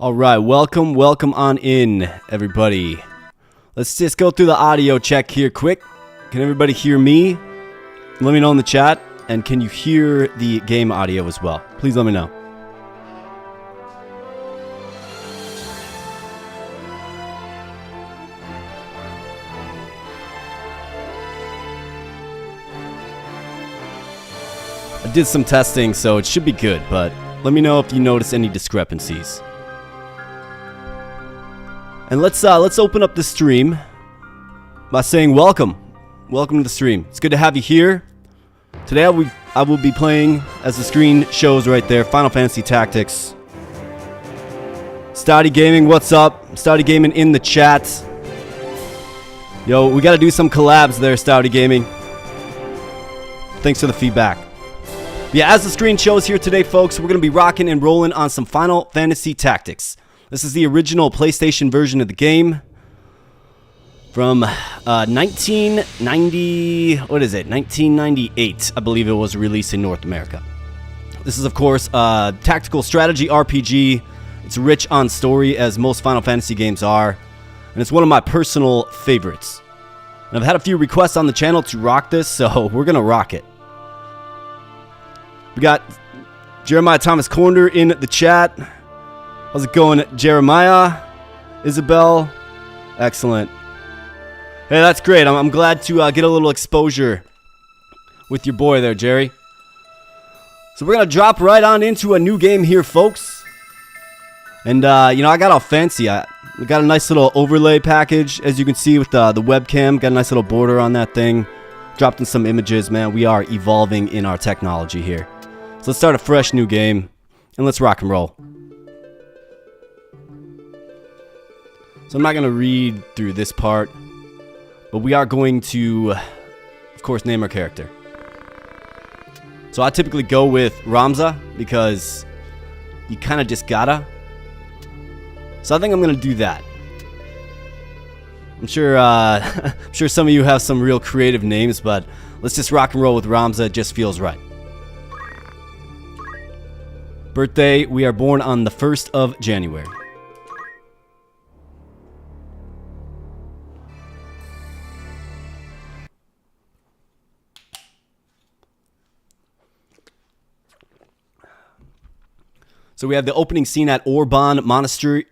All right, welcome on in, everybody. Let's just go through the audio check here quick. Can everybody hear me? Let me know in the chat. And can you hear the game audio as well? Please let me know. I did some testing, so it should be good, but let me know if you notice any discrepancies. And let's open up the stream by saying welcome to the stream. It's good to have you here. Today I will be playing, as the screen shows right there, Final Fantasy Tactics. Stouty Gaming, what's up? Stouty Gaming in the chat. Yo, we got to do some collabs there, Stouty Gaming. Thanks for the feedback. Yeah, as the screen shows here today, folks, we're going to be rocking and rolling on some Final Fantasy Tactics. This is the original PlayStation version of the game from 1998, I believe it was released in North America. This is, of course, a tactical strategy RPG. It's rich on story, as most Final Fantasy games are, and it's one of my personal favorites. And I've had a few requests on the channel to rock this, so we're going to rock it. We got Jeremiah Thomas Corner in the chat. How's it going, Jeremiah? Isabel? Excellent. Hey, that's great. I'm glad to get a little exposure with your boy there, Jerry. So we're going to drop right on into a new game here, folks. And, I got all fancy. We got a nice little overlay package, as you can see with the webcam. Got a nice little border on that thing. Dropped in some images, man. We are evolving in our technology here. So let's start a fresh new game, and let's rock and roll. So I'm not going to read through this part, but we are going to, of course, name our character. So I typically go with Ramza, because you kind of just gotta. So I think I'm going to do that. I'm sure some of you have some real creative names, but let's just rock and roll with Ramza. It just feels right. Birthday, we are born on the 1st of January. So we have the opening scene at Orban Monastery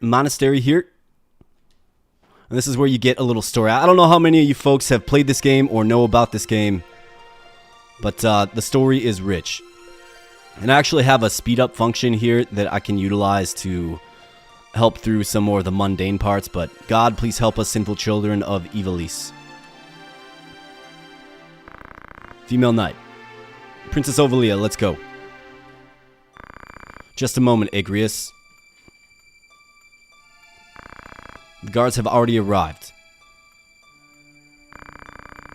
here. And this is where you get a little story. I don't know how many of you folks have played this game or know about this game, but the story is rich. And I actually have a speed up function here that I can utilize to help through some more of the mundane parts, but God, please help us, sinful children of Ivalice. Female Knight. Princess Ovalia, let's go. Just a moment, Agrius. The guards have already arrived.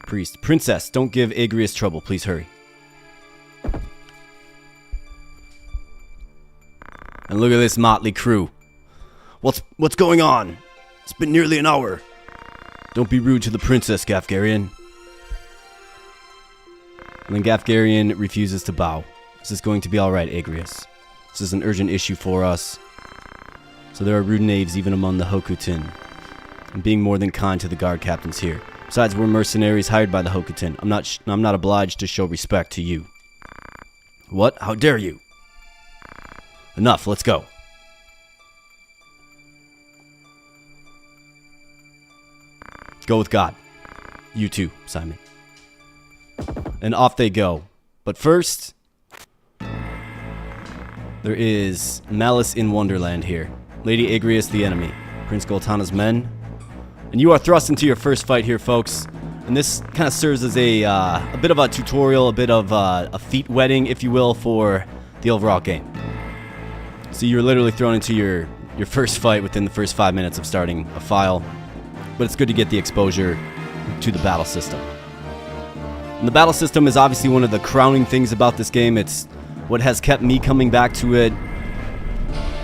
Priest. Princess, don't give Agrius trouble. Please hurry. And look at this motley crew. What's going on? It's been nearly an hour. Don't be rude to the princess, Gafgarian. And then Gafgarian refuses to bow. This is going to be alright, Agrius. This is an urgent issue for us. So there are rude knaves even among the Hokutin. I'm being more than kind to the guard captains here. Besides, we're mercenaries hired by the Hokutin. I'm not obliged to show respect to you. What? How dare you? Enough, let's go. Go with God. You too, Simon. And off they go. But first, there is malice in Wonderland here. Lady Agrius the enemy. Prince Goltana's men. And you are thrust into your first fight here, folks. And this kind of serves as a bit of a tutorial, a bit of a feet wetting, if you will, for the overall game. So you're literally thrown into your first fight within the first 5 minutes of starting a file. But it's good to get the exposure to the battle system. And the battle system is obviously one of the crowning things about this game. It's what has kept me coming back to it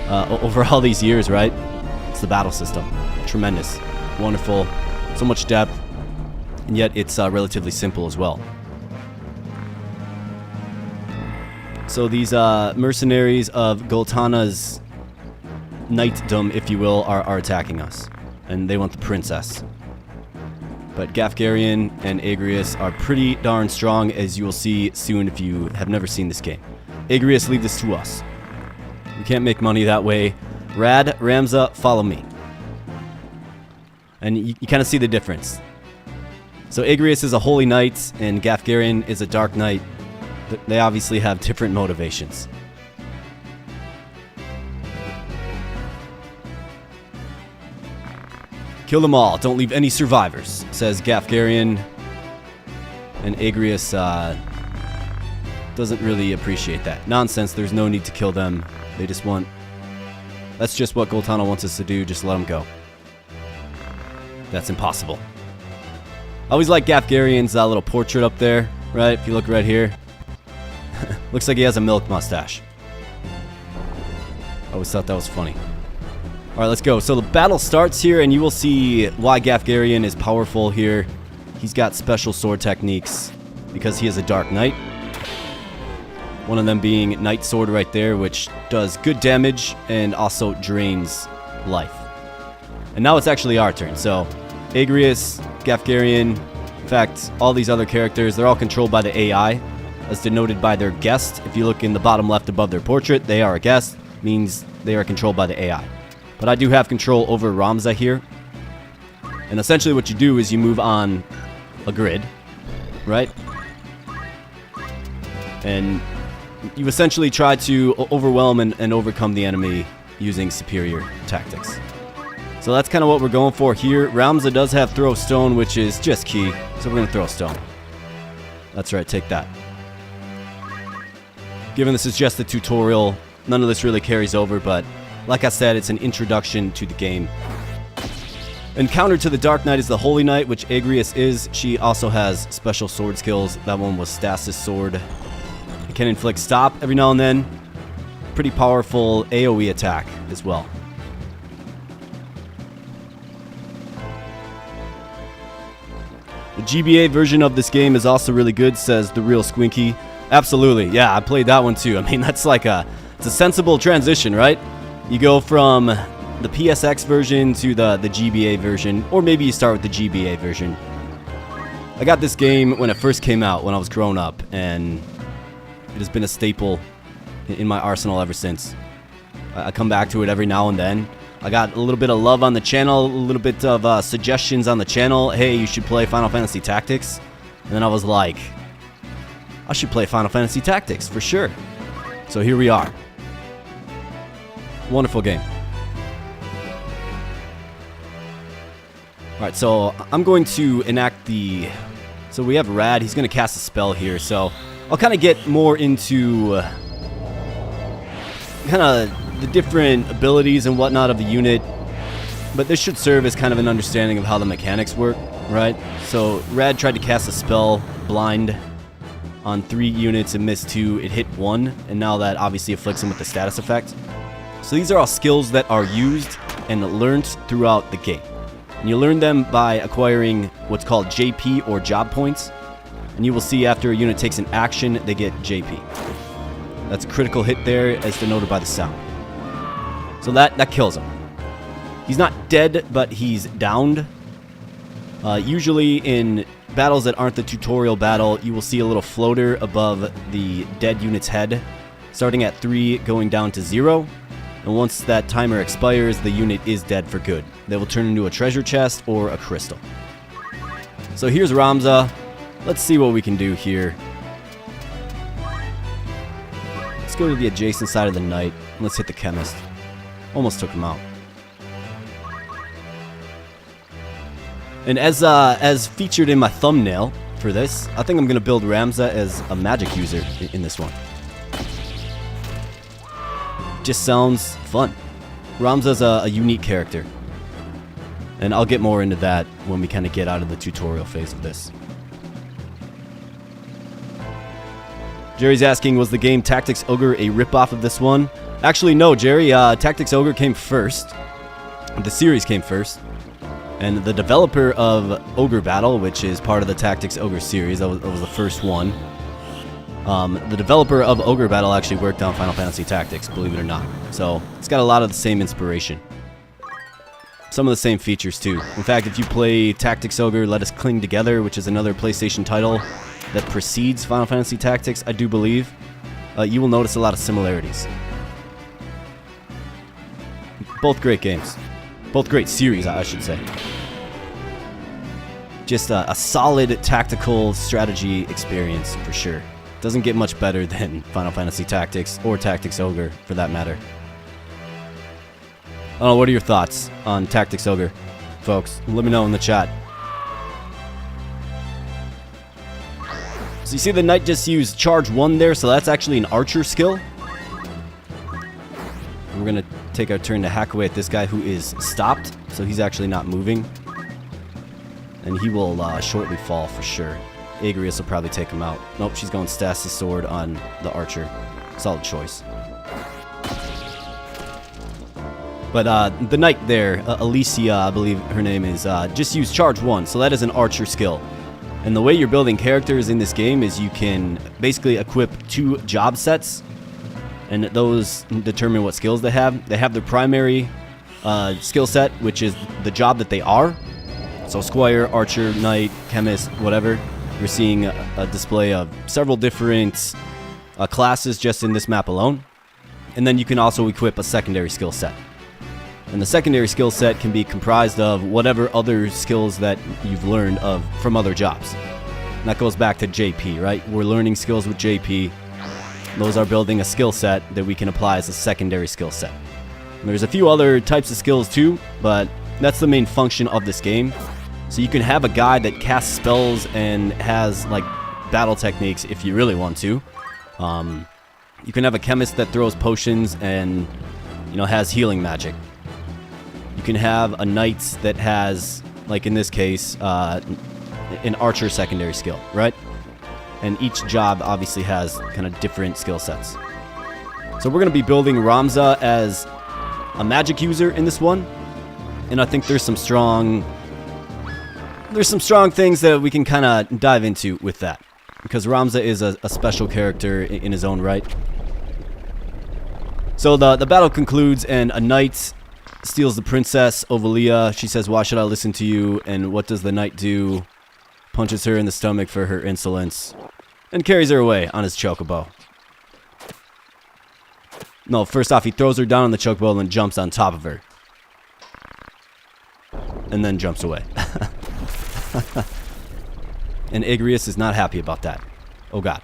over all these years, right? It's the battle system. Tremendous. Wonderful. So much depth. And yet it's relatively simple as well. So these mercenaries of Goltana's knightdom, if you will, are attacking us. And they want the princess. But Gafgarian and Agrius are pretty darn strong, as you will see soon if you have never seen this game. Agrius, leave this to us. We can't make money that way. Rad, Ramza, follow me. And you kind of see the difference. So Agrius is a holy knight, and Gafgarian is a dark knight. They obviously have different motivations. Kill them all. Don't leave any survivors, says Gafgarian. And Agrius doesn't really appreciate that. Nonsense. There's no need to kill them. They just want... That's just what Goltana wants us to do. Just let them go. That's impossible. I always like Gafgarian's little portrait up there, right? If you look right here. Looks like he has a milk mustache. I always thought that was funny. Alright, let's go. So the battle starts here, and you will see why Gafgarian is powerful here. He's got special sword techniques because he is a Dark Knight. One of them being Night Sword right there, which does good damage and also drains life. And now it's actually our turn. So Agrius, Gafgarian, in fact, all these other characters, they're all controlled by the AI, as denoted by their guest. If you look in the bottom left above their portrait, they are a guest, means they are controlled by the AI. But I do have control over Ramza here. And essentially what you do is you move on a grid, right? And you essentially try to overwhelm and overcome the enemy using superior tactics. So that's kind of what we're going for here. Ramza does have throw stone, which is just key. So we're going to throw stone. That's right, take that. Given this is just a tutorial, none of this really carries over, but like I said, it's an introduction to the game. And counter to the Dark Knight is the Holy Knight, which Agrius is. She also has special sword skills. That one was Stasis' sword. It can inflict stop every now and then. Pretty powerful AoE attack as well. The GBA version of this game is also really good, says the real Squinky. Absolutely, yeah, I played that one too. I mean, that's like it's a sensible transition, right? You go from the PSX version to the GBA version, or maybe you start with the GBA version. I got this game when it first came out, when I was growing up, and it has been a staple in my arsenal ever since. I come back to it every now and then. I got a little bit of love on the channel, a little bit of suggestions on the channel. Hey, you should play Final Fantasy Tactics. And then I was like, I should play Final Fantasy Tactics for sure. So here we are. Wonderful game. Alright, so I'm going to enact the... So we have Rad. He's going to cast a spell here. So I'll kind of get more into kind of the different abilities and whatnot of the unit. But this should serve as kind of an understanding of how the mechanics work, right? So Rad tried to cast a spell, Blind, on 3 units and missed 2. It hit 1, and now that obviously afflicts him with the status effect. So these are all skills that are used and learned throughout the game. And you learn them by acquiring what's called JP, or job points. And you will see after a unit takes an action, they get JP. That's a critical hit there, as denoted by the sound. So that kills him. He's not dead, but he's downed. Usually in battles that aren't the tutorial battle, you will see a little floater above the dead unit's head, starting at 3, going down to 0. And once that timer expires, the unit is dead for good. They will turn into a treasure chest or a crystal. So here's Ramza. Let's see what we can do here. Let's go to the adjacent side of the knight. Let's hit the chemist. Almost took him out. And as featured in my thumbnail for this, I think I'm going to build Ramza as a magic user in this one. Just sounds fun. Ramza's a unique character. And I'll get more into that when we kind of get out of the tutorial phase of this. Jerry's asking, was the game Tactics Ogre a ripoff of this one? Actually, no, Jerry. Tactics Ogre came first. The series came first. And the developer of Ogre Battle, which is part of the Tactics Ogre series, that was the first one. The developer of Ogre Battle actually worked on Final Fantasy Tactics, believe it or not. So it's got a lot of the same inspiration. Some of the same features too. In fact, if you play Tactics Ogre Let Us Cling Together, which is another PlayStation title that precedes Final Fantasy Tactics, I do believe, you will notice a lot of similarities. Both great games. Both great series, I should say. Just a solid tactical strategy experience for sure. Doesn't get much better than Final Fantasy Tactics or Tactics Ogre for that matter. I don't know, what are your thoughts on Tactics Ogre, folks? Let me know in the chat. So you see the knight just used charge 1 there, so that's actually an archer skill. And we're going to take our turn to hack away at this guy who is stopped, so he's actually not moving. And he will shortly fall for sure. Agrius will probably take him out. Nope, she's going Stasis Sword on the archer. Solid choice. But the knight there, Alicia, I believe her name is, just used charge 1, so that is an archer skill. And the way you're building characters in this game is you can basically equip 2 job sets, and those determine what skills they have. They have their primary skill set, which is the job that they are. So Squire, Archer, Knight, Chemist, whatever. You're seeing a display of several different classes just in this map alone. And then you can also equip a secondary skill set. And the secondary skill set can be comprised of whatever other skills that you've learned from other jobs. And that goes back to JP, right? We're learning skills with JP. Those are building a skill set that we can apply as a secondary skill set. And there's a few other types of skills too, but that's the main function of this game. So you can have a guy that casts spells and has like battle techniques if you really want to. You can have a chemist that throws potions and, you know, has healing magic. You can have a knight that has, like in this case, an archer secondary skill, right? And each job obviously has kind of different skill sets. So we're going to be building Ramza as a magic user in this one. And I think there's some strong things that we can kind of dive into with that. Because Ramza is a special character in his own right. So the battle concludes and a knight steals the princess, Ovalia. She says, "Why should I listen to you?" And what does the knight do? Punches her in the stomach for her insolence. And carries her away on his chocobo. No, first off, he throws her down on the chocobo and jumps on top of her. And then jumps away. And Agrius is not happy about that. Oh god.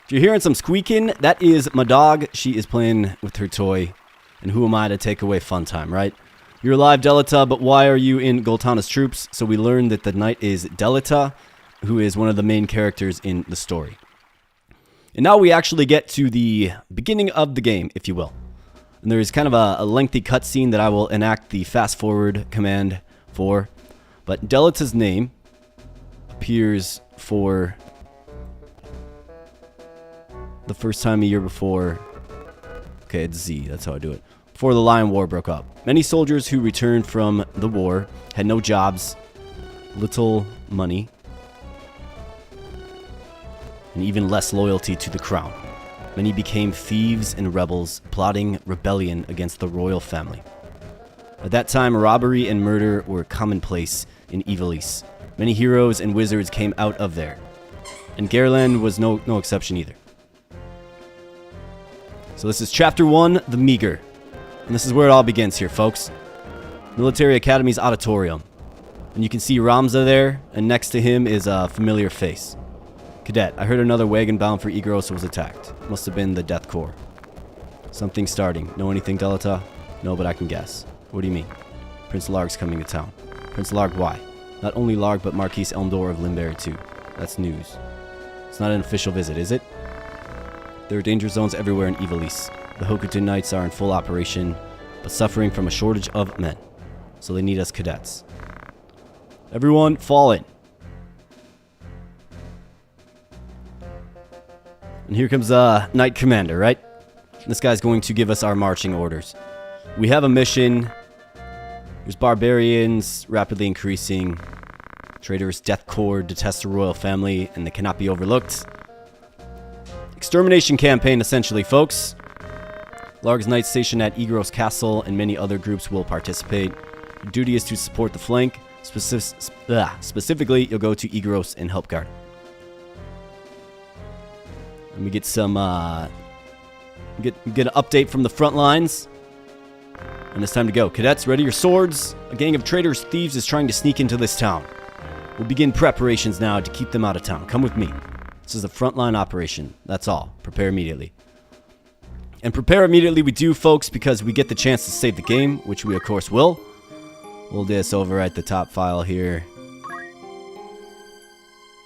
If you're hearing some squeaking, that is my dog. She is playing with her toy. And who am I to take away fun time, right? You're alive, Delita, but why are you in Goltana's troops? So we learned that the knight is Delita, who is one of the main characters in the story. And now we actually get to the beginning of the game, if you will. And there is kind of a lengthy cutscene that I will enact the fast forward command for. But Delita's name appears for the first time a year before. Okay, it's Z, that's how I do it. Before the Lion War broke up. Many soldiers who returned from the war had no jobs, little money, and even less loyalty to the crown. Many became thieves and rebels, plotting rebellion against the royal family. At that time, robbery and murder were commonplace in Ivalice. Many heroes and wizards came out of there. And Gariland was no exception either. So this is Chapter 1, The Meager. And this is where it all begins here, folks. Military Academy's auditorium. And you can see Ramza there, and next to him is a familiar face. Cadet, I heard another wagon bound for Igros was attacked. Must have been the Death Corps. Something's starting. Know anything, Delita? No, but I can guess. What do you mean? Prince Larg's coming to town. Prince Larg, why? Not only Larg, but Marquis Elmdor of Limberry too. That's news. It's not an official visit, is it? There are danger zones everywhere in Ivalice. The Hokuton Knights are in full operation, but suffering from a shortage of men. So they need us cadets. Everyone, fall in. And here comes Knight Commander, right? This guy's going to give us our marching orders. We have a mission. There's barbarians rapidly increasing. Traitorous Death Corps detest the royal family, and they cannot be overlooked. Extermination campaign, essentially, folks. Larg's Knights stationed at Egros Castle and many other groups will participate. Your duty is to support the flank. Specifically, you'll go to Egros and help guard. Let me get some, get an update from the front lines. And it's time to go. Cadets, ready your swords. A gang of traitorous thieves is trying to sneak into this town. We'll begin preparations now to keep them out of town. Come with me. This is a frontline operation. That's all. Prepare immediately. And prepare immediately we do, folks, because we get the chance to save the game, which we, of course, will. We'll do this over at the top file here.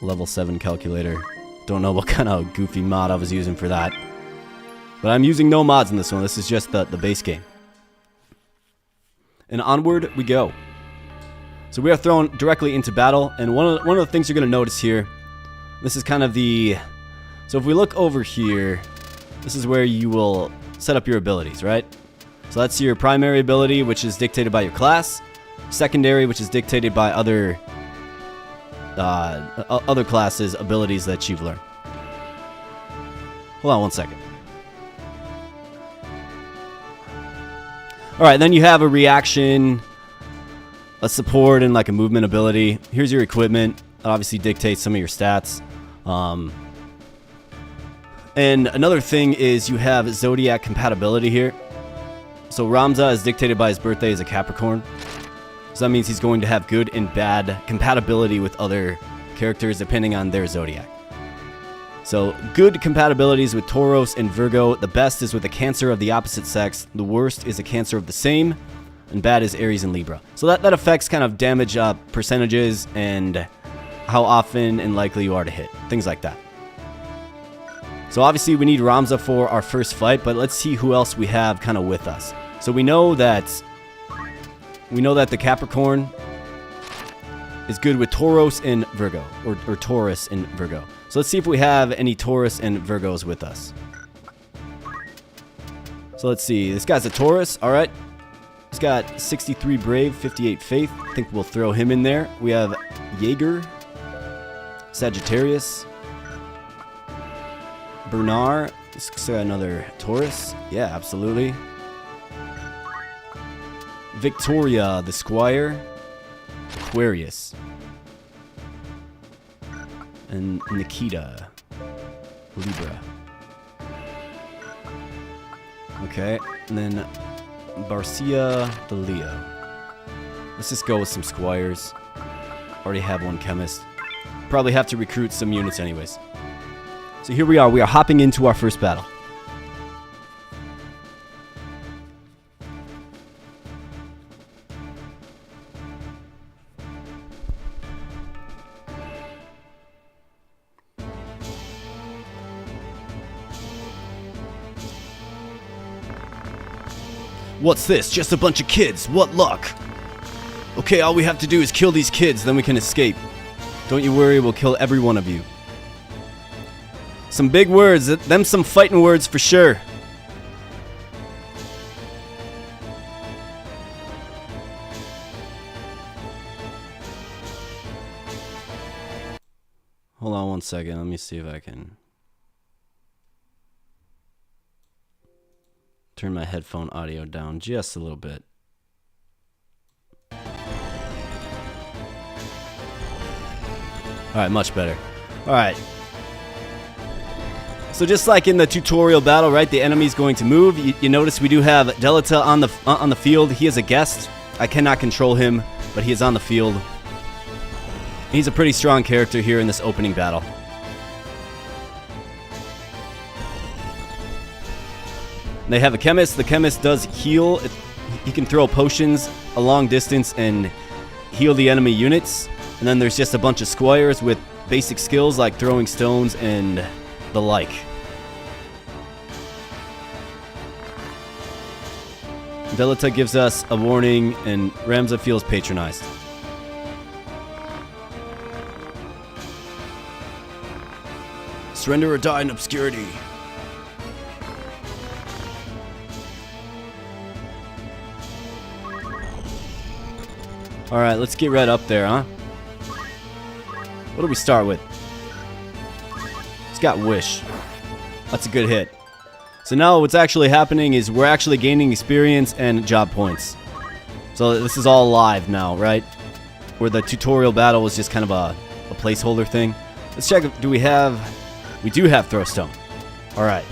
Level 7 calculator. Don't know what kind of goofy mod I was using for that. But I'm using no mods in this one. This is just the base game. And onward we go. So we are thrown directly into battle. And one of the things you're going to notice here, this is kind of the... So if we look over here, this is where you will set up your abilities, right? So that's your primary ability, which is dictated by your class. Secondary, which is dictated by other classes' abilities that you've learned. Hold on one second. Alright, then you have a reaction, a support, and like a movement ability. Here's your equipment. That obviously dictates some of your stats. And another thing is you have zodiac compatibility here. So Ramza is dictated by his birthday as a Capricorn. So that means he's going to have good and bad compatibility with other characters depending on their zodiac. So good compatibilities with Tauros and Virgo. The best is with a Cancer of the opposite sex. The worst is a Cancer of the same. And bad is Aries and Libra. So that affects kind of damage percentages and how often and likely you are to hit. Things like that. So obviously we need Ramza for our first fight, but let's see who else we have kind of with us. So we know that the Capricorn is good with Tauros and Virgo, or Taurus and Virgo. So let's see if we have any Taurus and Virgos with us. So let's see. This guy's a Taurus. All right. He's got 63 Brave, 58 Faith. I think we'll throw him in there. We have Jaeger, Sagittarius, Bernard. This is another Taurus. Yeah, absolutely. Victoria, the Squire, Aquarius, and Nikita, Libra. Okay, and then Barcia, the Leo. Let's just go with some Squires. Already have one Chemist. Probably have to recruit some units anyways. So here we are. We are hopping into our first battle. What's this? Just a bunch of kids. What luck. Okay, all we have to do is kill these kids, then we can escape. Don't you worry, we'll kill every one of you. Some big words. Them some fighting words for sure. Hold on one second. Let me see if I can turn my headphone audio down just a little bit. Alright, much better. Alright. So just like in the tutorial battle, right, the enemy's going to move. You notice we do have Delita on the field. He is a guest. I cannot control him, but he is on the field. He's a pretty strong character here in this opening battle. They have a Chemist. The Chemist does heal. He can throw potions a long distance and heal the enemy units. And then there's just a bunch of Squires with basic skills like throwing stones and the like. Delita gives us a warning and Ramza feels patronized. Surrender or die in obscurity. Alright, let's get right up there, huh? What do we start with? He's got Wish. That's a good hit. So now what's actually happening is we're actually gaining experience and job points. So this is all live now, right? Where the tutorial battle was just kind of a placeholder thing. Let's check. Do we have... We do have Throwstone. Alright.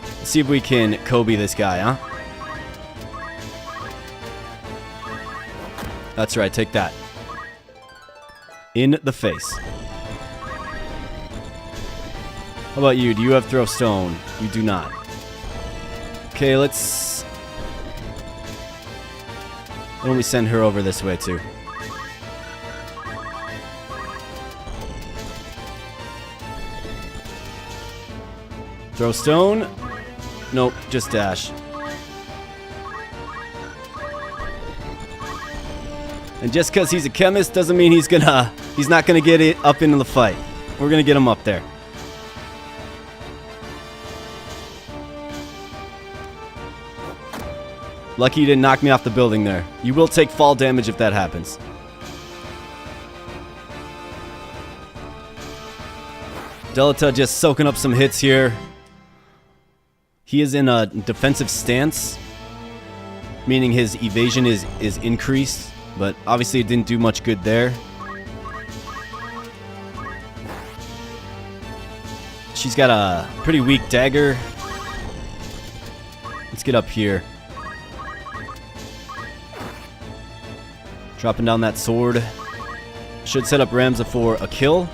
Let's see if we can Kobe this guy, huh? That's right, take that. In the face. How about you? Do you have Throwstone? You do not. Okay, let's... Why don't we send her over this way, too? Throwstone? Nope, just dash. And just because he's a chemist doesn't mean he's not gonna get it up into the fight. We're gonna get him up there. Lucky you didn't knock me off the building there. You will take fall damage if that happens. Delta just soaking up some hits here. He is in a defensive stance, meaning his evasion is increased, but obviously it didn't do much good there. She's got a pretty weak dagger. Let's get up here. Dropping down that sword. Should set up Ramza for a kill.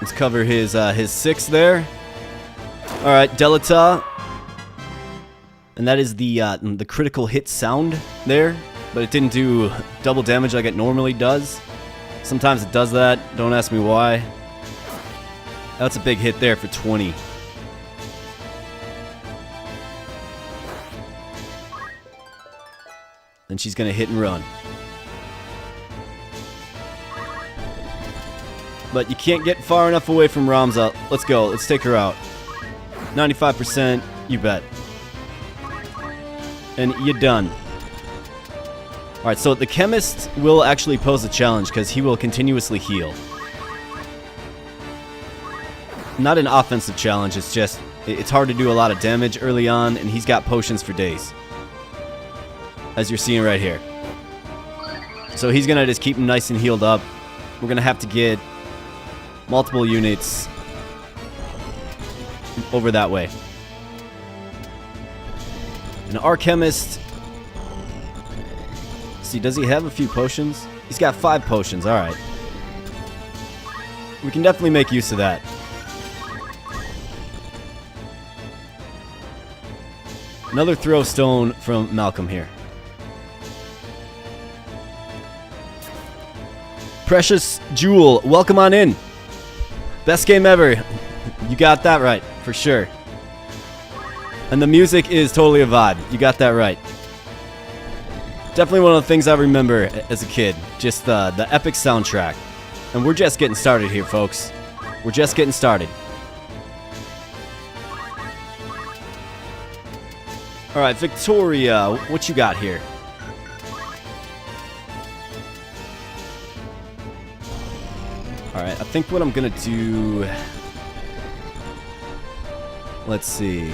Let's cover his 6 there. Alright, Delita. And that is the critical hit sound there. But it didn't do double damage like it normally does. Sometimes it does that. Don't ask me why. That's a big hit there for 20. Then she's going to hit and run. But you can't get far enough away from Ramza. Let's go. Let's take her out. 95%. You bet. And you're done. Alright, so the chemist will actually pose a challenge because he will continuously heal. Not an offensive challenge. It's just, it's hard to do a lot of damage early on, and he's got potions for days. As you're seeing right here. So he's going to just keep him nice and healed up. We're going to have to get multiple units over that way. And our chemist... See, does he have a few potions? He's got 5 potions, alright. We can definitely make use of that. Another throw stone from Malcolm here. Precious Jewel, welcome on in. Best game ever. You got that right, for sure. And the music is totally a vibe. You got that right. Definitely one of the things I remember as a kid. Just the epic soundtrack. And we're just getting started here, folks. We're just getting started. Alright, Victoria, what you got here? Alright, I think what I'm gonna do... Let's see.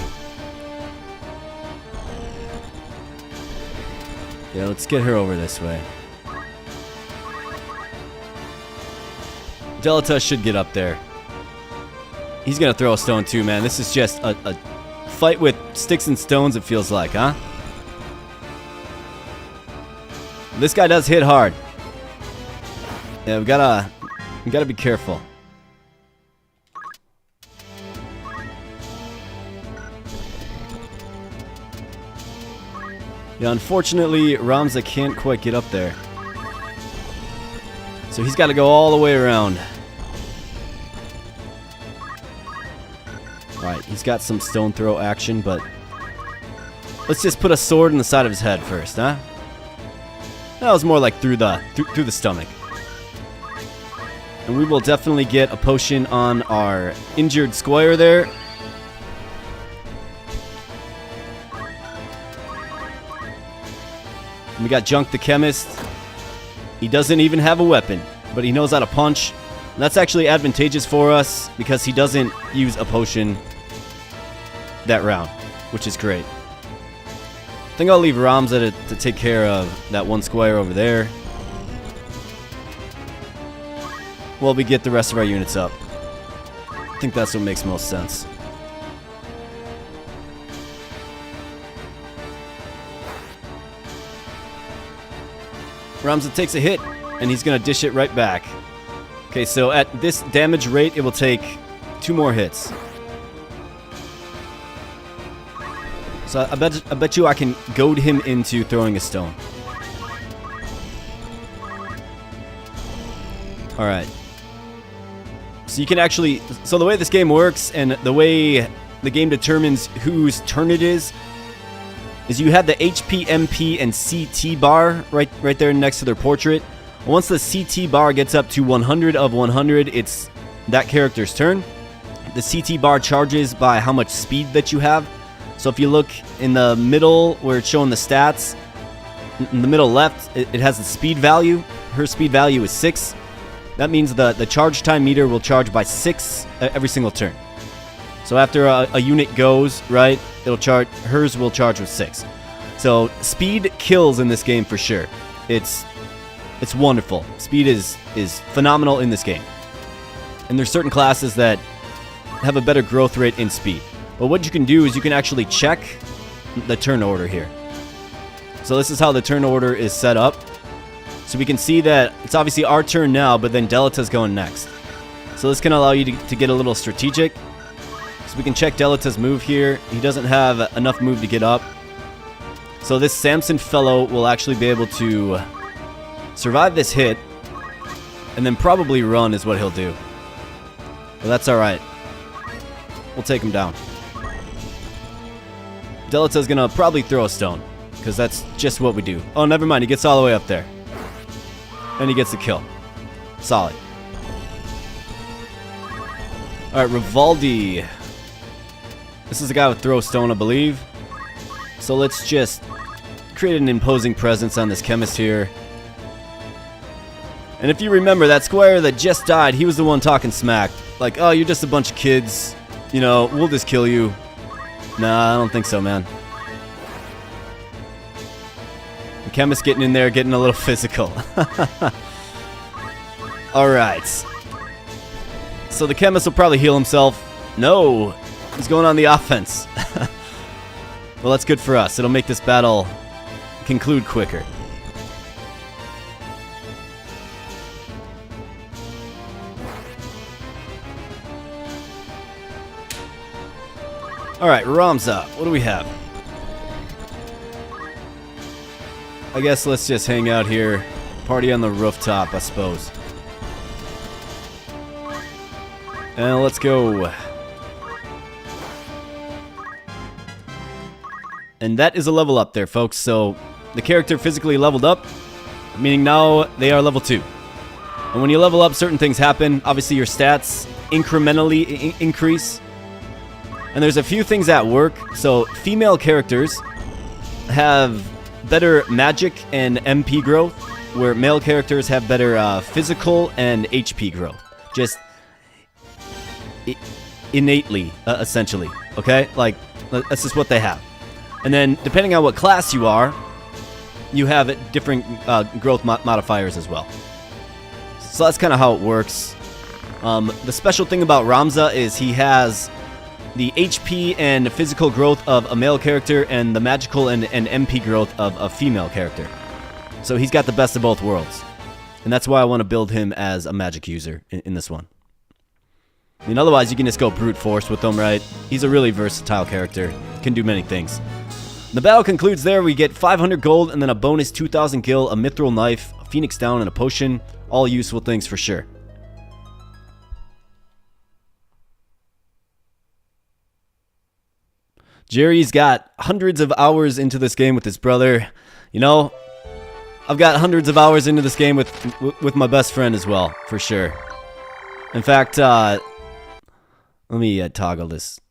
Yeah, let's get her over this way. Delta should get up there. He's gonna throw a stone too, man. This is just a fight with sticks and stones, it feels like, huh? This guy does hit hard. Yeah, we gotta be careful. Yeah, unfortunately, Ramza can't quite get up there. So he's got to go all the way around. Alright, he's got some stone throw action, but... Let's just put a sword in the side of his head first, huh? That was more like through the stomach. And we will definitely get a potion on our injured squire there. And we got Junk the Chemist. He doesn't even have a weapon. but he knows how to punch. And that's actually advantageous for us because he doesn't use a potion that round, which is great. I think I'll leave Ramza to take care of that one squire over there while we get the rest of our units up. I think that's what makes most sense. Ramza takes a hit, and he's going to dish it right back. Okay, so at this damage rate, it will take 2 more hits. So I bet you I can goad him into throwing a stone. Alright. So you can actually... So the way this game works, and the way the game determines whose turn it is you have the HP, MP, and CT bar right there next to their portrait. Once the CT bar gets up to 100 of 100, it's that character's turn. The CT bar charges by how much speed that you have. So if you look in the middle where it's showing the stats, in the middle left, it has the speed value. Her speed value is 6. That means the charge time meter will charge by 6 every single turn. So after a unit goes, right, hers will charge with 6. So speed kills in this game for sure. It's wonderful. Speed is phenomenal in this game. And there's certain classes that have a better growth rate in speed. But what you can do is you can actually check the turn order here. So this is how the turn order is set up. So we can see that it's obviously our turn now, but then Delita's going next. So this can allow you to get a little strategic. So we can check Delita's move here. He doesn't have enough move to get up. So this Samson fellow will actually be able to survive this hit, and then probably run is what he'll do. But that's alright. We'll take him down. Delita's gonna probably throw a stone, because that's just what we do. Oh, never mind. He gets all the way up there. And he gets the kill. Solid. Alright, Rivaldi. This is the guy with throw stone, I believe. So let's just create an imposing presence on this chemist here. And if you remember, that squire that just died, he was the one talking smack. Like, oh, you're just a bunch of kids. You know, we'll just kill you. Nah, I don't think so, man. The chemist getting in there, getting a little physical. Alright. So the chemist will probably heal himself. No! He's going on the offense. Well, that's good for us. It'll make this battle conclude quicker. Alright, Ramza. What do we have? I guess let's just hang out here. Party on the rooftop, I suppose. And let's go. And that is a level up there, folks. So the character physically leveled up, meaning now they are level 2. And when you level up, certain things happen. Obviously, your stats incrementally increase. And there's a few things at work. So female characters have better magic and MP growth, where male characters have better physical and HP growth. Just innately, essentially. Okay? Like, that's just what they have. And then, depending on what class you are, you have different growth modifiers as well. So that's kind of how it works. The special thing about Ramza is he has the HP and physical growth of a male character and the magical and MP growth of a female character. So he's got the best of both worlds. And that's why I want to build him as a magic user in this one. I mean, otherwise you can just go brute force with him, right? He's a really versatile character. Can do many things. The battle concludes there. We get 500 gold and then a bonus 2,000 gil, a mithril knife, a phoenix down, and a potion. All useful things for sure. Jerry's got hundreds of hours into this game with his brother. You know, I've got hundreds of hours into this game with my best friend as well, for sure. In fact, let me toggle this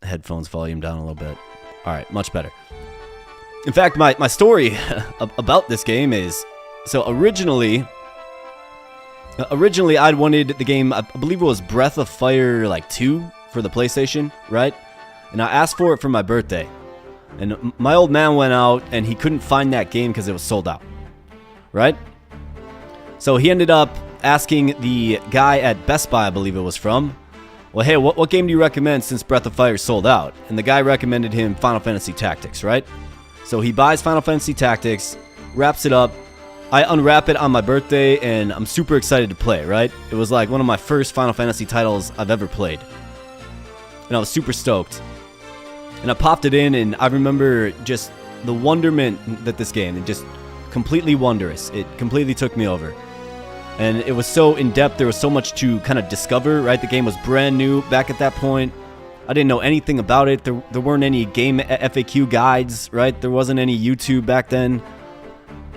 headphones volume down a little bit. Alright, much better. In fact, my story about this game is... So originally, Originally, I'd wanted the game, I believe it was Breath of Fire, like, 2 for the PlayStation, right? And I asked for it for my birthday. And my old man went out, and he couldn't find that game because it was sold out, right? So he ended up asking the guy at Best Buy, I believe it was from, well, hey, what game do you recommend since Breath of Fire sold out? And the guy recommended him Final Fantasy Tactics, right? So he buys Final Fantasy Tactics, wraps it up. I unwrap it on my birthday, and I'm super excited to play it, right? It was like one of my first Final Fantasy titles I've ever played. And I was super stoked. And I popped it in, and I remember just the wonderment that this game, it just completely wondrous. It completely took me over. And it was so in-depth, there was so much to kind of discover, right? The game was brand new back at that point. I didn't know anything about it. There weren't any game FAQ guides, right? There wasn't any YouTube back then.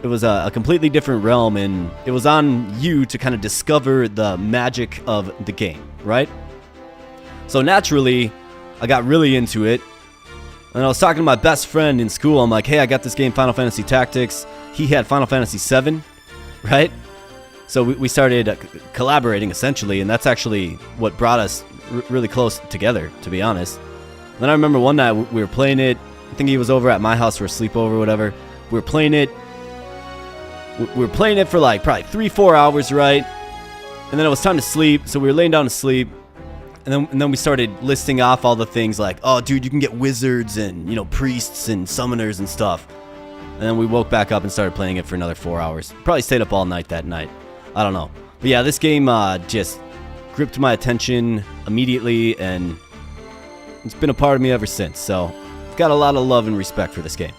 It was a completely different realm, and it was on you to kind of discover the magic of the game, right? So naturally, I got really into it. And I was talking to my best friend in school. I'm like, hey, I got this game, Final Fantasy Tactics. He had Final Fantasy 7, right? So we started collaborating, essentially, and that's actually what brought us really close together, to be honest. Then I remember one night we were playing it. I think he was over at my house for a sleepover or whatever. We were playing it. We were playing it for like probably 3-4 hours, right? And then it was time to sleep, so we were laying down to sleep. And then we started listing off all the things like, oh, dude, you can get wizards and, you know, priests and summoners and stuff. And then we woke back up and started playing it for another 4 hours. Probably stayed up all night that night. I don't know. But yeah, this game just gripped my attention immediately, and it's been a part of me ever since. So I've got a lot of love and respect for this game.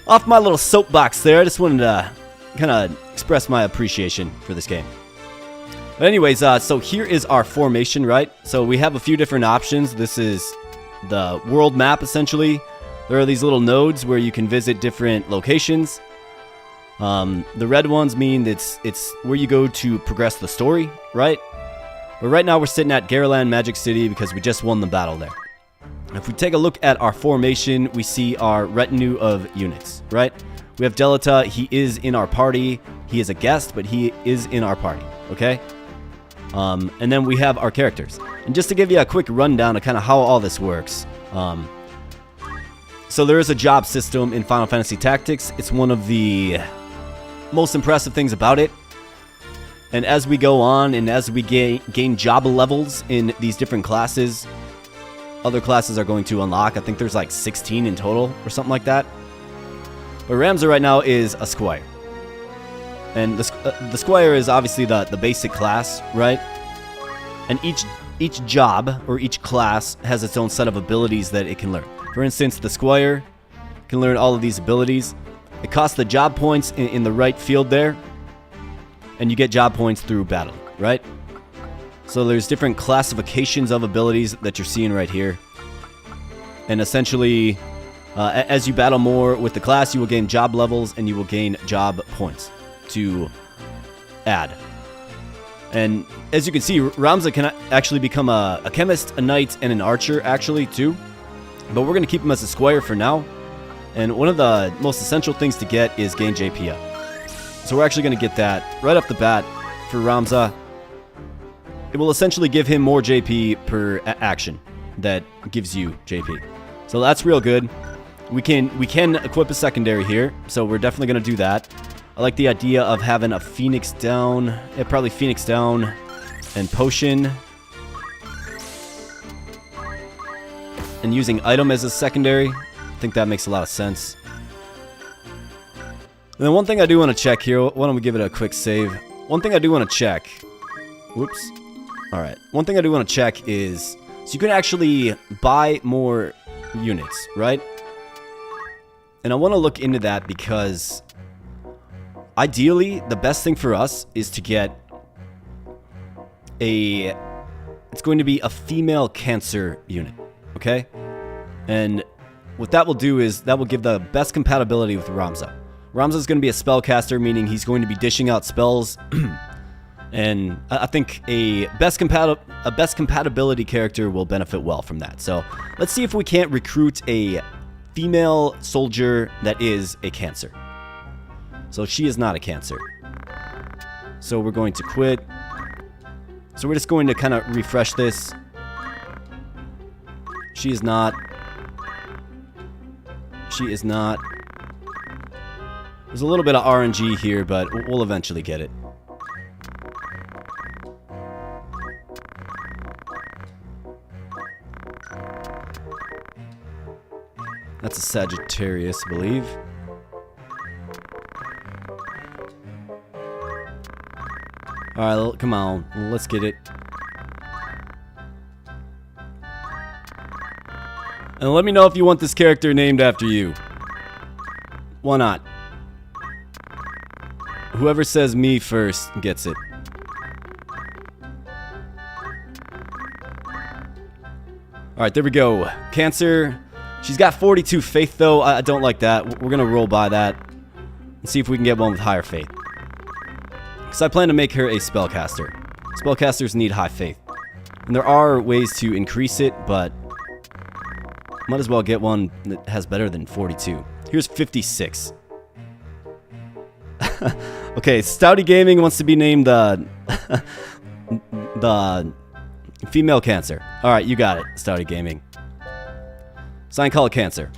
Off my little soapbox there, I just wanted to kind of express my appreciation for this game. But anyways, so here is our formation, right? So we have a few different options. This is the world map, essentially. There are these little nodes where you can visit different locations. The red ones mean it's where you go to progress the story, right? But right now we're sitting at Gariland Magic City because we just won the battle there. If we take a look at our formation, we see our retinue of units, right? We have Delita. He is in our party. He is a guest, but he is in our party, okay? And then we have our characters. And just to give you a quick rundown of kind of how all this works. So there is a job system in Final Fantasy Tactics. It's one of the most impressive things about it. And as we go on and as we gain job levels in these different classes, other classes are going to unlock. I think there's like 16 in total or something like that. But Ramza right now is a squire. And the squire is obviously the basic class, right? And each job or each class has its own set of abilities that it can learn. For instance, the squire can learn all of these abilities. It costs the job points in the right field there. And you get job points through battling, right? So there's different classifications of abilities that you're seeing right here. And essentially, as you battle more with the class, you will gain job levels and you will gain job points to add. And as you can see, Ramza can actually become a chemist, a knight, and an archer, actually, too. But we're going to keep him as a squire for now. And one of the most essential things to get is gain JP up. So we're actually going to get that right off the bat for Ramza. It will essentially give him more JP per action that gives you JP. So that's real good. We can equip a secondary here, so we're definitely going to do that. I like the idea of having a Phoenix down. Yeah, probably Phoenix down and potion. And using item as a secondary. I think that makes a lot of sense. And then one thing I do want to check here. Why don't we give it a quick save? One thing I do want to check. Whoops. Alright. One thing I do want to check is, so you can actually buy more units, right? And I want to look into that because ideally, the best thing for us is to get it's going to be a female cancer unit, okay? And what that will do is that will give the best compatibility with Ramza. Ramza is going to be a spellcaster, meaning he's going to be dishing out spells. And I think a best compatibility character will benefit well from that. So let's see if we can't recruit a female soldier that is a cancer. So she is not a cancer. So we're going to quit. So we're just going to kind of refresh this. She is not. She is not. There's a little bit of RNG here, but we'll eventually get it. That's a Sagittarius, I believe. Alright, come on. Let's get it. And let me know if you want this character named after you. Why not? Whoever says me first gets it. Alright, there we go. Cancer. She's got 42 faith, though. I don't like that. We're going to roll by that and see if we can get one with higher faith. Because I plan to make her a spellcaster. Spellcasters need high faith. And there are ways to increase it, but might as well get one that has better than 42. Here's 56. Okay, Stouty Gaming wants to be named the female Cancer. Alright, you got it, Stouty Gaming. Sign called Cancer.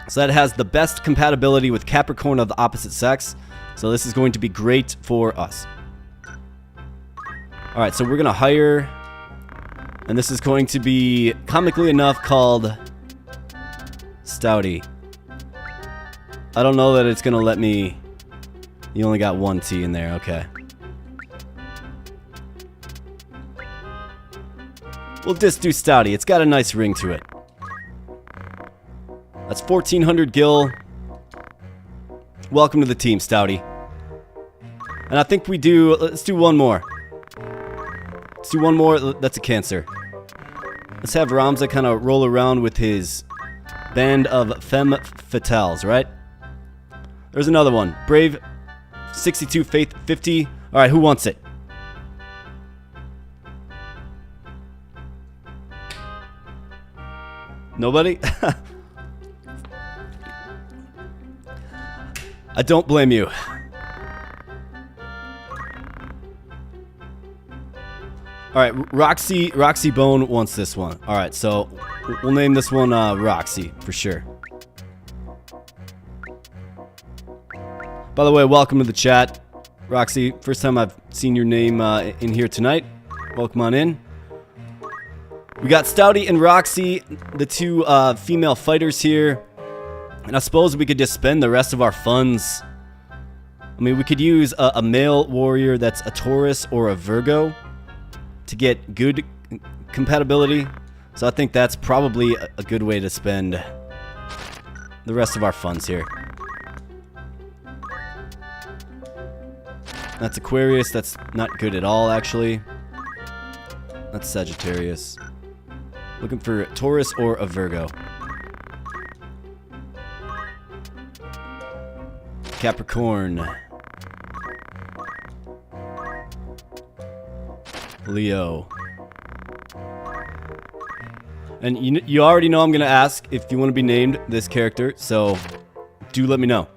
So that has the best compatibility with Capricorn of the opposite sex. So this is going to be great for us. Alright, so we're going to hire. And this is going to be, comically enough, called Stouty. I don't know that it's going to let me. You only got one T in there, okay. We'll just do Stouty. It's got a nice ring to it. That's 1,400 gil. Welcome to the team, Stouty. And I think we do. Let's do one more. Let's do one more. That's a Cancer. Let's have Ramza kind of roll around with his band of femme fatales, right? There's another one. Brave, 62 faith, 50. All right, who wants it? Nobody? I don't blame you. Alright, Roxy Bone wants this one. Alright, so we'll name this one Roxy for sure. By the way, welcome to the chat. Roxy, first time I've seen your name in here tonight. Welcome on in. We got Stouty and Roxy, the two female fighters here. And I suppose we could just spend the rest of our funds. I mean, we could use a male warrior that's a Taurus or a Virgo to get good compatibility. So I think that's probably a good way to spend the rest of our funds here. That's Aquarius. That's not good at all, actually. That's Sagittarius. Looking for Taurus or a Virgo. Capricorn. Leo. And you already know I'm going to ask if you want to be named this character, so do let me know.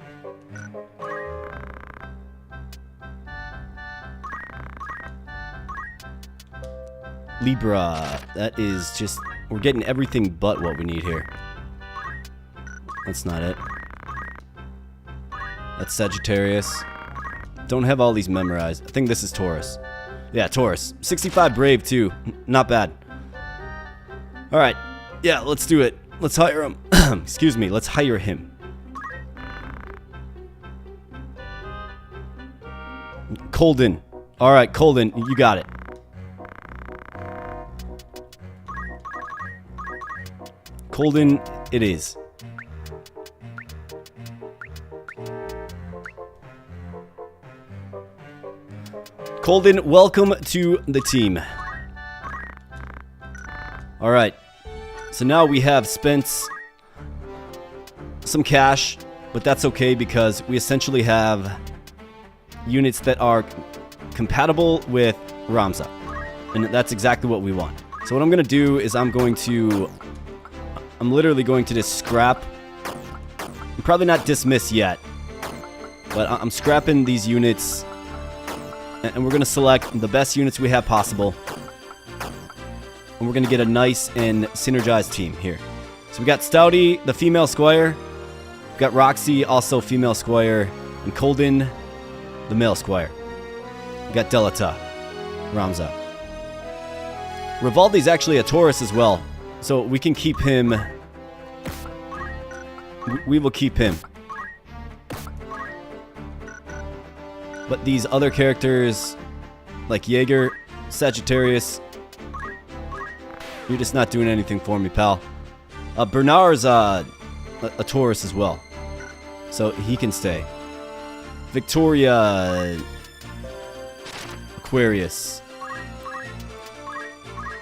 Libra. That is just... We're getting everything but what we need here. That's not it. That's Sagittarius. Don't have all these memorized. I think this is Taurus. Yeah, Taurus. 65 brave, too. Not bad. Alright. Yeah, let's do it. Let's hire him. Excuse me. Let's hire him. Colden. Alright, Colden. You got it. Colden, it is. Colden, welcome to the team. Alright. So now we have spent some cash, but that's okay because we essentially have units that are compatible with Ramza. And that's exactly what we want. So what I'm going to do is I'm literally going to just scrap. I'm probably not dismiss yet, but I'm scrapping these units And we're going to select the best units we have possible. And we're going to get a nice and synergized team here. So we got Stouty, the female squire. We got Roxy, also female squire. And Colden, the male squire. We got Delita, Ramza. Rivaldi's actually a Taurus as well. So we can keep him. We will keep him. But these other characters, like Jaeger, Sagittarius, you're just not doing anything for me, pal. Bernard's a Taurus as well, so he can stay. Victoria, Aquarius.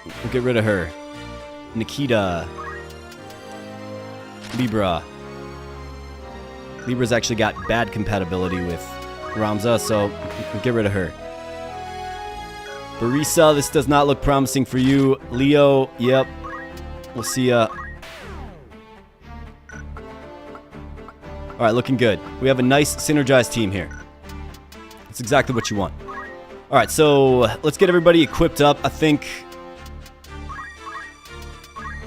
We'll get rid of her. Nikita, Libra. Libra's actually got bad compatibility with Ramza, so we'll get rid of her. Barisa, this does not look promising for you. Leo, yep. We'll see ya. Alright, looking good. We have a nice synergized team here. That's exactly what you want. Alright, so let's get everybody equipped up. I think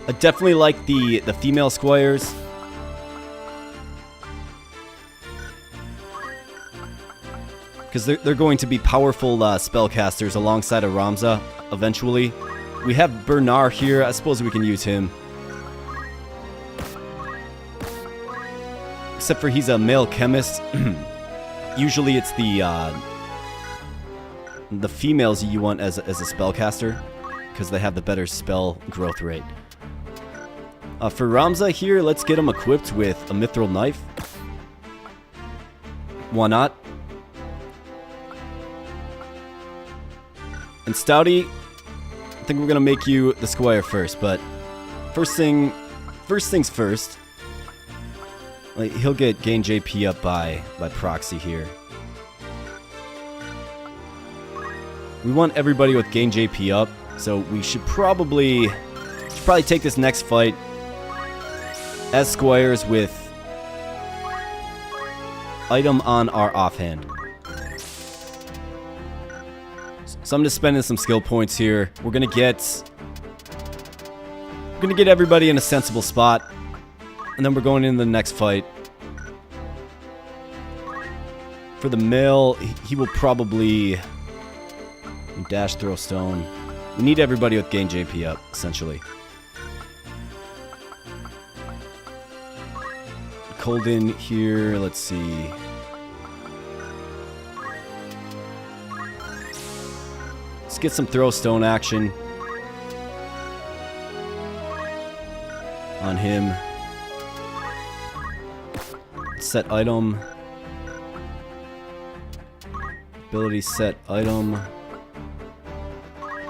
I definitely like the female squires. Because they're going to be powerful spellcasters alongside of Ramza eventually. We have Bernard here. I suppose we can use him. Except for he's a male chemist. Usually it's the females you want as a spellcaster. Because they have the better spell growth rate. For Ramza here, let's get him equipped with a mithril knife. Why not? And Stouty, I think we're gonna make you the squire first, but first things first. Like, he'll gain JP up by proxy here. We want everybody with gain JP up, so we should probably take this next fight as squires with item on our offhand. So I'm just spending some skill points here. We're gonna get everybody in a sensible spot, and then we're going into the next fight. For the male, he will probably dash, throw stone. We need everybody with gain JP up, essentially. Colden here. Let's see. Let's get some throw stone action on him. Set item. Ability set item.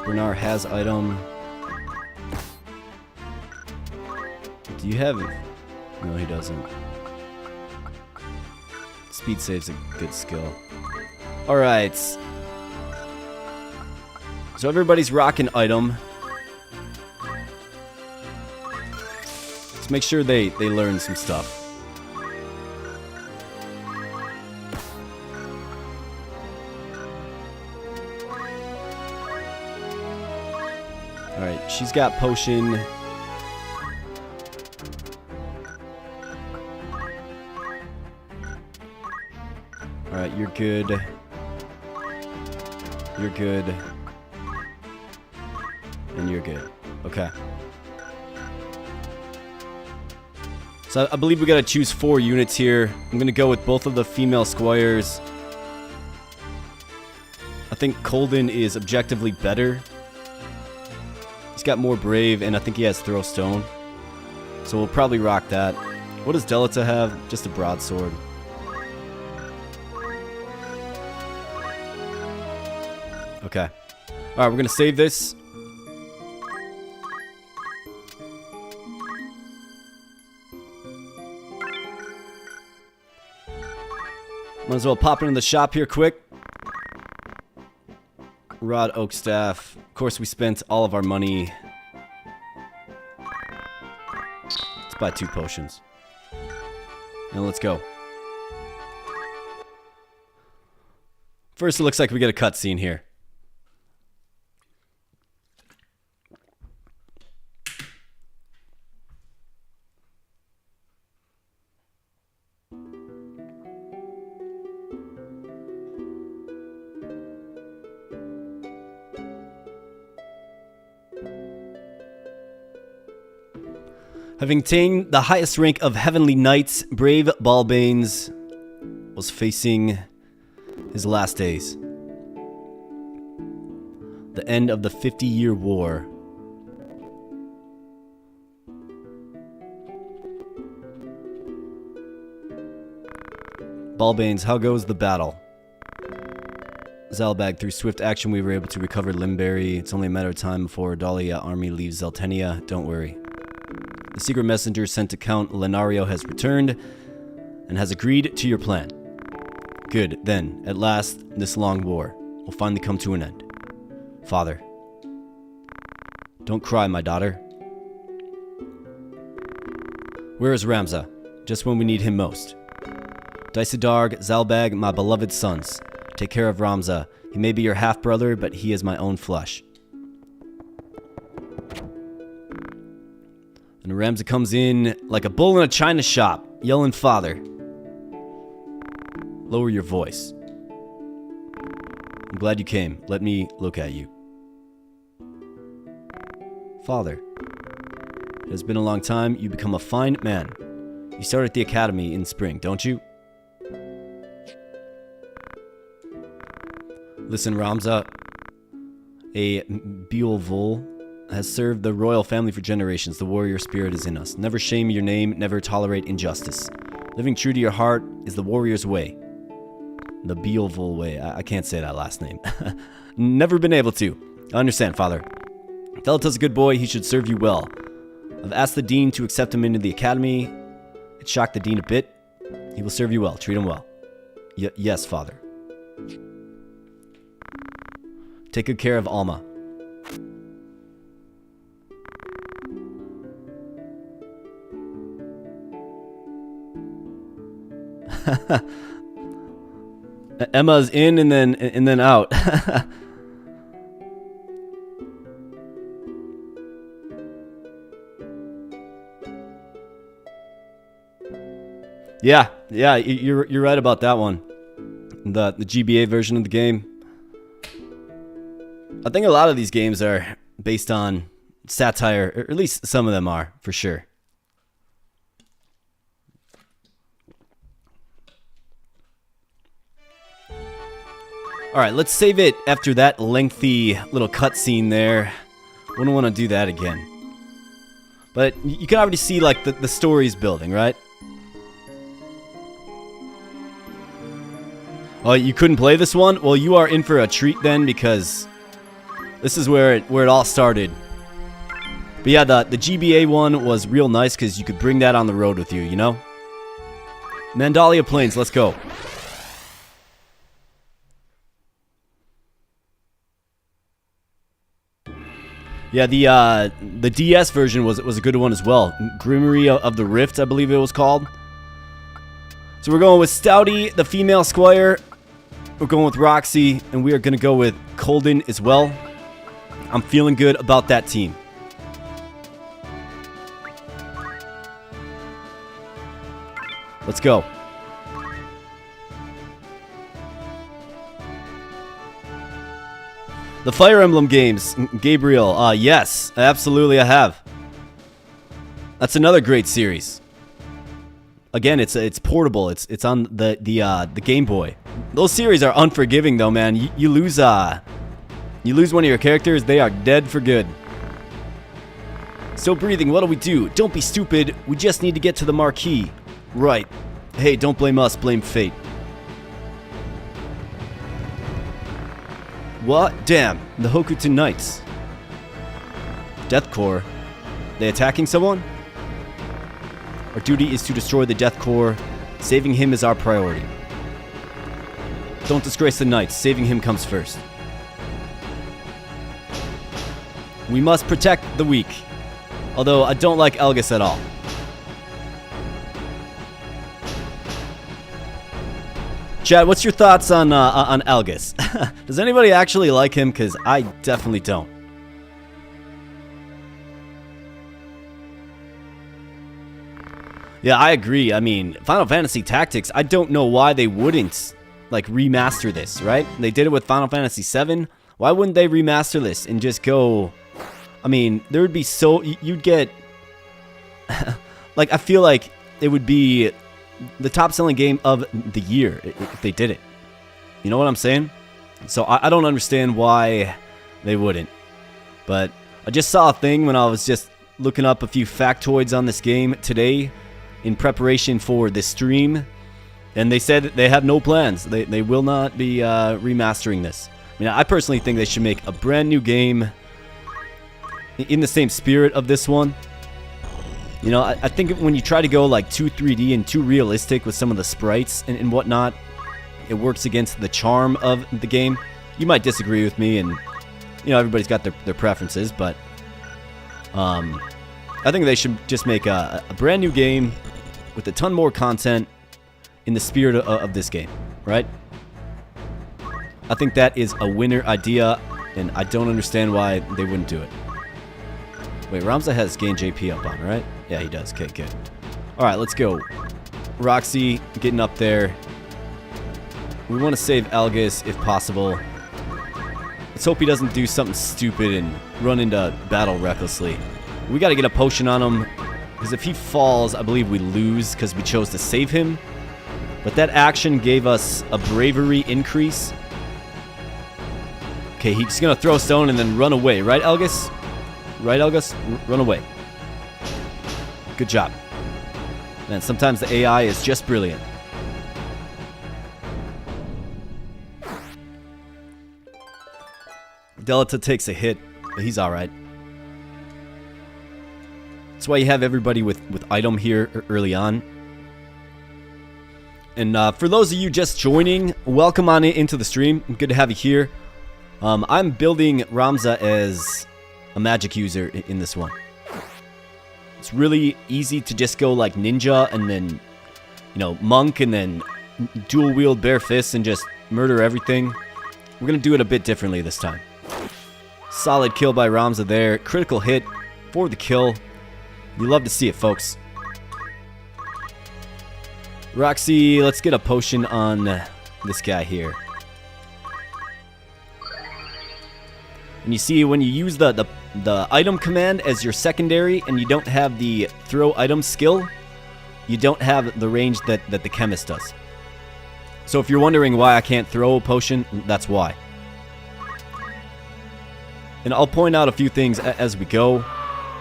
Bernard has item. Do you have it? No, he doesn't. Speed save's a good skill. Alright. So everybody's rocking item. Let's make sure they learn some stuff. Alright, she's got potion. Alright, you're good. You're good. And you're good. Okay. So I believe we gotta choose 4 units here. I'm gonna go with both of the female squires. I think Colden is objectively better. He's got more brave, and I think he has throw stone. So we'll probably rock that. What does Delita have? Just a broadsword. Okay. Alright, we're gonna save this. Might as well pop into the shop here quick. Rod, oak staff. Of course, we spent all of our money. Let's buy 2 potions. And let's go. First, it looks like we get a cutscene here. Having attained the highest rank of Heavenly Knights, brave Balbanes was facing his last days. The end of the 50-year war. Balbanes, how goes the battle? Zalbag, through swift action we were able to recover Limberry. It's only a matter of time before Mandalia army leaves Zeltenia. Don't worry. The secret messenger sent to Count Lenario has returned and has agreed to your plan. Good, then, at last, this long war will finally come to an end. Father. Don't cry, my daughter. Where is Ramza? Just when we need him most. Dysadarg, Zalbag, my beloved sons. Take care of Ramza. He may be your half-brother, but he is my own flesh. And Ramza comes in like a bull in a china shop, yelling, Father. Lower your voice. I'm glad you came. Let me look at you. Father. It has been a long time. You become a fine man. You start at the academy in spring, don't you? Listen, Ramza. A Beowulf has served the royal family for generations. The warrior spirit is in us. Never shame your name, never tolerate injustice. Living true to your heart is the warrior's way. The Beowulf way. I can't say that last name. Never been able to. I understand, Father. Felita's a good boy. He should serve you well. I've asked the dean to accept him into the academy. It shocked the dean a bit. He will serve you well. Treat him well. Yes, Father. Take good care of Alma. Emma's in and then out. Yeah, you're right about that one. The GBA version of the game. I think a lot of these games are based on satire, or at least some of them are, for sure. Alright, let's save it after that lengthy little cutscene there. Wouldn't want to do that again. But you can already see, like, the story's building, right? Oh, you couldn't play this one? Well, you are in for a treat then, because this is where it all started. But yeah, the GBA one was real nice, because you could bring that on the road with you, you know? Mandalia Plains, let's go. Yeah, the DS version was a good one as well. Grimoire of the Rift, I believe it was called. So we're going with Stouty, the female squire. We're going with Roxy, and we are going to go with Colden as well. I'm feeling good about that team. Let's go. The Fire Emblem games, Gabriel. Yes, absolutely I have. That's another great series. Again, it's portable. It's on the Game Boy. Those series are unforgiving though, man. You lose one of your characters, they are dead for good. Still breathing, what'll we do? Don't be stupid. We just need to get to the marquee. Right. Hey, don't blame us, blame fate. What? Damn, the Hokuto Knights. Death Corps. They attacking someone? Our duty is to destroy the Death Corps. Saving him is our priority. Don't disgrace the Knights. Saving him comes first. We must protect the weak. Although I don't like Elgus at all. Chad, what's your thoughts on Algus? Does anybody actually like him? Because I definitely don't. Yeah, I agree. I mean, Final Fantasy Tactics, I don't know why they wouldn't, like, remaster this, right? They did it with Final Fantasy VII. Why wouldn't they remaster this and just go... I mean, there would be so... You'd get... like, I feel like it would be the top-selling game of the year if they did it. You know what I'm saying? So I don't understand why they wouldn't. But I just saw a thing when I was just looking up a few factoids on this game today in preparation for this stream, and they said they have no plans. They will not be remastering this. I mean, I personally think they should make a brand new game in the same spirit of this one. You know, I think when you try to go like too 3D and too realistic with some of the sprites and whatnot, it works against the charm of the game. You might disagree with me, and you know, everybody's got their preferences, but I think they should just make a brand new game with a ton more content in the spirit of this game, right? I think that is a winner idea, and I don't understand why they wouldn't do it. Wait, Ramza has gain JP up on, right? Yeah, he does. Okay, good. All right, let's go. Roxy getting up there. We want to save Algus if possible. Let's hope he doesn't do something stupid and run into battle recklessly. We got to get a potion on him, because if he falls, I believe we lose because we chose to save him. But that action gave us a bravery increase. Okay, he's going to throw a stone and then run away. Right, Algus? Right, Algus? Run away. Good job. Man, sometimes the AI is just brilliant. Delta takes a hit, but he's alright. That's why you have everybody with item here early on. And for those of you just joining, welcome on into the stream. Good to have you here. I'm building Ramza as a magic user in this one. It's really easy to just go like ninja and then, you know, monk and then dual wield bare fists and just murder everything. We're going to do it a bit differently this time. Solid kill by Ramza there. Critical hit for the kill. You love to see it, folks. Roxy, let's get a potion on this guy here. And you see, when you use the item command as your secondary and you don't have the throw item skill, you don't have the range that the chemist does. So if you're wondering why I can't throw a potion, that's why. And I'll point out a few things as we go.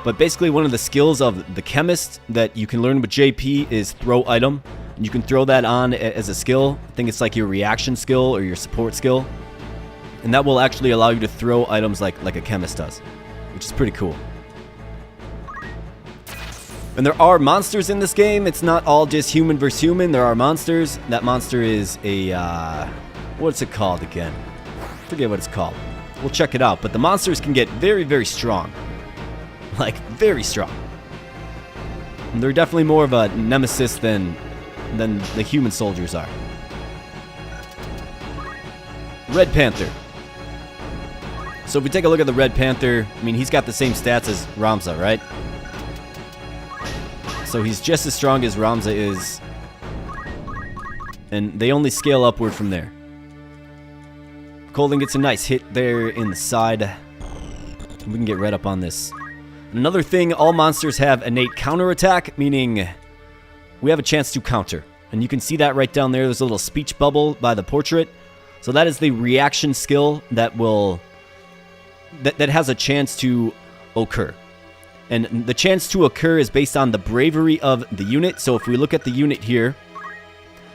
But basically, one of the skills of the chemist that you can learn with JP is throw item. And you can throw that on as a skill. I think it's like your reaction skill or your support skill. And that will actually allow you to throw items like a chemist does, which is pretty cool. And there are monsters in this game. It's not all just human versus human. There are monsters. That monster is a... what's it called again? I forget what it's called. We'll check it out. But the monsters can get very, very strong. Like, very strong. And they're definitely more of a nemesis than the human soldiers are. Red Panther. So if we take a look at the Red Panther, I mean, he's got the same stats as Ramza, right? So he's just as strong as Ramza is. And they only scale upward from there. Colden gets a nice hit there in the side. We can get right up on this. Another thing, all monsters have innate counterattack, meaning we have a chance to counter. And you can see that right down there. There's a little speech bubble by the portrait. So that is the reaction skill that will... that has a chance to occur. And the chance to occur is based on the bravery of the unit. So if we look at the unit here,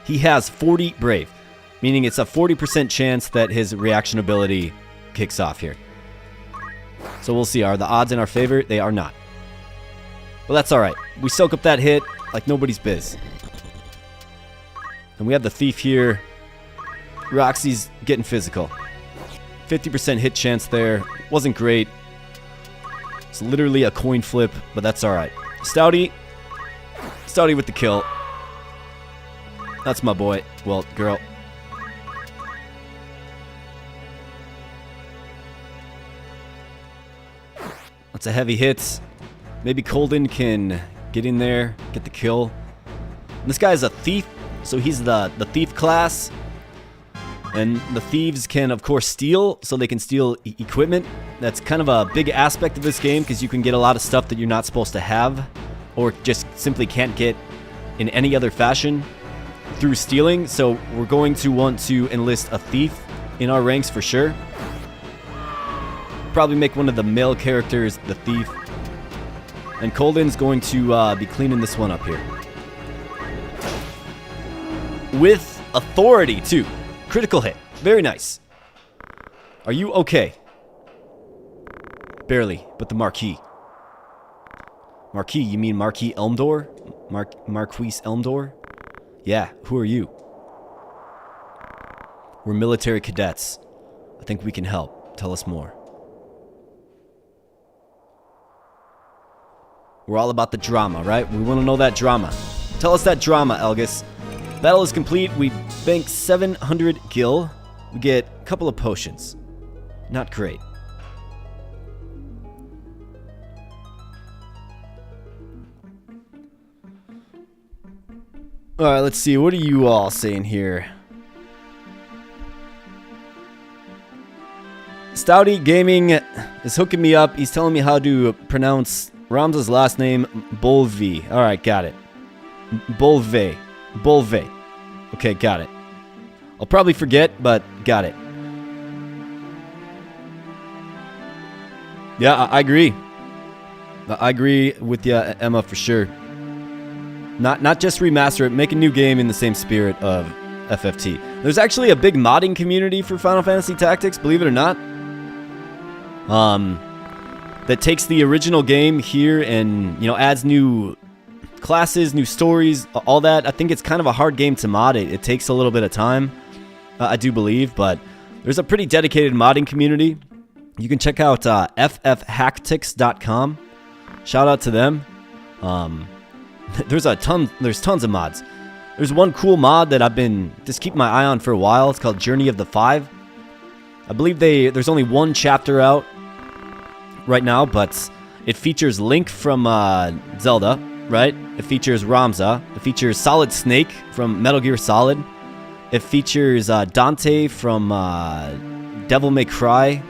he has 40 brave, meaning it's a 40% chance that his reaction ability kicks off here. So we'll see. Are the odds in our favor? They are not. Well, that's alright. We soak up that hit like nobody's biz. And we have the thief here. Roxy's getting physical. 50% hit chance there. Wasn't great. It's literally a coin flip, but that's alright. Stouty. Stouty with the kill. That's my boy. Well, girl. That's a heavy hit. Maybe Colden can get in there, get the kill. And this guy is a thief, so he's the thief class. And the thieves can, of course, steal, so they can steal equipment. That's kind of a big aspect of this game, because you can get a lot of stuff that you're not supposed to have, or just simply can't get in any other fashion through stealing. So we're going to want to enlist a thief in our ranks for sure. Probably make one of the male characters the thief. And Colden's going to be cleaning this one up here. With authority, too. Critical hit. Very nice. Are you okay? Barely, but the Marquis. Marquis, you mean Marquis Elmdor? Marquis Elmdor? Yeah, who are you? We're military cadets. I think we can help. Tell us more. We're all about the drama, right? We want to know that drama. Tell us that drama, Elgus. Battle is complete. We bank 700 gil. We get a couple of potions. Not great. Alright, let's see. What are you all saying here? Stouty Gaming is hooking me up. He's telling me how to pronounce Ramza's last name, Bolvi. Alright, got it. Bolve. Bolve. Okay, got it. I'll probably forget, but got it. Yeah, I agree. I agree with you, Emma, for sure. Not just remaster it, make a new game in the same spirit of FFT. There's actually a big modding community for Final Fantasy Tactics, believe it or not. That takes the original game here and, adds new classes, new stories, all that. I think it's kind of a hard game to mod. It takes a little bit of time, I do believe, but there's a pretty dedicated modding community. You can check out ffhacktix.com. Shout out to them. There's tons of mods. There's one cool mod that I've been just keeping my eye on for a while. It's called Journey of the Five. I believe there's only one chapter out right now, but it features Link from Zelda, right? It features Ramza. It features Solid Snake from Metal Gear Solid. It features Dante from Devil May Cry.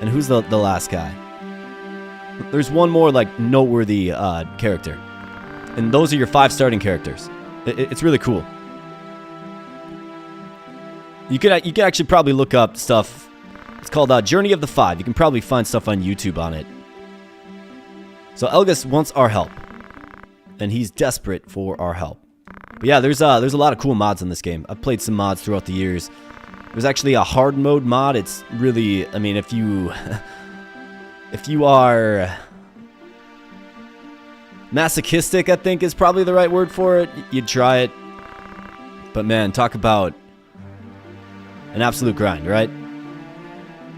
And who's the last guy? There's one more noteworthy character. And those are your 5 starting characters. It's really cool. You could actually probably look up stuff. It's called Journey of the Five. You can probably find stuff on YouTube on it. So Elgus wants our help. And he's desperate for our help. But yeah, there's a lot of cool mods in this game. I've played some mods throughout the years. There's actually a hard mode mod. It's really, I mean, if you are masochistic, I think is probably the right word for it, you'd try it. But man, talk about an absolute grind, right?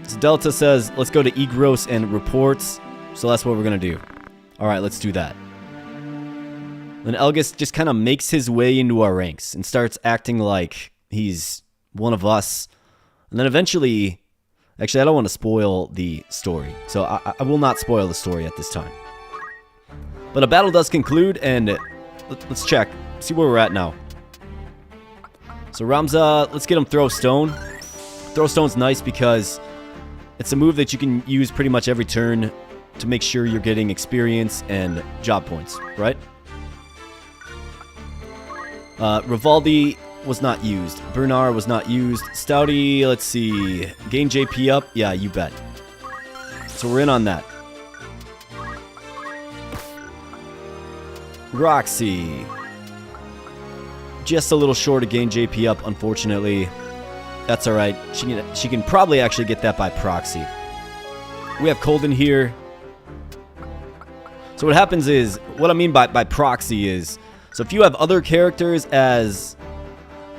So Delta says, let's go to Egros and reports. So that's what we're going to do. All right, let's do that. Then Elgus just kind of makes his way into our ranks and starts acting like he's one of us. And then eventually, actually, I don't want to spoil the story. So I will not spoil the story at this time. But a battle does conclude, and let's check. See where we're at now. So Ramza, let's get him Throw Stone. Throw Stone's nice because it's a move that you can use pretty much every turn to make sure you're getting experience and job points, right? Rivaldi was not used. Bernard was not used. Stouty, let's see. Gain JP up? Yeah, you bet. So we're in on that. Roxy. Just a little short of gain JP up, unfortunately. That's alright. She can probably actually get that by proxy. We have Colden here. So what happens is, what I mean by proxy is, so if you have other characters as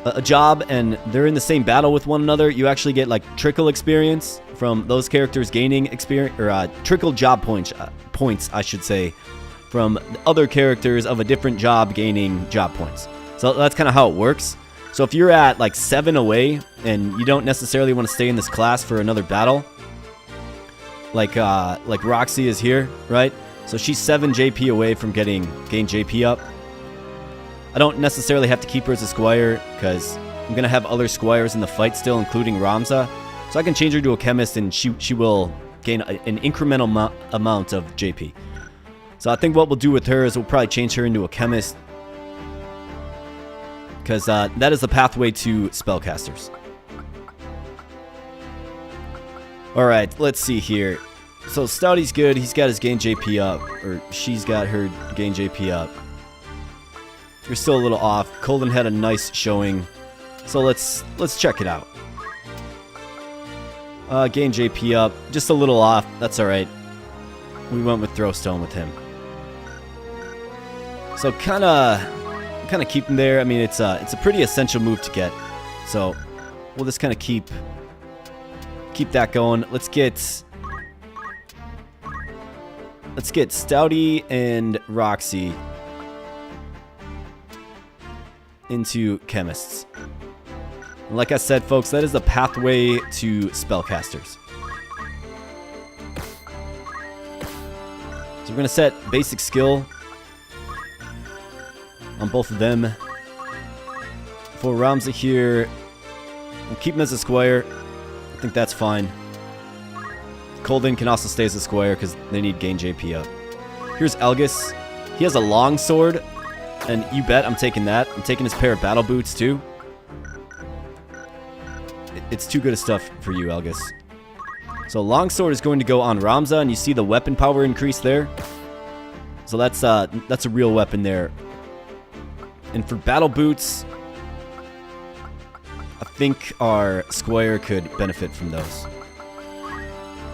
a job and they're in the same battle with one another, you actually get trickle experience from those characters gaining experience, or trickle job points, I should say, from other characters of a different job gaining job points. So that's kind of how it works. So if you're at 7 away and you don't necessarily want to stay in this class for another battle, like Roxy is here, right? So she's 7 JP away from gain JP up. I don't necessarily have to keep her as a squire because I'm going to have other squires in the fight still, including Ramza. So I can change her to a chemist and she will gain an incremental amount of JP. So I think what we'll do with her is we'll probably change her into a chemist because that is the pathway to spellcasters. Alright, let's see here. So Stouty's good. He's got his gain JP up. Or she's got her gain JP up. You're still a little off. Colden had a nice showing. So let's check it out. Gain JP up. Just a little off. That's alright. We went with Throwstone with him. So kinda keep him there. I mean it's a pretty essential move to get. So we'll just kinda keep that going. Let's get Stouty and Roxy into chemists. And like I said, folks, that is the pathway to spellcasters. So we're going to set basic skill on both of them. For Ramza here, we'll keep him as a squire. I think that's fine. Colden can also stay as a squire because they need gain JP up. Here's Elgus. He has a long sword, and you bet I'm taking that. I'm taking his pair of battle boots too. It's too good of stuff for you, Elgus. So longsword is going to go on Ramza, and you see the weapon power increase there. So that's a real weapon there. And for battle boots, I think our squire could benefit from those.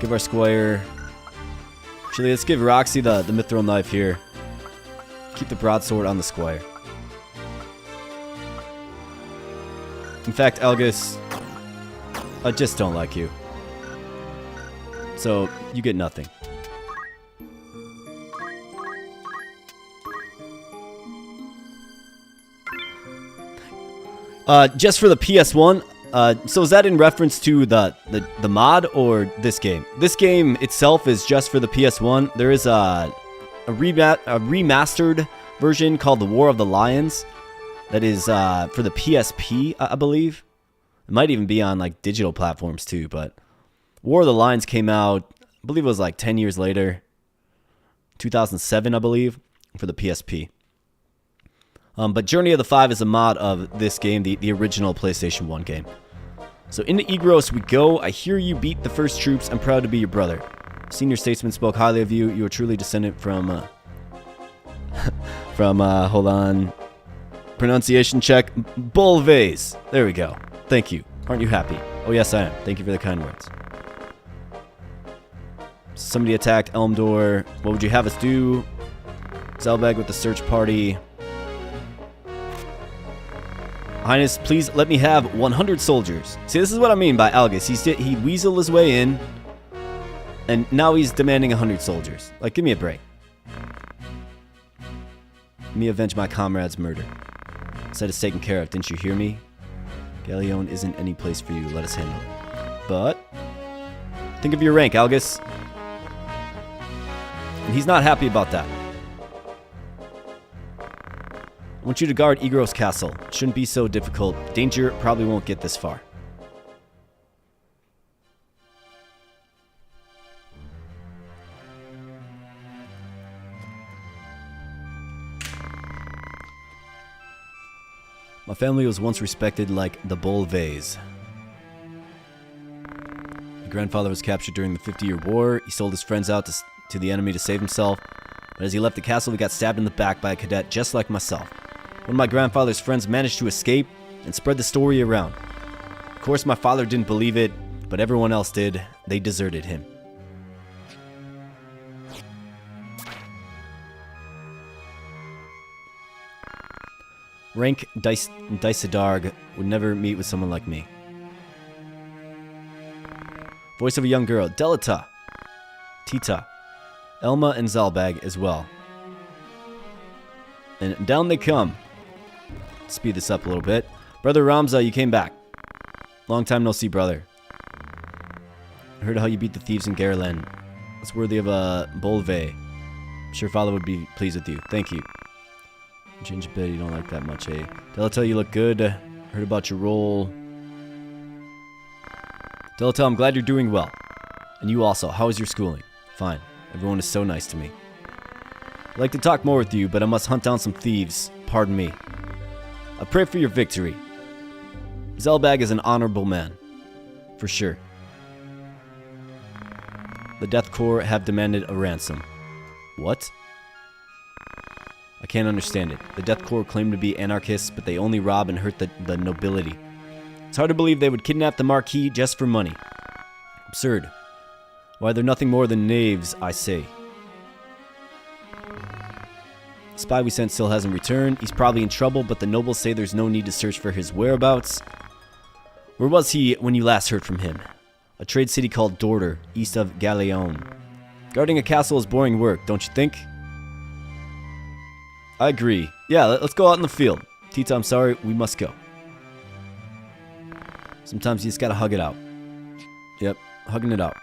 Give our squire... Actually, let's give Roxy the mithril knife here. Keep the broadsword on the squire. In fact, Elgus, I just don't like you. So, you get nothing. Just for the PS1, so is that in reference to the mod or this game? This game itself is just for the PS1. There is a remastered version called The War of the Lions that is for the PSP, I believe. It might even be on like digital platforms too, but War of the Lions came out, I believe it was like 10 years later. 2007, I believe, for the PSP. But Journey of the Five is a mod of this game, the original PlayStation 1 game. So into Egros we go. I hear you beat the first troops. I'm proud to be your brother. Senior statesman spoke highly of you. You are truly descendant from, hold on. Pronunciation check. Bulvase. There we go. Thank you. Aren't you happy? Oh, yes, I am. Thank you for the kind words. Somebody attacked Elmdor. What would you have us do? Zelbag with the search party. Highness, please let me have 100 soldiers. See, this is what I mean by Algus. He weaseled his way in, and now he's demanding 100 soldiers. Like, give me a break. Let me avenge my comrade's murder. Said it's taken care of. Didn't you hear me? Galleon isn't any place for you. Let us handle it. But think of your rank, Algus. And he's not happy about that. I want you to guard Egros Castle. Shouldn't be so difficult. Danger probably won't get this far. My family was once respected like the Bulvase. My grandfather was captured during the 50-Year War. He sold his friends out to the enemy to save himself. But as he left the castle, he got stabbed in the back by a cadet just like myself. One of my grandfather's friends managed to escape and spread the story around. Of course, my father didn't believe it, but everyone else did. They deserted him. Rank Dysadarg would never meet with someone like me. Voice of a young girl. Delita. Tita. Elma and Zalbag as well. And down they come. Speed this up a little bit. Brother Ramza, you came back. Long time no see, brother. I heard how you beat the thieves in Gariland. That's worthy of a Bolve. I'm sure father would be pleased with you. Thank you. Ginger bed, you don't like that much, eh? Delatel, you look good. Heard about your role. Delatel, I'm glad you're doing well. And you also. How is your schooling? Fine. Everyone is so nice to me. I'd like to talk more with you, but I must hunt down some thieves. Pardon me. I pray for your victory. Zelbag is an honorable man. For sure. The Death Corps have demanded a ransom. What? I can't understand it. The Death Corps claim to be anarchists, but they only rob and hurt the nobility. It's hard to believe they would kidnap the Marquis just for money. Absurd. Why, they're nothing more than knaves, I say. The spy we sent still hasn't returned. He's probably in trouble, but the nobles say there's no need to search for his whereabouts. Where was he when you last heard from him? A trade city called Dorter, east of Gariland. Guarding a castle is boring work, don't you think? I agree. Yeah, let's go out in the field. Tita, I'm sorry, we must go. Sometimes you just gotta hug it out. Yep, hugging it out.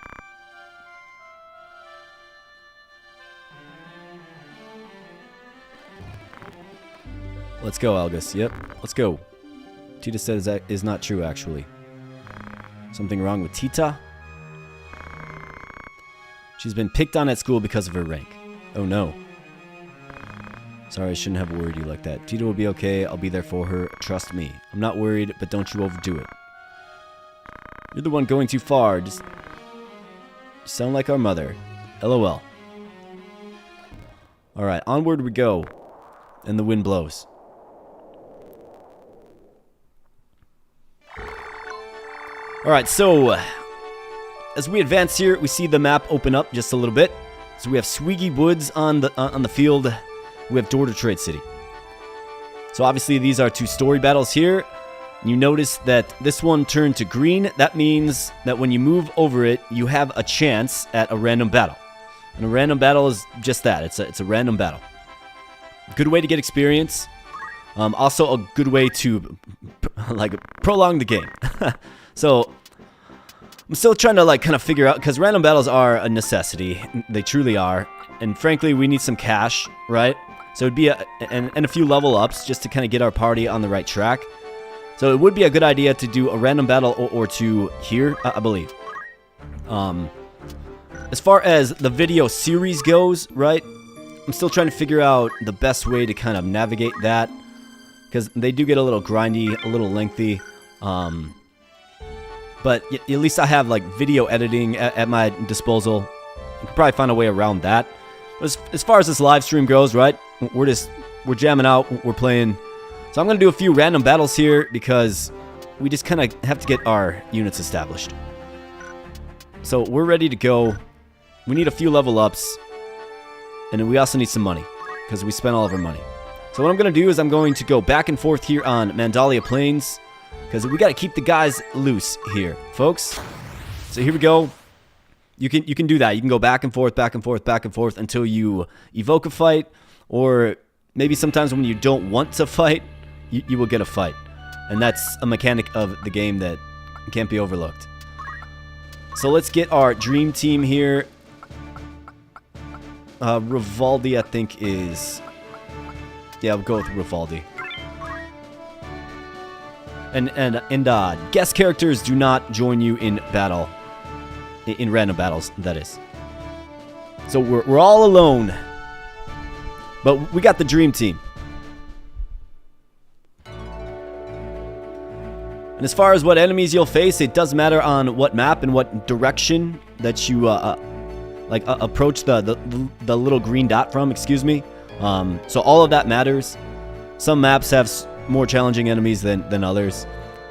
Let's go, Algus. Yep, let's go. Tita says that is not true, actually. Something wrong with Tita? She's been picked on at school because of her rank. Oh no. Sorry, I shouldn't have worried you like that. Tita will be okay. I'll be there for her. Trust me. I'm not worried, but don't you overdo it. You're the one going too far. Just you sound like our mother. LOL. Alright, onward we go. And the wind blows. Alright, so as we advance here, we see the map open up just a little bit. So we have Sweegy Woods on the field. We have Dorter Trade City. So obviously these are two story battles here. You notice that this one turned to green. That means that when you move over it, you have a chance at a random battle. And a random battle is just that. It's a random battle. Good way to get experience. Also a good way to like prolong the game. So I'm still trying to kind of figure out, because random battles are a necessity. They truly are. And frankly, we need some cash, right? So it'd be and a few level ups just to kind of get our party on the right track. So it would be a good idea to do a random battle or two here, I believe. As far as the video series goes, right? I'm still trying to figure out the best way to kind of navigate that, because they do get a little grindy, a little lengthy. But at least I have like video editing at my disposal. I could probably find a way around that. As far as this live stream goes, right? We're jamming out, we're playing. So I'm going to do a few random battles here because we just kind of have to get our units established. So we're ready to go. We need a few level ups. And then we also need some money because we spent all of our money. So what I'm going to do is I'm going to go back and forth here on Mandalia Plains, because we got to keep the guys loose here, folks. So here we go. You can do that. You can go back and forth, back and forth, back and forth until you evoke a fight, or maybe sometimes when you don't want to fight, you will get a fight. And that's a mechanic of the game that can't be overlooked. So let's get our dream team here. Rivaldi, I think, is... Yeah, we'll go with Rivaldi. And guest characters do not join you in battle. In random battles, that is. So we're all alone. But we got the dream team. And as far as what enemies you'll face, it does matter on what map and what direction that you approach the little green dot from, excuse me. So all of that matters. Some maps have more challenging enemies than others.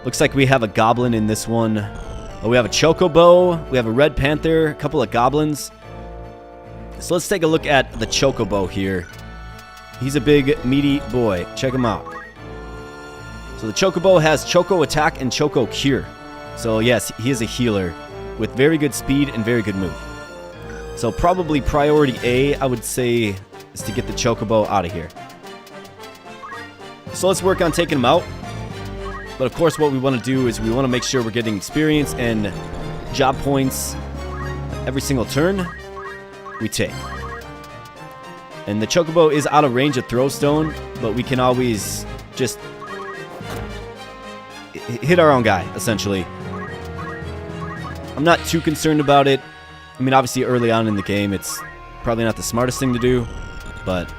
Looks like we have a goblin in this one. We have a chocobo. We have a red panther. A couple of goblins. So let's take a look at the chocobo here. He's a big, meaty boy. Check him out. So the chocobo has choco attack and choco cure. So yes, he is a healer with very good speed and very good move. So probably priority A, I would say, is to get the chocobo out of here. So let's work on taking him out. But of course what we want to do is we want to make sure we're getting experience and job points every single turn. we take. And the Chocobo is out of range of Throw Stone, but we can always just hit our own guy, essentially. I'm not too concerned about it. I mean, obviously early on in the game, it's probably not the smartest thing to do, but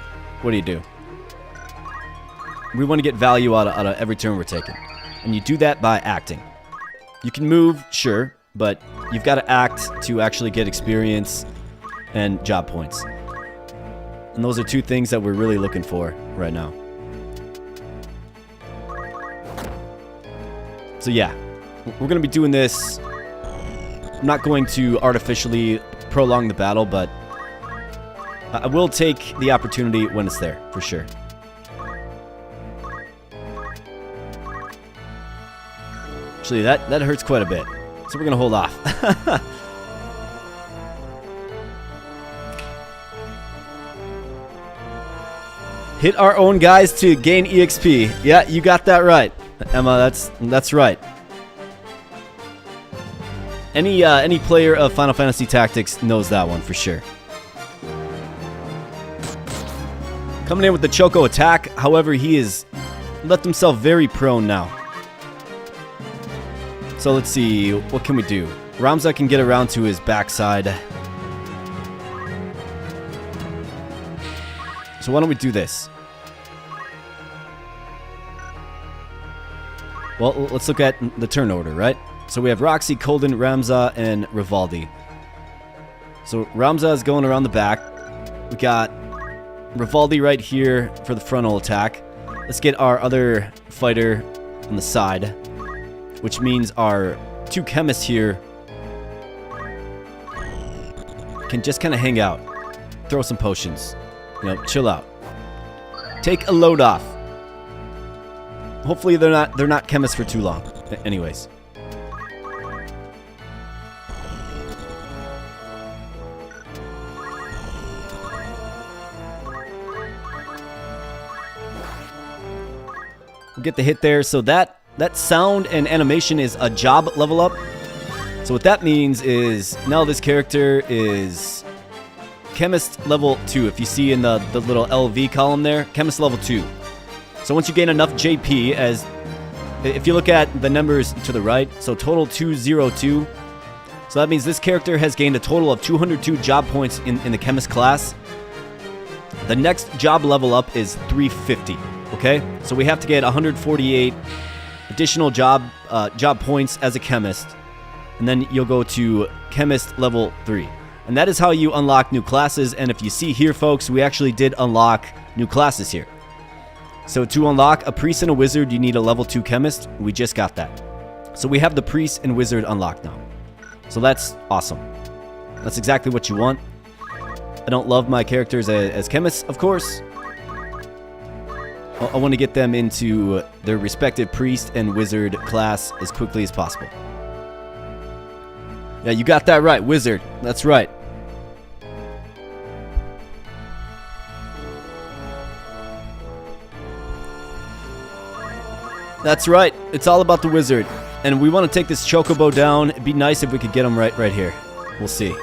what do you do? We want to get value out of every turn we're taking. And you do that by acting. You can move, sure, but you've got to act to actually get experience and job points. And those are two things that we're really looking for right now. So yeah, we're going to be doing this. I'm not going to artificially prolong the battle, but I will take the opportunity when it's there, for sure. Actually, that hurts quite a bit. So we're going to hold off. Hit our own guys to gain EXP. Yeah, you got that right, Emma. That's right. Any player of Final Fantasy Tactics knows that one for sure. Coming in with the Choco attack. However, he has left himself very prone now. So let's see, what can we do? Ramza can get around to his backside. So why don't we do this? Well, let's look at the turn order, right? So we have Roxy, Colden, Ramza, and Rivaldi. So Ramza is going around the back. We got Rivaldi right here for the frontal attack. Let's get our other fighter on the side, which means our two chemists here can just kind of hang out, throw some potions, chill out, take a load off. Hopefully they're not chemists for too long. Anyways, we'll get the hit there. So that sound and animation is a job level up. So what that means is now this character is Chemist level 2. If you see in the little LV column there, Chemist level 2. So once you gain enough JP, as if you look at the numbers to the right, so total 202. So that means this character has gained a total of 202 job points in the Chemist class. The next job level up is 350. Okay? So we have to get 148 additional job points as a chemist, and then you'll go to chemist level 3, and that is how you unlock new classes. And if you see here, folks, we actually did unlock new classes here. So to unlock a priest and a wizard, you need a level 2 chemist. We just got that, so we have the priest and wizard unlocked now. So that's awesome. That's exactly what you want. I don't love my characters as chemists, of course. I want to get them into their respective priest and wizard class as quickly as possible. Yeah, you got that right, wizard. That's right. That's right. It's all about the wizard. And we want to take this Chocobo down. It'd be nice if we could get him right here. We'll see.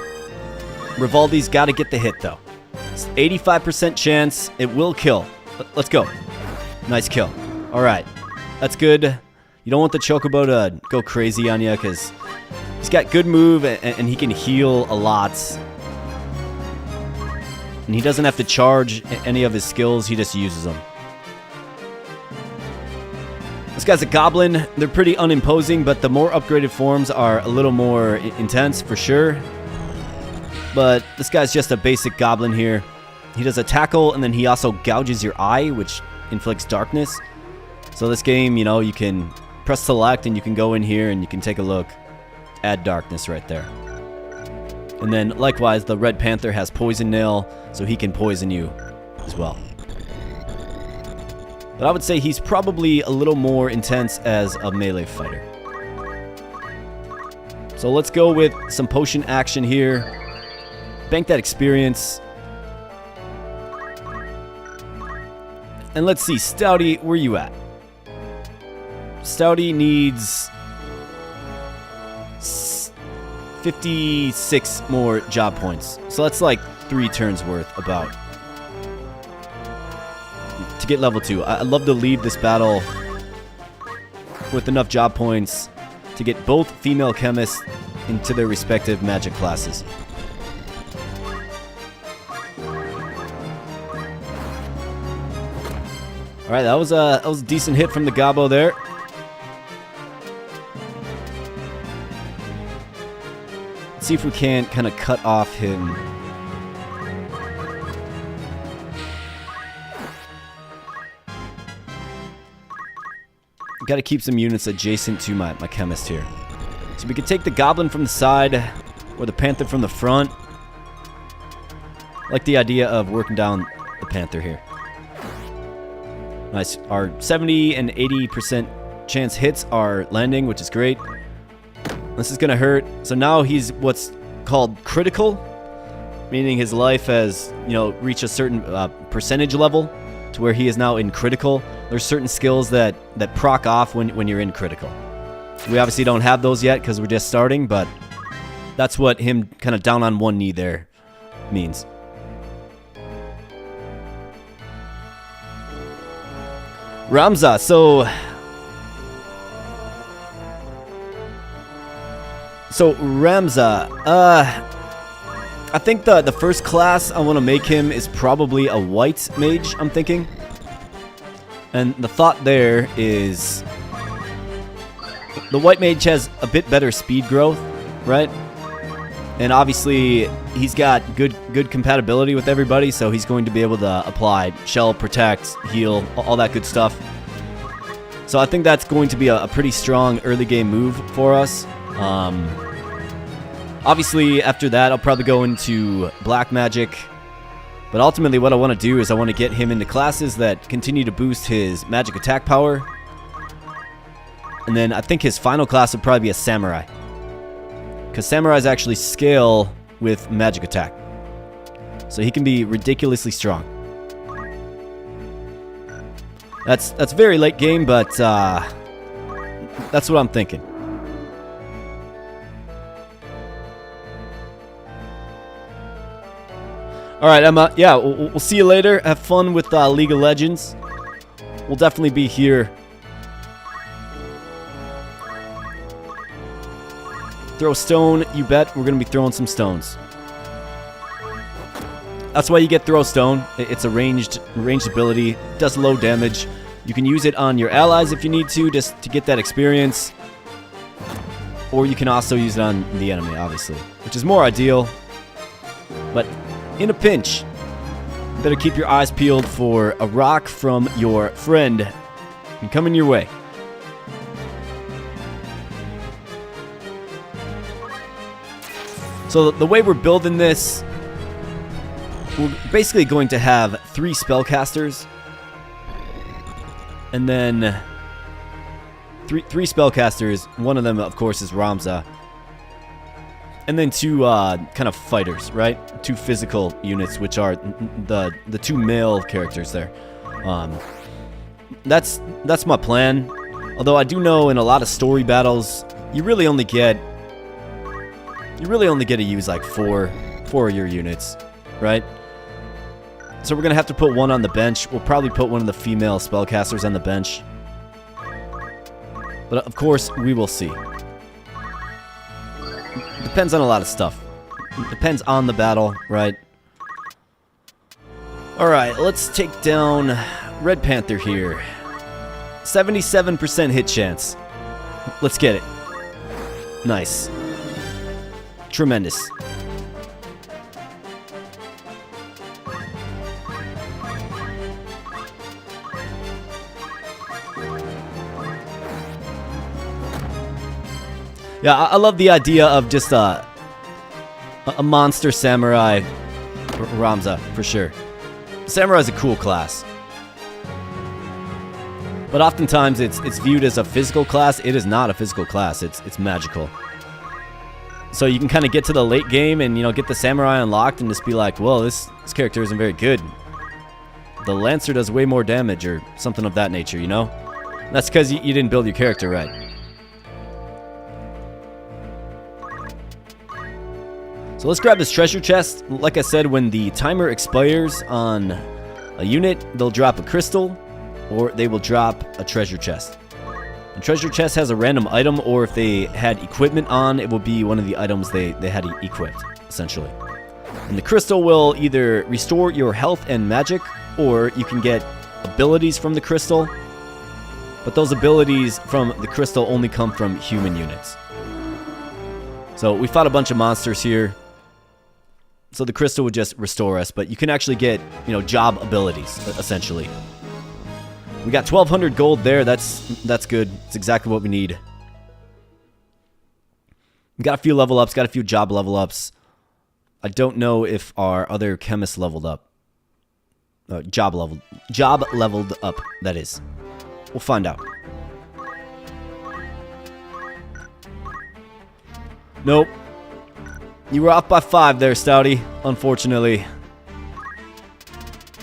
Rivaldi's got to get the hit, though. It's 85% chance it will kill. Let's go. Nice kill. All right. That's good. You don't want the Chocobo to go crazy on you because he's got good move and he can heal a lot. And he doesn't have to charge any of his skills. He just uses them. This guy's a goblin. They're pretty unimposing, but the more upgraded forms are a little more intense for sure. But this guy's just a basic goblin here. He does a tackle, and then he also gouges your eye, which inflicts darkness. So this game, you can press select, and you can go in here, and you can take a look. Add darkness right there. And then, likewise, the Red Panther has Poison Nail, so he can poison you as well. But I would say he's probably a little more intense as a melee fighter. So let's go with some potion action here. Bank that experience. And let's see, Stouty, where you at? Stouty needs 56 more job points. So that's like 3 turns worth about to get level 2. I'd love to leave this battle with enough job points to get both female chemists into their respective magic classes. Alright, that was a decent hit from the Gobbo there. Let's see if we can kind of cut off him. Got to keep some units adjacent to my chemist here. So we could take the Goblin from the side or the Panther from the front. I like the idea of working down the Panther here. Nice. Our 70 and 80% chance hits are landing, which is great. This is going to hurt. So now he's what's called critical, meaning his life has, reached a certain percentage level to where he is now in critical. There's certain skills that proc off when you're in critical. We obviously don't have those yet because we're just starting, but that's what him kind of down on one knee there means. Ramza, so Ramza, I think the first class I want to make him is probably a white mage, I'm thinking. And the thought there is the white mage has a bit better speed growth, right? And obviously he's got good compatibility with everybody, so he's going to be able to apply shell, protect, heal, all that good stuff. So I think that's going to be a pretty strong early game move for us. Obviously after that I'll probably go into black magic. But ultimately what I want to do is I want to get him into classes that continue to boost his magic attack power. And then I think his final class would probably be a samurai. Because samurais actually scale with magic attack. So he can be ridiculously strong. That's very late game, but that's what I'm thinking. Alright, Emma. Yeah, we'll see you later. Have fun with League of Legends. We'll definitely be here. Throw stone, you bet. We're going to be throwing some stones. That's why you get throw stone. It's a ranged ability. Does low damage. You can use it on your allies if you need to, just to get that experience. Or you can also use it on the enemy, obviously, which is more ideal. But in a pinch, you better keep your eyes peeled for a rock from your friend coming your way. So the way we're building this, we're basically going to have 3 spellcasters. And then three spellcasters. One of them, of course, is Ramza. And then 2 kind of fighters, right? 2 physical units, which are the 2 male characters there. That's my plan. Although I do know in a lot of story battles, you really only get to use like 4 of your units, right? So we're gonna have to put one on the bench. We'll probably put one of the female spellcasters on the bench. But of course, we will see. Depends on a lot of stuff. Depends on the battle, right? Alright, let's take down Red Panther here. 77% hit chance. Let's get it. Nice. Tremendous. Yeah, I love the idea of just a monster samurai Ramza, for sure. Samurai is a cool class. But oftentimes it's viewed as a physical class. It is not a physical class. It's magical. So you can kind of get to the late game and, get the samurai unlocked and just be like, well, this character isn't very good. The Lancer does way more damage or something of that nature, That's because you didn't build your character right. So let's grab this treasure chest. Like I said, when the timer expires on a unit, they'll drop a crystal, or they will drop a treasure chest. The treasure chest has a random item, or if they had equipment on, it will be one of the items they had equipped, essentially. And the crystal will either restore your health and magic, or you can get abilities from the crystal. But those abilities from the crystal only come from human units. So we fought a bunch of monsters here. So the crystal would just restore us, but you can actually get, you know, job abilities, essentially. We got 1,200 gold there. That's good. It's exactly what we need. We got a few level ups, got a few job level ups. I don't know if our other chemists leveled up. Job leveled up, that is. We'll find out. Nope. You were off by 5 there, Stouty. Unfortunately.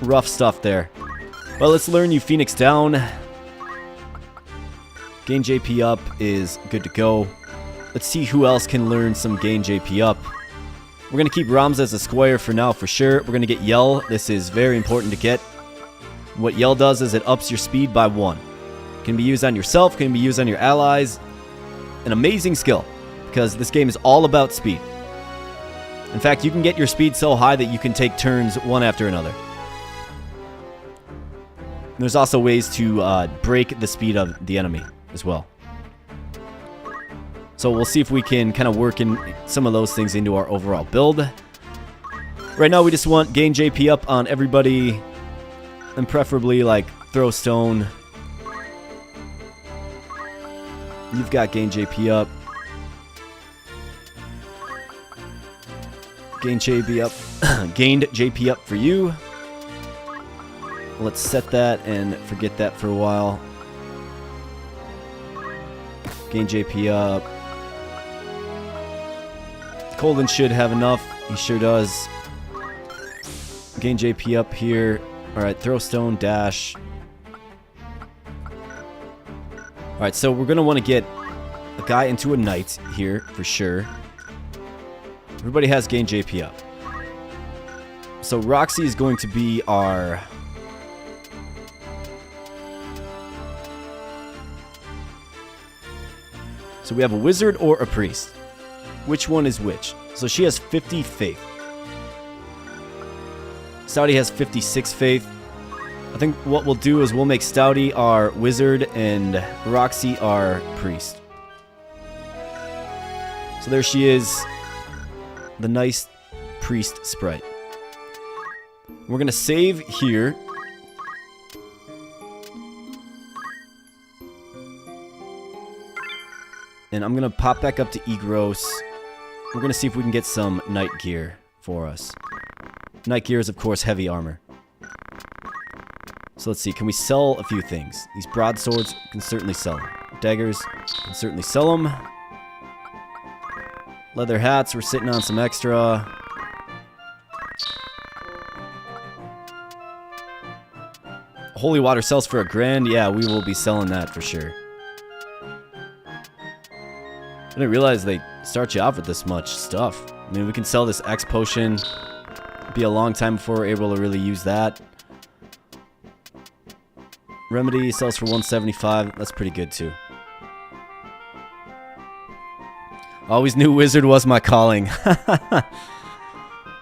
Rough stuff there. Well, let's learn you Phoenix down. Gain JP up is good to go. Let's see who else can learn some gain JP up. We're going to keep Rams as a squire for now, for sure. We're going to get Yell. This is very important to get. What Yell does is it ups your speed by 1. Can be used on yourself, can be used on your allies. An amazing skill, because this game is all about speed. In fact, you can get your speed so high that you can take turns one after another. There's also ways to break the speed of the enemy as well. So we'll see if we can kind of work in some of those things into our overall build. Right now we just want gain JP up on everybody, and preferably like throw stone. You've got gain JP up. Gain JP up. Gained JP up for you. Let's set that and forget that for a while. Gain JP up. Colden should have enough. He sure does. Gain JP up here. Alright, throw stone, dash. Alright, so we're going to want to get a guy into a knight here for sure. Everybody has gain JP up. So Roxy is going to be our... So we have a wizard or a priest. Which one is which? So she has 50 faith. Stouty has 56 faith. I think what we'll do is we'll make Stouty our wizard and Roxy our priest. So there she is. The nice priest sprite. We're going to save here. And I'm going to pop back up to Egros. We're going to see if we can get some knight gear for us. Knight gear is, of course, heavy armor. So let's see. Can we sell a few things? These broadswords can certainly sell them. Daggers can certainly sell them. Leather hats, we're sitting on some extra. Holy water sells for $1,000. Yeah, we will be selling that for sure. I didn't realize they start you off with this much stuff. I mean, we can sell this X potion. It'll be a long time before we're able to really use that. Remedy sells for $175. That's pretty good too. Always knew wizard was my calling.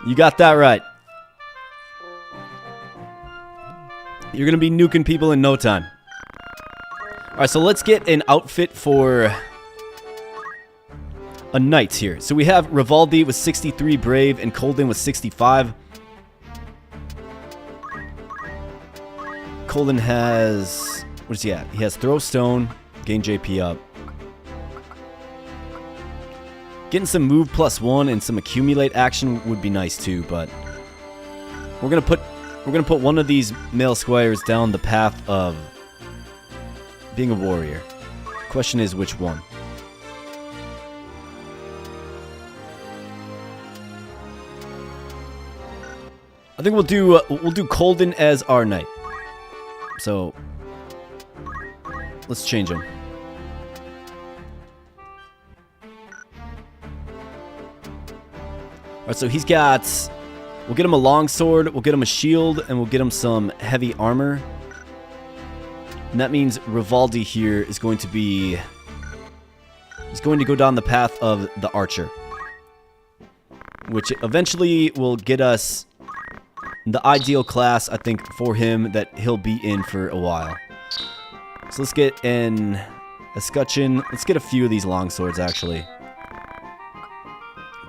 You got that right. You're going to be nuking people in no time. Alright, so let's get an outfit for a knight here. So we have Rivaldi with 63 brave and Colden with 65. Colden has... what is he at? He has throw stone, gain JP up. Getting some move +1 and some accumulate action would be nice too, but we're gonna put one of these male squires down the path of being a warrior. Question is which one. I think we'll do Colden as our knight. So let's change him. Alright, so he's got... We'll get him a longsword, we'll get him a shield, and we'll get him some heavy armor. And that means Rivaldi here is going to be... He's going to go down the path of the archer, which eventually will get us the ideal class, I think, for him that he'll be in for a while. So let's get an escutcheon. Let's get a few of these longswords, actually.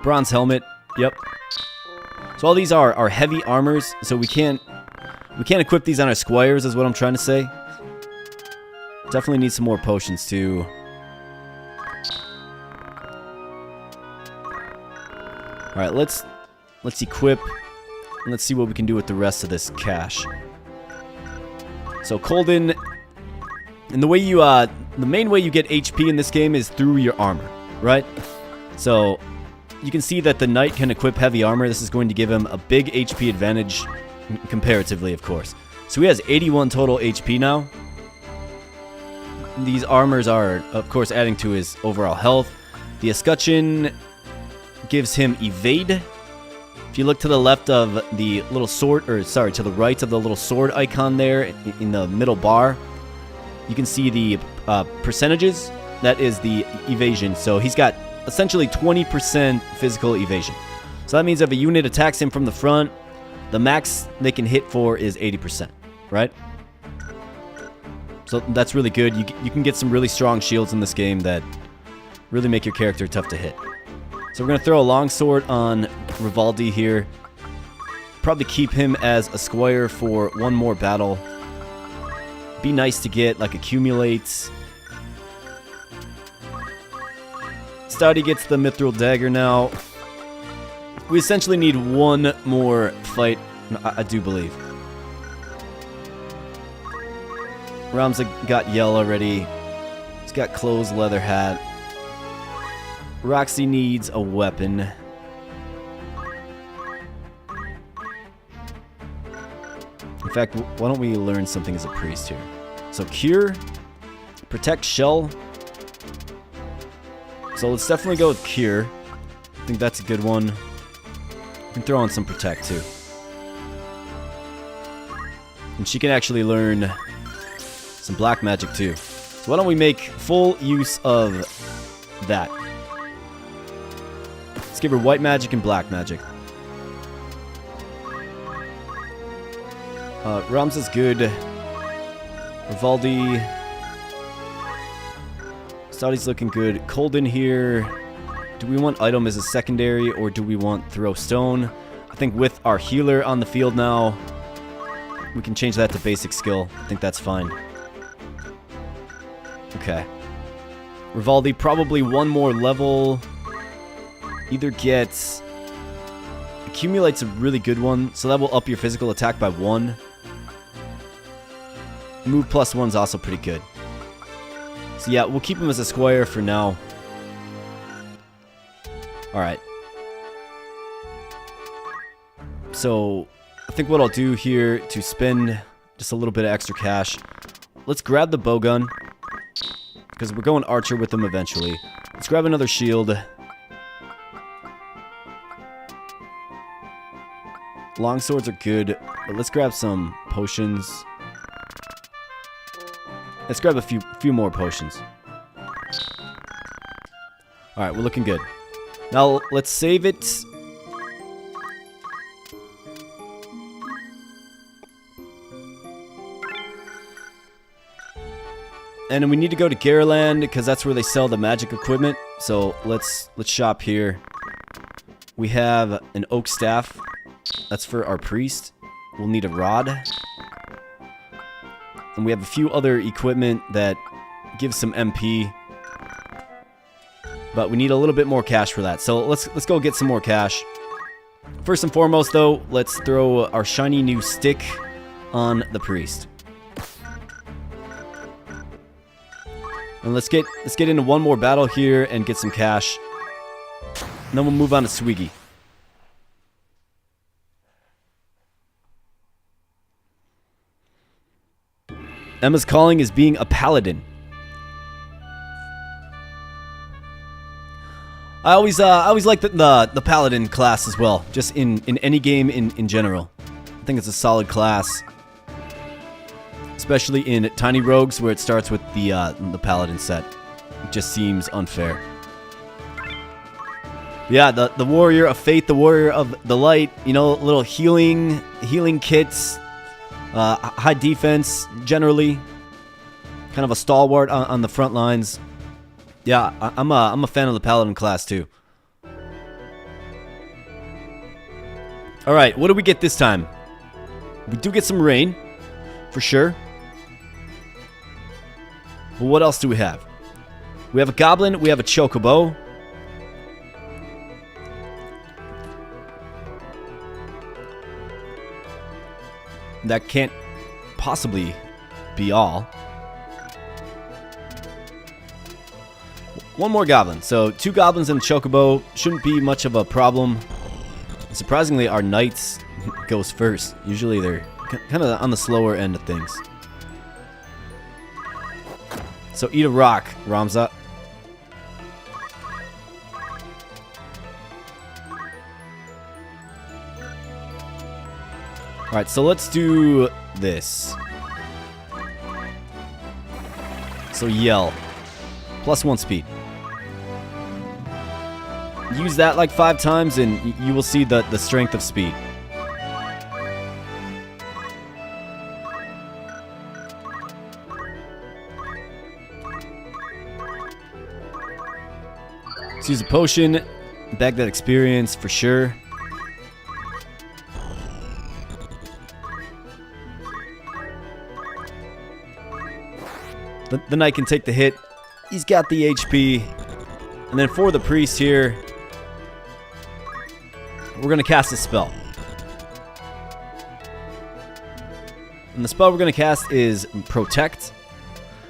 Bronze helmet. Yep. So all these are heavy armors, so we can't equip these on our squires, is what I'm trying to say. Definitely need some more potions, too. Alright, let's equip, and let's see what we can do with the rest of this cash. So Colden, and the way you, the main way you get HP in this game is through your armor, right? So, you can see that the knight can equip heavy armor. This is going to give him a big HP advantage, comparatively, of course. So he has 81 total HP now. These armors are, of course, adding to his overall health. The escutcheon gives him evade. If you look to the left of the little sword, or sorry, to the right of the little sword icon there in the middle bar, you can see the percentages. That is the evasion. So he's got essentially 20% physical evasion. So that means if a unit attacks him from the front, the max they can hit for is 80%, right? So that's really good. You can get some really strong shields in this game that really make your character tough to hit. So we're going to throw a longsword on Rivaldi here. Probably keep him as a squire for one more battle. Be nice to get, like, accumulates. Stouty gets the mithril dagger now. We essentially need one more fight, I do believe. Ramza got yell already. He's got clothes, leather hat. Roxy needs a weapon. In fact, why don't we learn something as a priest here? So Cure, Protect Shell. So let's definitely go with Cure. I think that's a good one. We can throw on some Protect too. And she can actually learn some black magic too. So why don't we make full use of that? Let's give her white magic and black magic. Ramza's good. Rivaldi. Stouty's looking good. Colden here. Do we want item as a secondary, or do we want throw stone? I think with our healer on the field now, we can change that to basic skill. I think that's fine. Okay. Rivaldi, probably one more level. Either gets... Accumulate's a really good one, so that will up your physical attack by 1. Move plus 1 is also pretty good. So yeah, we'll keep him as a squire for now. Alright. So, I think what I'll do here to spend just a little bit of extra cash, let's grab the bowgun, because we're going archer with them eventually. Let's grab another shield. Longswords are good, but let's grab some potions. Let's grab a few more potions. Alright, we're looking good. Now, let's save it. And we need to go to Gariland, because that's where they sell the magic equipment. So, let's shop here. We have an oak staff. That's for our priest. We'll need a rod. And we have a few other equipment that gives some MP. But we need a little bit more cash for that. So let's go get some more cash. First and foremost, though, let's throw our shiny new stick on the priest. And let's get into one more battle here and get some cash. And then we'll move on to Sweegy. Emma's calling is being a paladin. I always like the paladin class as well, just in any game in general. I think it's a solid class, especially in Tiny Rogues where it starts with the paladin set. It just seems unfair. Yeah, the warrior of faith, the warrior of the light, you know, little healing kits, high defense generally, kind of a stalwart on the front lines. Yeah, I'm a fan of the paladin class too. All right, what do we get this time? We do get some rain, for sure. But what else do we have? We have a goblin, we have a chocobo. That can't possibly be all. One more goblin. So 2 goblins and a chocobo shouldn't be much of a problem. Surprisingly, our knights goes first. Usually they're kind of on the slower end of things. So eat a rock, Ramza. Alright, so let's do this. So yell. +1 speed. Use that like 5 times and you will see the strength of speed. Let's use a potion. Bag that experience for sure. The knight can take the hit. He's got the HP. And then for the priest here, we're going to cast a spell. And the spell we're going to cast is Protect.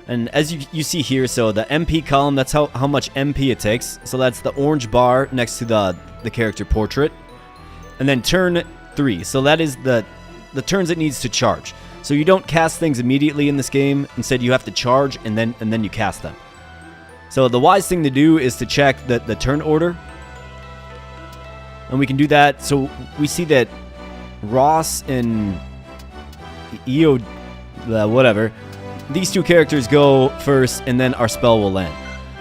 And as you see here, so the MP column, that's how much MP it takes. So that's the orange bar next to the character portrait. And then turn 3. So that is the turns it needs to charge. So you don't cast things immediately in this game. Instead, you have to charge and then you cast them. So the wise thing to do is to check the turn order. And we can do that. So we see that Ross and EO, whatever, these 2 characters go first and then our spell will land.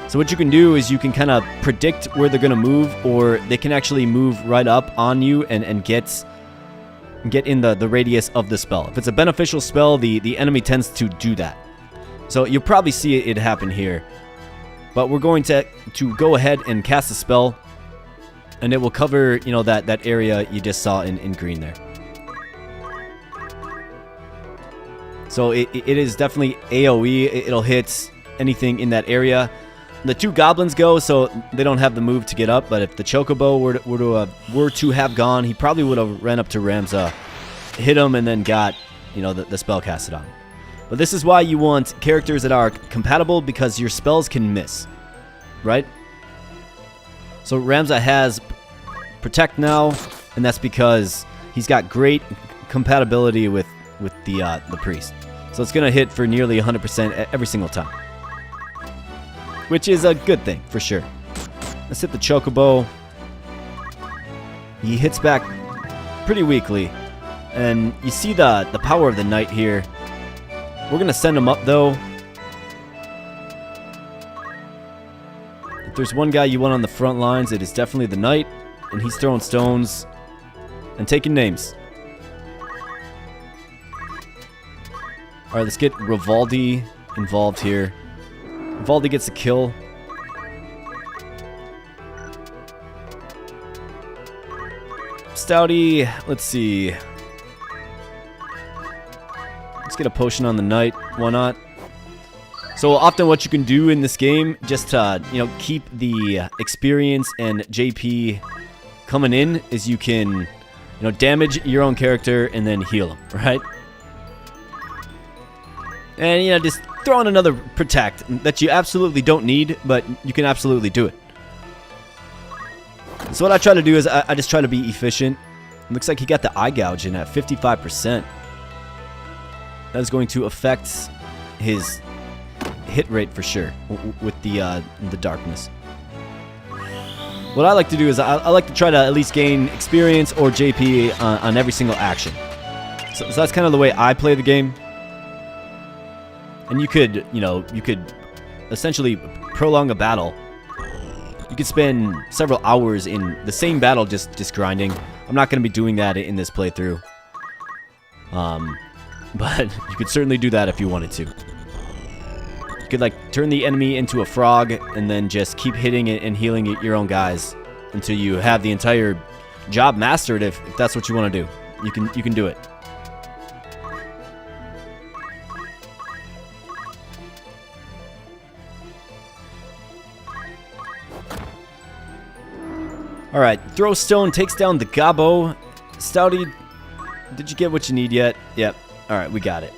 So what you can do is you can kind of predict where they're going to move, or they can actually move right up on you and get in the radius of the spell. If it's a beneficial spell, the enemy tends to do that. So you'll probably see it happen here. But we're going to go ahead and cast a spell, and it will cover, you know, that area you just saw in green there. So it is definitely AoE. It'll hit anything in that area. The 2 goblins go, so they don't have the move to get up. But if the chocobo were to have gone, he probably would have ran up to Ramza, hit him, and then got, you know, the spell casted on him. But this is why you want characters that are compatible, because your spells can miss, right? So Ramza has Protect now, and that's because he's got great compatibility with the priest. So it's gonna hit for nearly 100% every single time, which is a good thing for sure. Let's hit the chocobo. He hits back pretty weakly, and you see the power of the knight here. We're gonna send him up though. If there's one guy you want on the front lines, it is definitely the knight, and he's throwing stones and taking names. Alright, let's get Rivaldi involved here. Rivaldi gets a kill. Stouty, let's see. Let's get a potion on the knight. Why not? So often what you can do in this game, just to, you know, keep the experience and JP coming in, is you can, you know, damage your own character and then heal him, right? And, you know, just throw in another Protect that you absolutely don't need, but you can absolutely do it. So what I try to do is I just try to be efficient. It looks like he got the eye gouge in at 55%. That is going to affect his hit rate for sure with the darkness. What I like to do is I like to try to at least gain experience or JP on every single action. So that's kind of the way I play the game. And you could essentially prolong a battle. You could spend several hours in the same battle just grinding. I'm not going to be doing that in this playthrough. But you could certainly do that if you wanted to. You could, like, turn the enemy into a frog and then just keep hitting it and healing your own guys until you have the entire job mastered if that's what you want to do. You can do it. Alright, throw stone takes down the Gabo. Stouty, did you get what you need yet? Yep. Alright, we got it.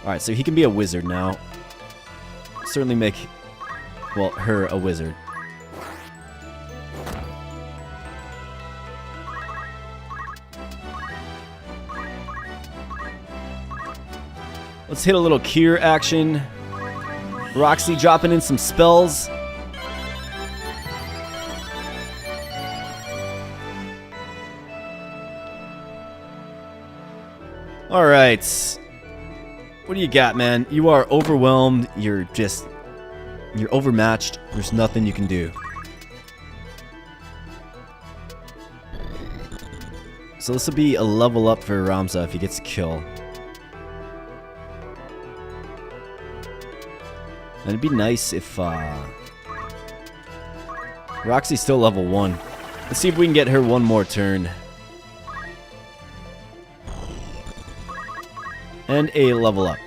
Alright, so he can be a wizard now. Certainly make, well, her a wizard. Let's hit a little cure action. Roxy dropping in some spells. Alright. What do you got, man? You are overwhelmed. You're overmatched. There's nothing you can do. So this will be a level up for Ramza if he gets a kill. And it'd be nice if Roxy's still level 1. Let's see if we can get her one more turn. And a level up.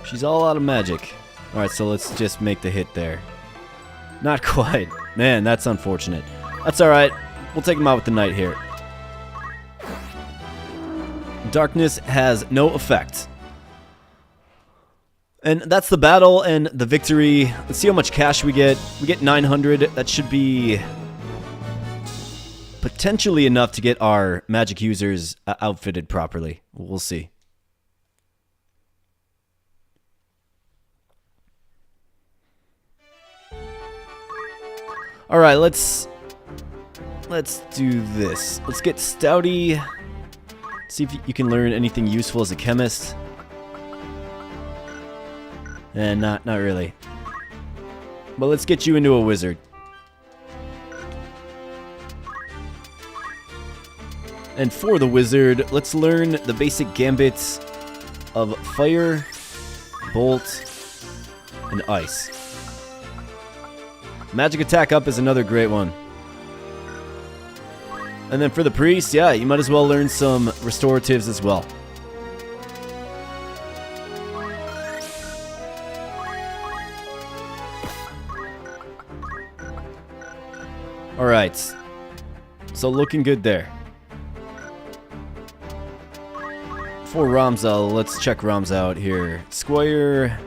She's all out of magic. Alright, so let's just make the hit there. Not quite. Man, that's unfortunate. That's alright. We'll take him out with the knight here. Darkness has no effect. And that's the battle and the victory. Let's see how much cash we get. We get 900. That should be potentially enough to get our magic users outfitted properly. We'll see. All right, let's do this. Let's get Stouty. See if you can learn anything useful as a chemist. And not really. But let's get you into a wizard. And for the wizard, let's learn the basic gambits of fire, bolt, and ice. Magic attack up is another great one. And then for the priest, yeah, you might as well learn some restoratives as well. Alright, so looking good there. For Ramza, let's check Ramza out here. Squire.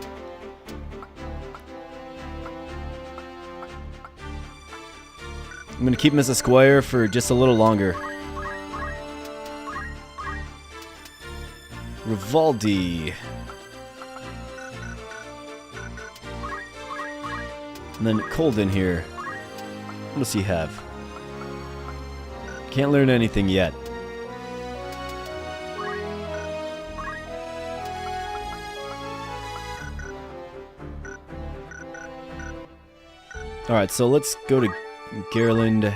I'm going to keep him as a squire for just a little longer. Rivaldi. And then Colden here. What does he have? Can't learn anything yet. Alright, so let's go to Gariland.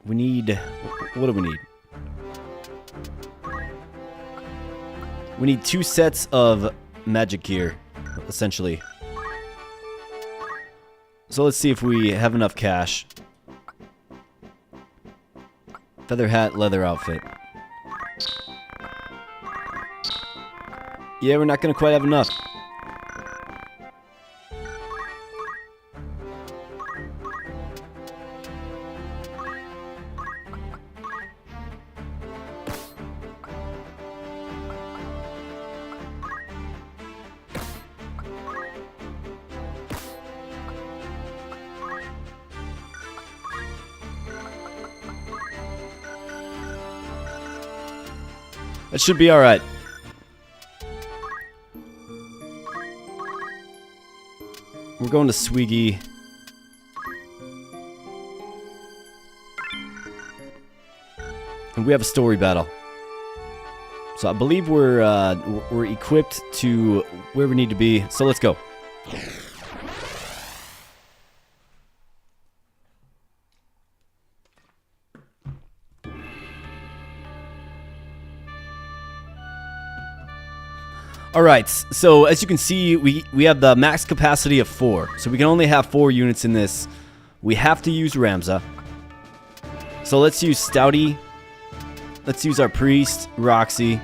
We need... What do we need? We need 2 sets of magic gear, essentially. So let's see if we have enough cash. Feather hat, leather outfit. Yeah, we're not gonna quite have enough. That should be alright. We're going to Sweegy. And we have a story battle. So I believe we're equipped to where we need to be. So let's go. Alright, so as you can see, we have the max capacity of 4. So we can only have 4 units in this. We have to use Ramza. So let's use Stouty. Let's use our Priest, Roxy.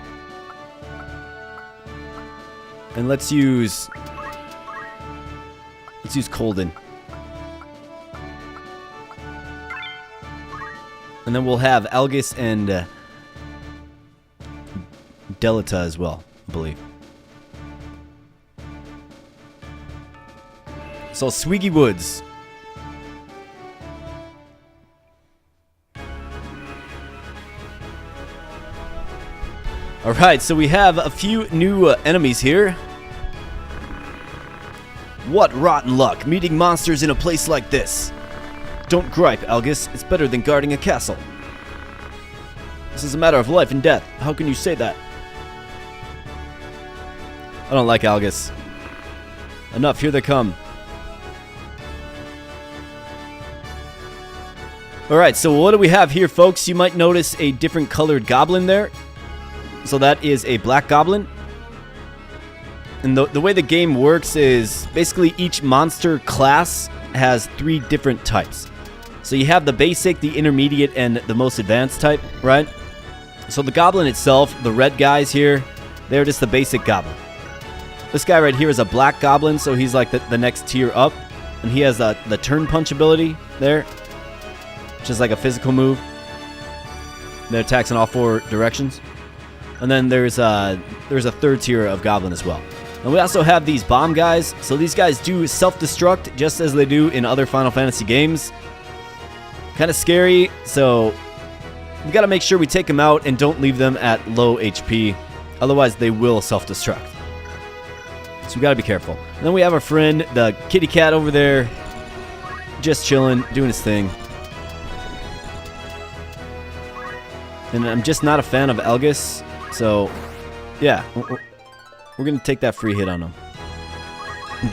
And let's use Colden. And then we'll have Algus and Delita as well, I believe. So, Sweegy Woods. Alright, so we have a few new enemies here. What rotten luck, meeting monsters in a place like this. Don't gripe, Algus. It's better than guarding a castle. This is a matter of life and death. How can you say that? I don't like Algus. Enough, here they come. Alright, so what do we have here, folks? You might notice a different colored goblin there. So that is a black goblin. And the way the game works is basically each monster class has 3 different types. So you have the basic, the intermediate, and the most advanced type, right? So the goblin itself, the red guys here, they're just the basic goblin. This guy right here is a black goblin, so he's like the next tier up. And he has the turn punch ability there, which is like a physical move that attacks in all 4 directions. And then there's a 3rd tier of goblin as well. And we also have these bomb guys. So these guys do self-destruct just as they do in other Final Fantasy games. Kind of scary, so we gotta make sure we take them out and don't leave them at low HP. Otherwise they will self-destruct. So we gotta be careful. And then we have our friend, the kitty cat over there, just chilling, doing his thing. And I'm just not a fan of Algus. So, yeah, we're going to take that free hit on him.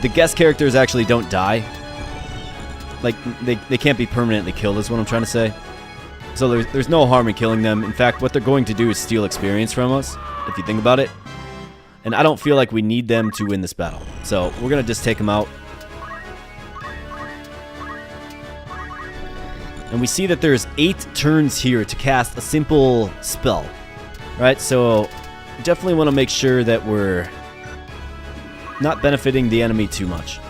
The guest characters actually don't die. Like, they can't be permanently killed is what I'm trying to say. So there's no harm in killing them. In fact, what they're going to do is steal experience from us, if you think about it. And I don't feel like we need them to win this battle. So we're going to just take them out. And we see that there's 8 turns here to cast a simple spell. Right, so definitely want to make sure that we're not benefiting the enemy too much.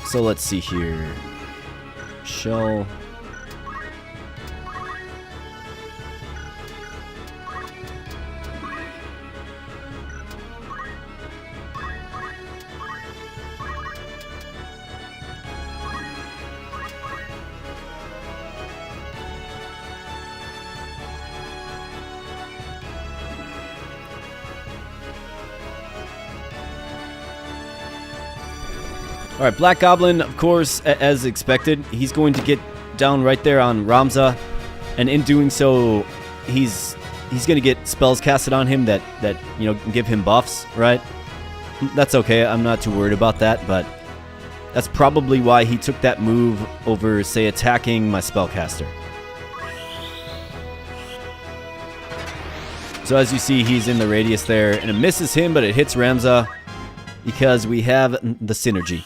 So let's see here. Shell. Alright, Black Goblin, of course, as expected, he's going to get down right there on Ramza, and in doing so, he's going to get spells casted on him that you know, give him buffs, right? That's okay, I'm not too worried about that, but that's probably why he took that move over, say, attacking my spellcaster. So as you see, he's in the radius there, and it misses him, but it hits Ramza because we have the synergy.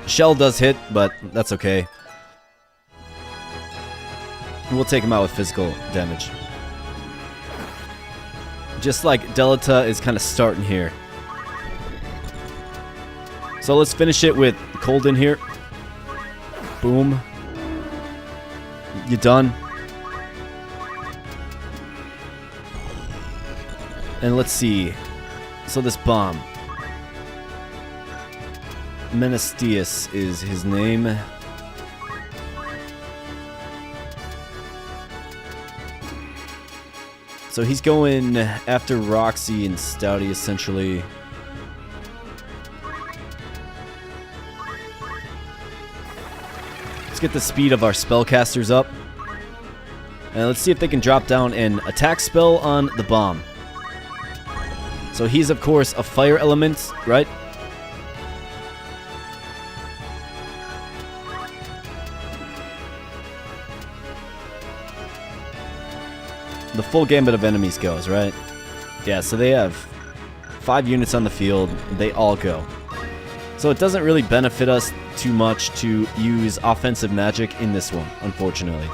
Shell does hit, but that's okay. We'll take him out with physical damage. Just like Delita is kind of starting here. So let's finish it with Colden here. Boom. You done? And let's see. So this bomb. Menastius is his name. So he's going after Roxy and Stouty, essentially. Let's get the speed of our spellcasters up. And let's see if they can drop down an attack spell on the bomb. So he's, of course, a fire element, right? The full gambit of enemies goes, right? Yeah, so they have 5 units on the field. They all go. So it doesn't really benefit us too much to use offensive magic in this one, unfortunately.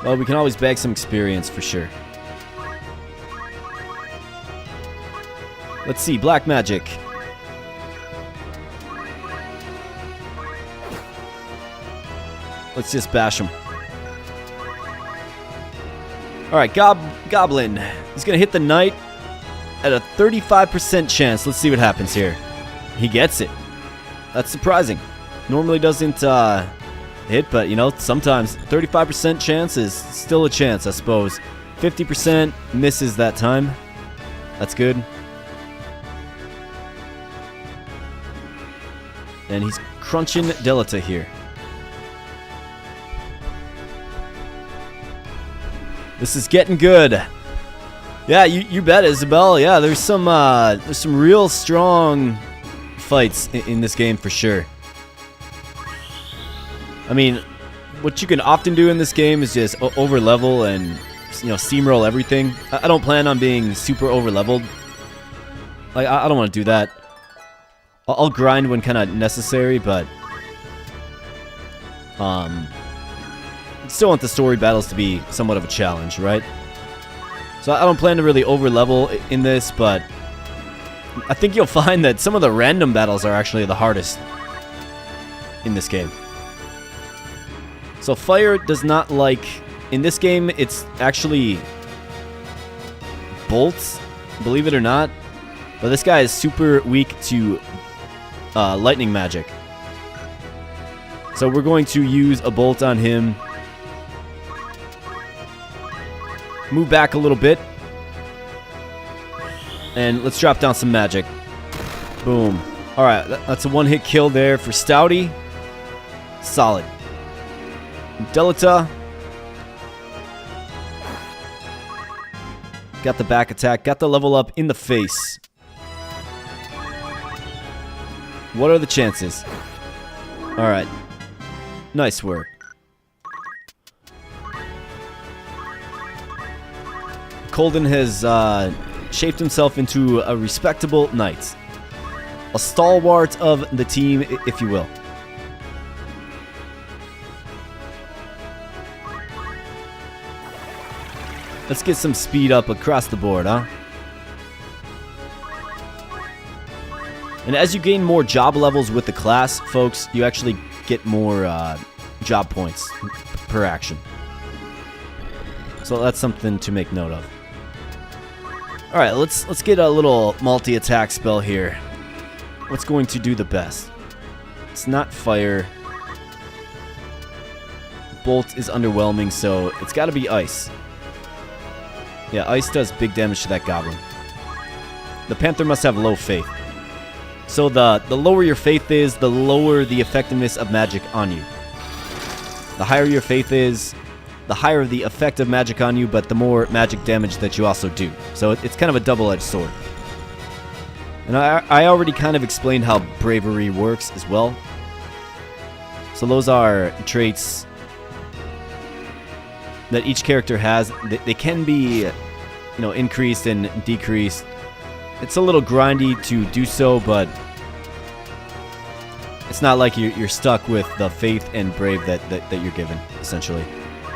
Well, we can always bag some experience for sure. Let's see, black magic. Let's just bash him. Alright, Goblin. He's going to hit the Knight at a 35% chance. Let's see what happens here. He gets it. That's surprising. Normally doesn't hit, but, you know, sometimes 35% chance is still a chance, I suppose. 50% misses that time. That's good. And he's crunching Delta here. This is getting good. Yeah, you bet, Isabel. Yeah, there's some real strong fights in this game for sure. I mean, what you can often do in this game is just over level and, you know, steamroll everything. I don't plan on being super over leveled. Like, I don't want to do that. I'll grind when kind of necessary, but still want the story battles to be somewhat of a challenge, right? So I don't plan to really over level in this, but I think you'll find that some of the random battles are actually the hardest in this game. So fire does not like... In this game, it's actually bolts, believe it or not. But this guy is super weak to lightning magic. So we're going to use a bolt on him. Move back a little bit. And let's drop down some magic. Boom. Alright, that's a one-hit kill there for Stouty. Solid. Delta. Got the back attack. Got the level up in the face. What are the chances? Alright. Nice work. Colden has shaped himself into a respectable knight. A stalwart of the team, if you will. Let's get some speed up across the board, huh? And as you gain more job levels with the class, folks, you actually get more job points per action. So that's something to make note of. Alright, let's get a little multi-attack spell here. What's going to do the best? It's not fire. Bolt is underwhelming, so it's got to be ice. Yeah, ice does big damage to that goblin. The panther must have low faith. So the lower your faith is, the lower the effectiveness of magic on you. The higher your faith is, the higher the effect of magic on you, but the more magic damage that you also do. So it's kind of a double-edged sword. And I already kind of explained how bravery works as well. So those are traits that each character has. They can be, you know, increased and decreased. It's a little grindy to do so, but it's not like you're stuck with the faith and brave that you're given, essentially.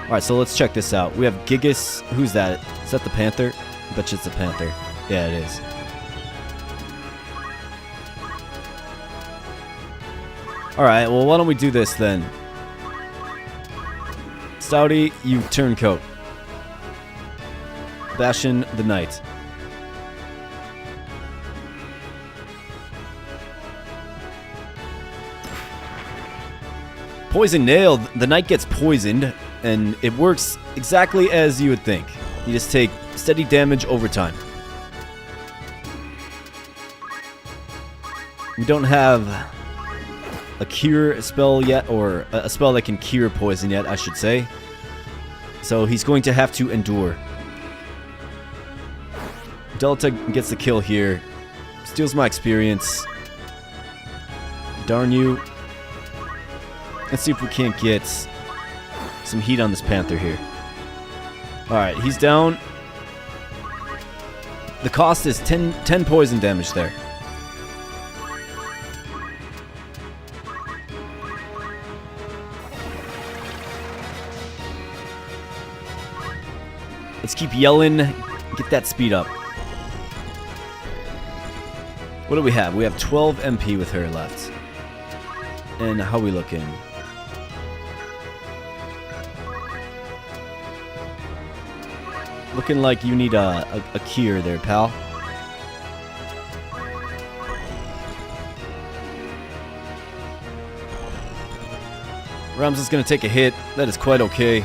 Alright, so let's check this out. We have Gigas. Who's that? Is that the panther? I bet you it's the panther. Yeah, it is. Alright, well, why don't we do this then? Stouty, you turncoat. Bastion the Knight. Poison Nail. The Knight gets poisoned, and it works exactly as you would think. You just take steady damage over time. We don't have a cure spell yet, or a spell that can cure poison yet, I should say. So he's going to have to endure. Delta gets the kill here. Steals my experience. Darn you. Let's see if we can't get some heat on this Panther here. Alright, he's down. The cost is 10 poison damage there. Let's keep yelling. Get that speed up. What do we have? We have 12 MP with her left. And how are we looking? Looking like you need a cure there, pal. Rams is going to take a hit. That is quite okay.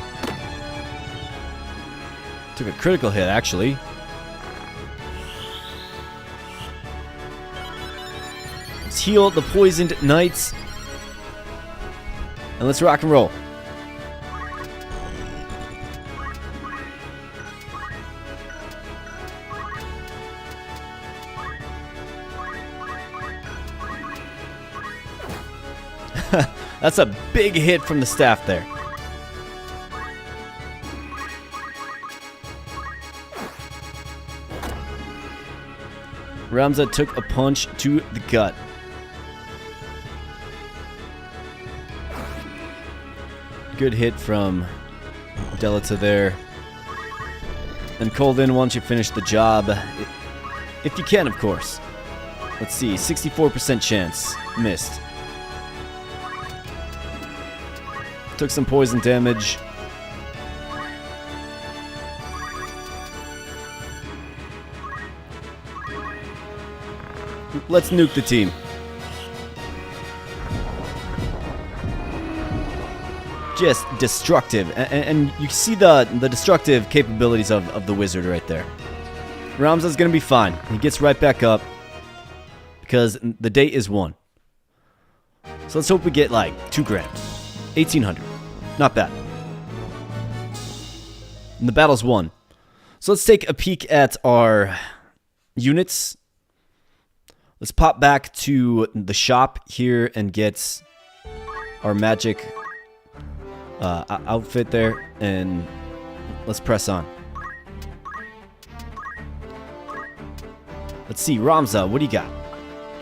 Took a critical hit, actually. Let's heal the poisoned knights. And let's rock and roll. That's a big hit from the staff there. Ramza took a punch to the gut. Good hit from Delta there. And Colden, once you finish the job, if you can, of course. Let's see, 64% chance. Missed. Took some poison damage. Let's nuke the team. Just destructive. And you see the destructive capabilities of the wizard right there. Ramza's going to be fine. He gets right back up. Because the date is won. So let's hope we get like 2 grand. 1,800. Not bad. And the battle's won. So let's take a peek at our units. Let's pop back to the shop here and get our magic outfit there. And let's press on. Let's see, Ramza, what do you got?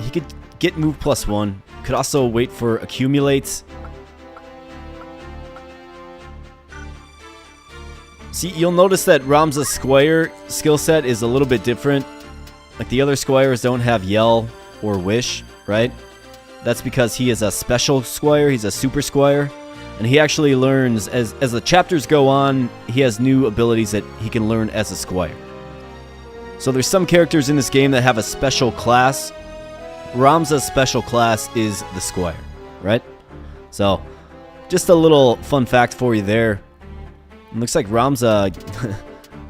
He could get move +1. Could also wait for accumulates. See, you'll notice that Ramza's Squire skill set is a little bit different. Like the other Squires don't have Yell or Wish, right? That's because he is a special Squire. He's a super Squire. And he actually learns, as the chapters go on, he has new abilities that he can learn as a Squire. So there's some characters in this game that have a special class. Ramza's special class is the Squire, right? So, just a little fun fact for you there. It looks like Ramza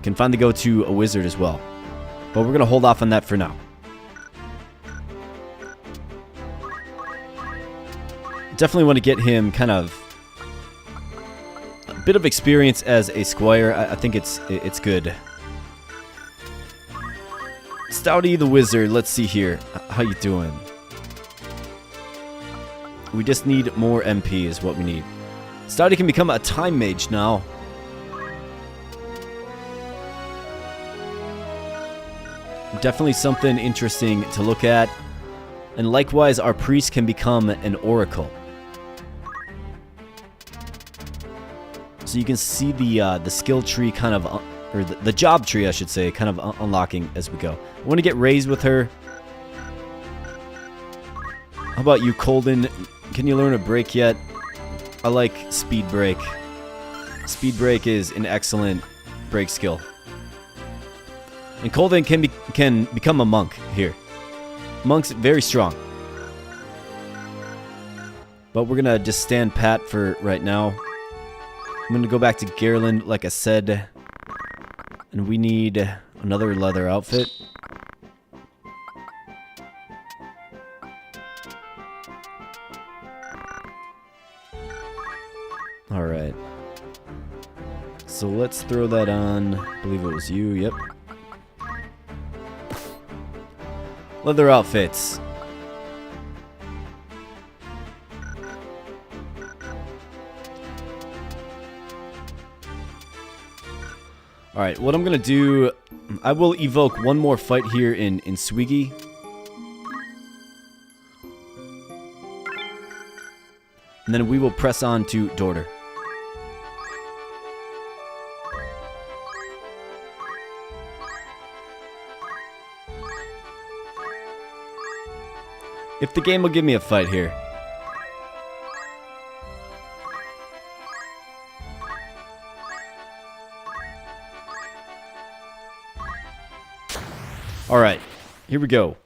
can finally go to a wizard as well. But we're going to hold off on that for now. Definitely want to get him kind of a bit of experience as a Squire. I think it's good. Stouty the Wizard, let's see here. How you doing? We just need more MP is what we need. Stouty can become a Time Mage now. Definitely something interesting to look at. And likewise, our Priest can become an Oracle. So you can see the skill tree kind of, or the job tree, I should say, kind of unlocking as we go. I want to get raised with her. How about you, Colden? Can you learn a break yet? I like Speed Break. Speed Break is an excellent break skill. And Colvin can become a monk here. Monk's very strong. But we're going to just stand pat for right now. I'm going to go back to Gariland, like I said. And we need another leather outfit. Alright. So let's throw that on. I believe it was you, yep. Leather outfits. Alright, what I'm gonna do, I will evoke one more fight here in Sweegy. And then we will press on to Dorter. If the game will give me a fight here. Alright, here we go.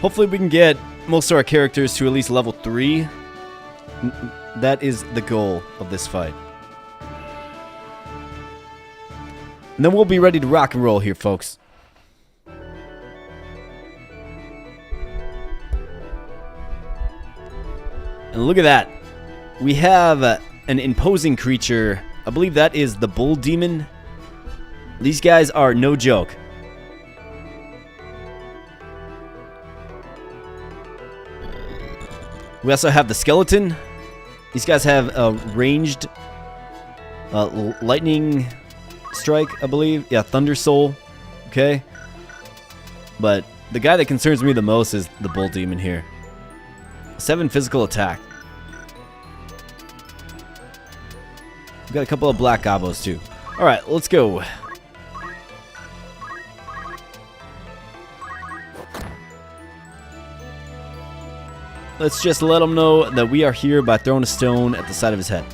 Hopefully we can get most of our characters to at least level 3. That is the goal of this fight. And then we'll be ready to rock and roll here, folks. And look at that. We have an imposing creature. I believe that is the bull demon. These guys are no joke. We also have the skeleton. These guys have a ranged lightning strike, I believe. Yeah, Thunder Soul. Okay. But the guy that concerns me the most is the bull demon here. 7 physical attack. We've got a couple of black gobos too. Alright, let's go. Let's just let him know that we are here by throwing a stone at the side of his head.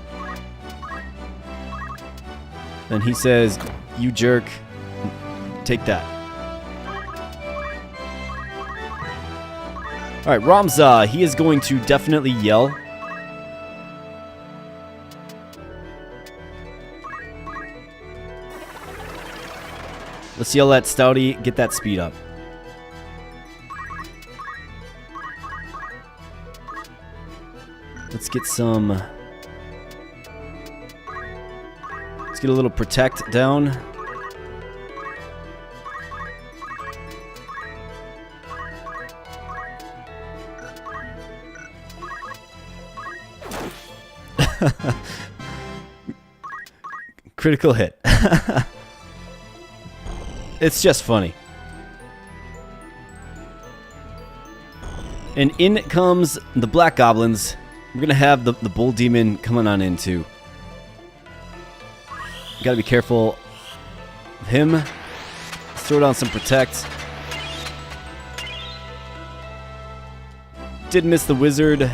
Then he says, "You jerk, take that." Alright, Ramza, he is going to definitely yell. Let's yell at Stouty, get that speed up. Let's get some... Let's get a little protect down. Critical hit. It's just funny. And in comes the black goblins. We're gonna have the bull demon coming on in too. Gotta be careful of him. Let's throw down some protect. Did miss the wizard.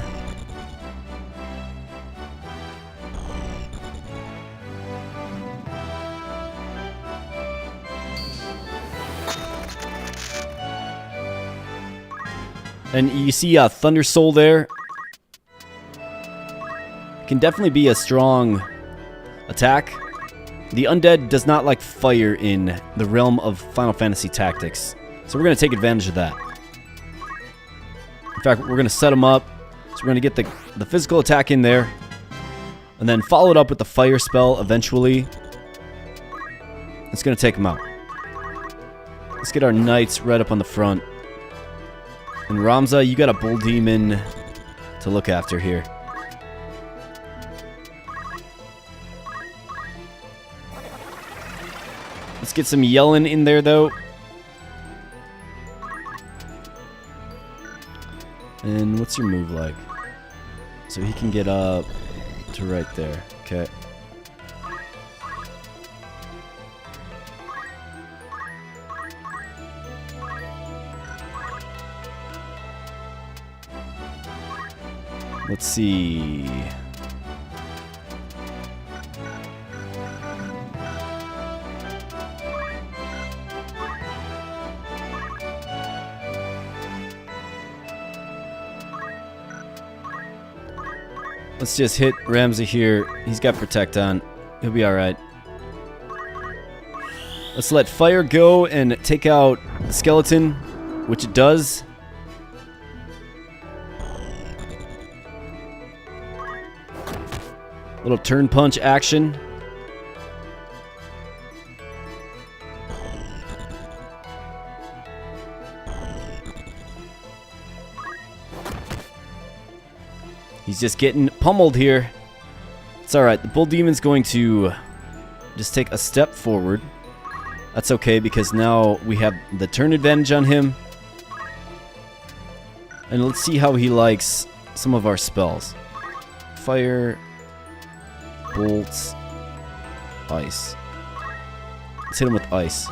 And you see Thunder Soul there. Can definitely be a strong attack. The undead does not like fire in the realm of Final Fantasy Tactics. So we're going to take advantage of that. In fact, we're going to set them up. So we're going to get the physical attack in there. And then follow it up with the fire spell eventually. It's going to take them out. Let's get our knights right up on the front. And Ramza, you got a bull demon to look after here. Let's get some yelling in there, though. And what's your move like? So he can get up to right there. Okay. Let's see. Let's just hit Ramsey here. He's got Protect on. He'll be alright. Let's let Fire go and take out the Skeleton, which it does. Little turn punch action. He's just getting pummeled here. It's alright. The Bull Demon's going to just take a step forward. That's okay because now we have the turn advantage on him. And let's see how he likes some of our spells. Fire, bolts, ice. Let's hit him with ice.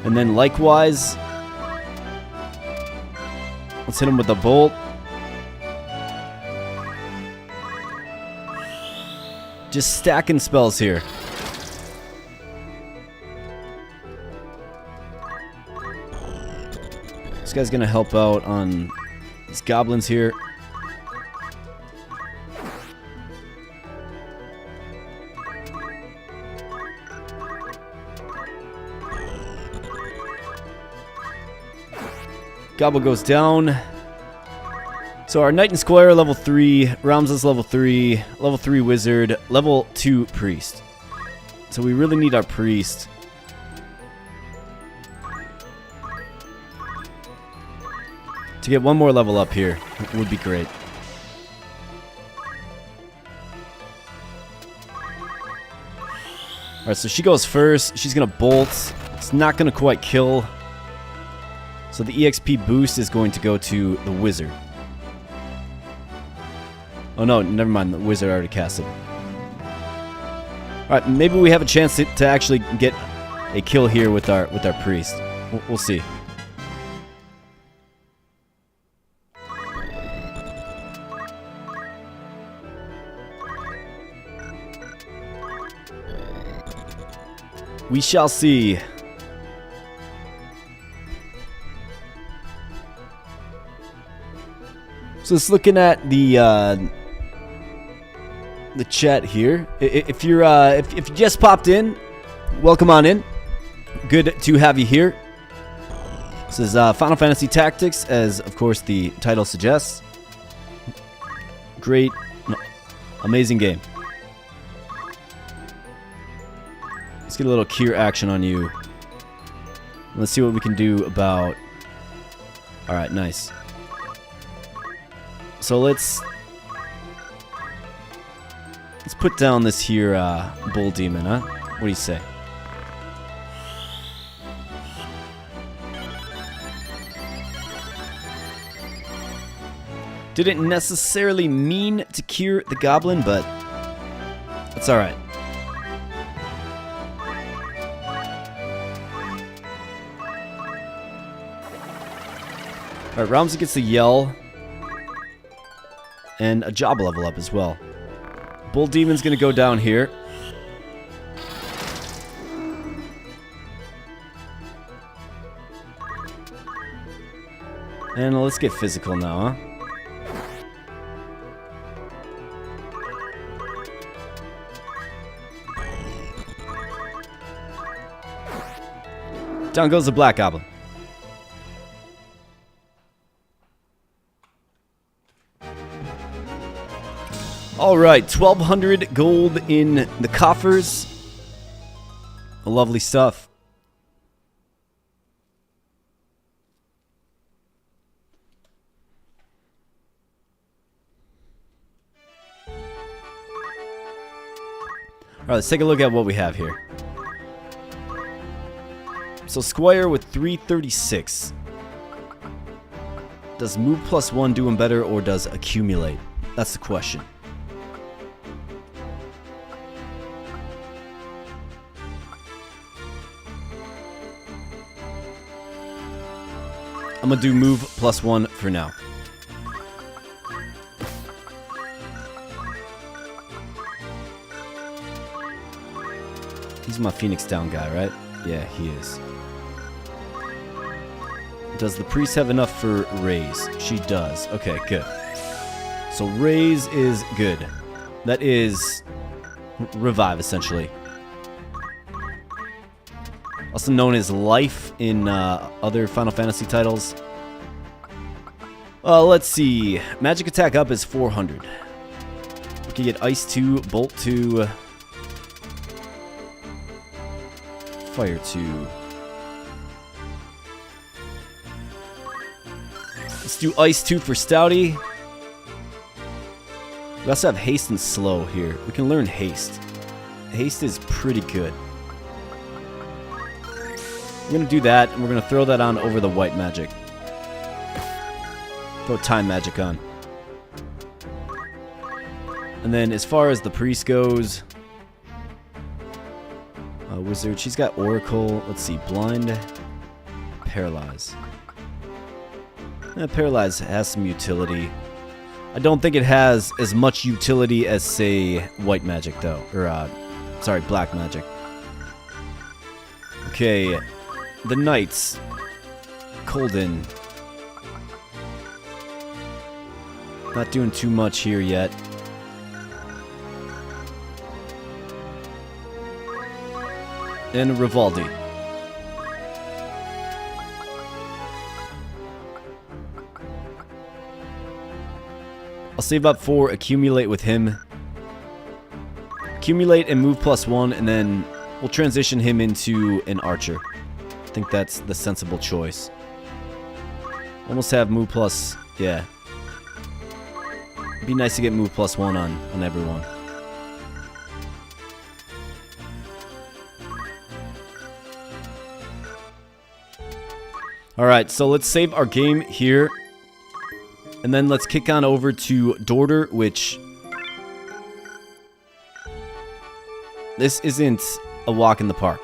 And then likewise, let's hit him with a bolt. Just stacking spells here. This guy's gonna help out on these goblins here. Gobble goes down. So our Knight and Squire level 3, Ramza's level 3, level 3 Wizard, level 2 Priest. So we really need our Priest. To get one more level up here would be great. Alright, so she goes first. She's going to bolt. It's not going to quite kill. So the EXP boost is going to go to the Wizard. Oh no, never mind. The Wizard already cast it. Alright, maybe we have a chance to actually get a kill here with our Priest. We'll see. We shall see. So just looking at the chat here. If you're if you just popped in, welcome on in. Good to have you here. This is Final Fantasy Tactics, as of course the title suggests. Great, amazing game. Let's get a little cure action on you. Let's see what we can do about... Alright, nice. So let's put down this here Bull Demon, huh? What do you say? Didn't necessarily mean to cure the goblin, but that's alright. Alright, Ramsey gets the yell. And a job level up as well. Bull Demon's gonna go down here. And let's get physical now, huh? Down goes the Black Goblin. Alright, 1,200 gold in the coffers. Lovely stuff. Alright, let's take a look at what we have here. So Squire with 336. Does move +1 do him better, or does accumulate? That's the question. gonna do move +1 for now. He's my Phoenix Down guy, right? Yeah, he is. Does the priest have enough for raise? She does. Okay, good. So raise is good. That is revive, essentially. Also known as life in other Final Fantasy titles. Let's see. Magic attack up is 400. We can get Ice 2, Bolt 2, Fire 2. Let's do Ice 2 for Stouty. We also have Haste and Slow here. We can learn Haste. Haste is pretty good. We're going to do that, and we're going to throw that on over the white magic. Throw time magic on. And then as far as the priest goes... wizard, she's got Oracle. Let's see, Blind. Paralyze. Paralyze has some utility. I don't think it has as much utility as, say, white magic, though. Or, sorry, black magic. Okay, the knights. Colden. Not doing too much here yet. And Rivaldi. I'll save up for Accumulate with him. Accumulate and move +1, and then we'll transition him into an archer. I think that's the sensible choice. Almost have move plus... yeah. It'd be nice to get move +1 on everyone. Alright, so let's save our game here. And then let's kick on over to Dorter, which... this isn't a walk in the park.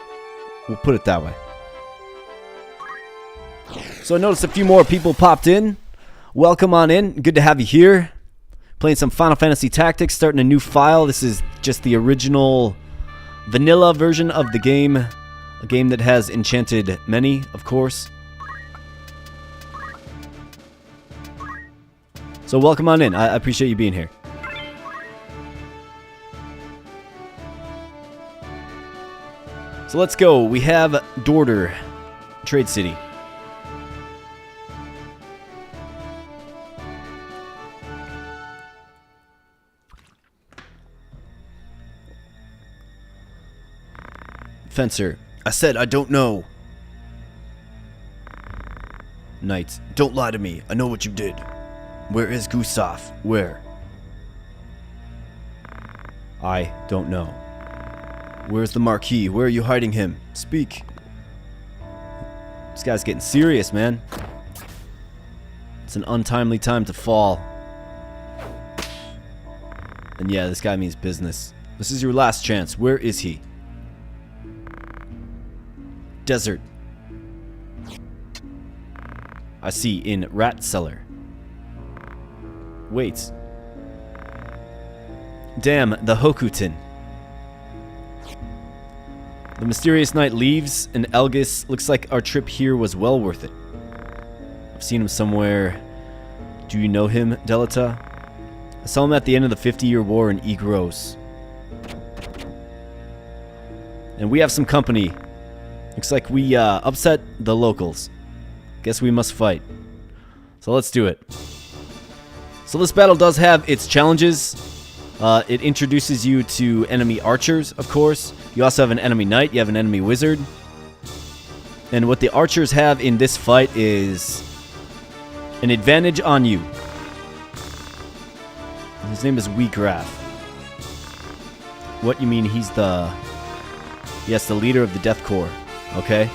We'll put it that way. So I noticed a few more people popped in. Welcome on in. Good to have you here. Playing some Final Fantasy Tactics, starting a new file. This is just the original vanilla version of the game. A game that has enchanted many, of course. So welcome on in. I appreciate you being here. So let's go. We have Dorter, Trade City. Fencer. I said I don't know. Knight. Don't lie to me. I know what you did. Where is Gustav? Where? I don't know. Where's the Marquis? Where are you hiding him? Speak. This guy's getting serious, man. It's an untimely time to fall. And yeah, this guy means business. This is your last chance. Where is he? Desert. I see, in Rat Cellar. Wait. Damn, the Hokutin. The mysterious knight leaves, and Elgis, looks like our trip here was well worth it. I've seen him somewhere. Do you know him, Delita? I saw him at the end of the 50-year war in Igros. And we have some company. Looks like we upset the locals. Guess we must fight. So let's do it. So this battle does have its challenges. It introduces you to enemy archers, of course. You also have an enemy knight. You have an enemy wizard. And what the archers have in this fight is an advantage on you. His name is Weegraf. What, you mean he's the... yes, the leader of the Death Corps. Okay.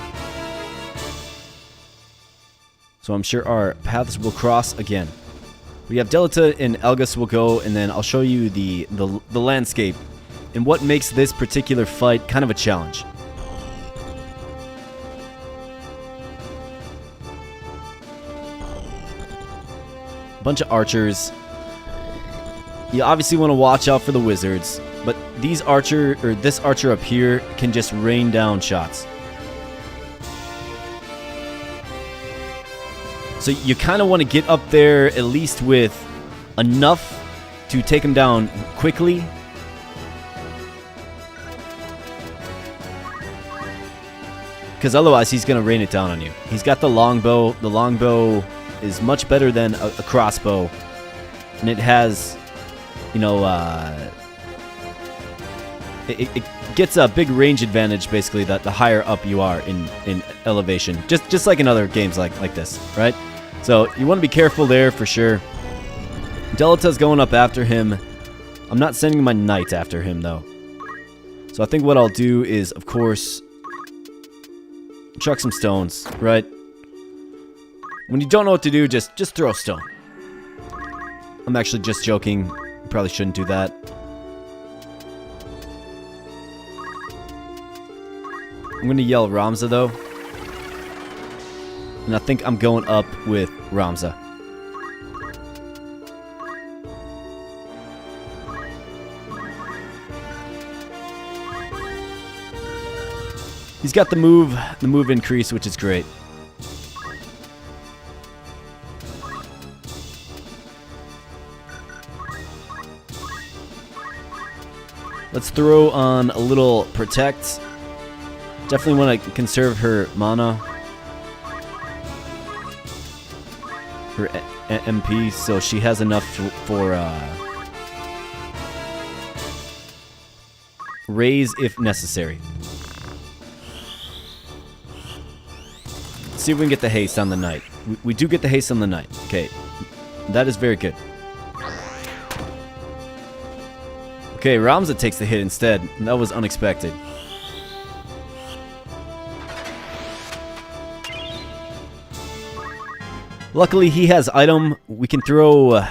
So I'm sure our paths will cross again. We have Delita and Elgis will go, and then I'll show you the landscape and what makes this particular fight kind of a challenge. bunch of archers. You obviously want to watch out for the wizards, but this archer up here can just rain down shots. So you kind of want to get up there at least with enough to take him down quickly. Because otherwise he's going to rain it down on you. He's got the longbow. The longbow is much better than a crossbow. And it has, you know, it gets a big range advantage, basically, the higher up you are in elevation. Just like in other games like this, right? So you want to be careful there for sure. Delta's going up after him. I'm not sending my knights after him, though. So I think what I'll do is, of course, chuck some stones, right? When you don't know what to do, just throw a stone. I'm actually just joking. You probably shouldn't do that. I'm going to yell Ramza, though. And I think I'm going up with Ramza. He's got the move increase, which is great. Let's throw on a little protect. Definitely want to conserve her mana. Her MP, so she has enough for raise if necessary. See if we can get the haste on the knight. We do get the haste on the knight. Okay, that is very good. Okay, Ramza takes the hit instead. That was unexpected. Luckily, he has item. We can throw...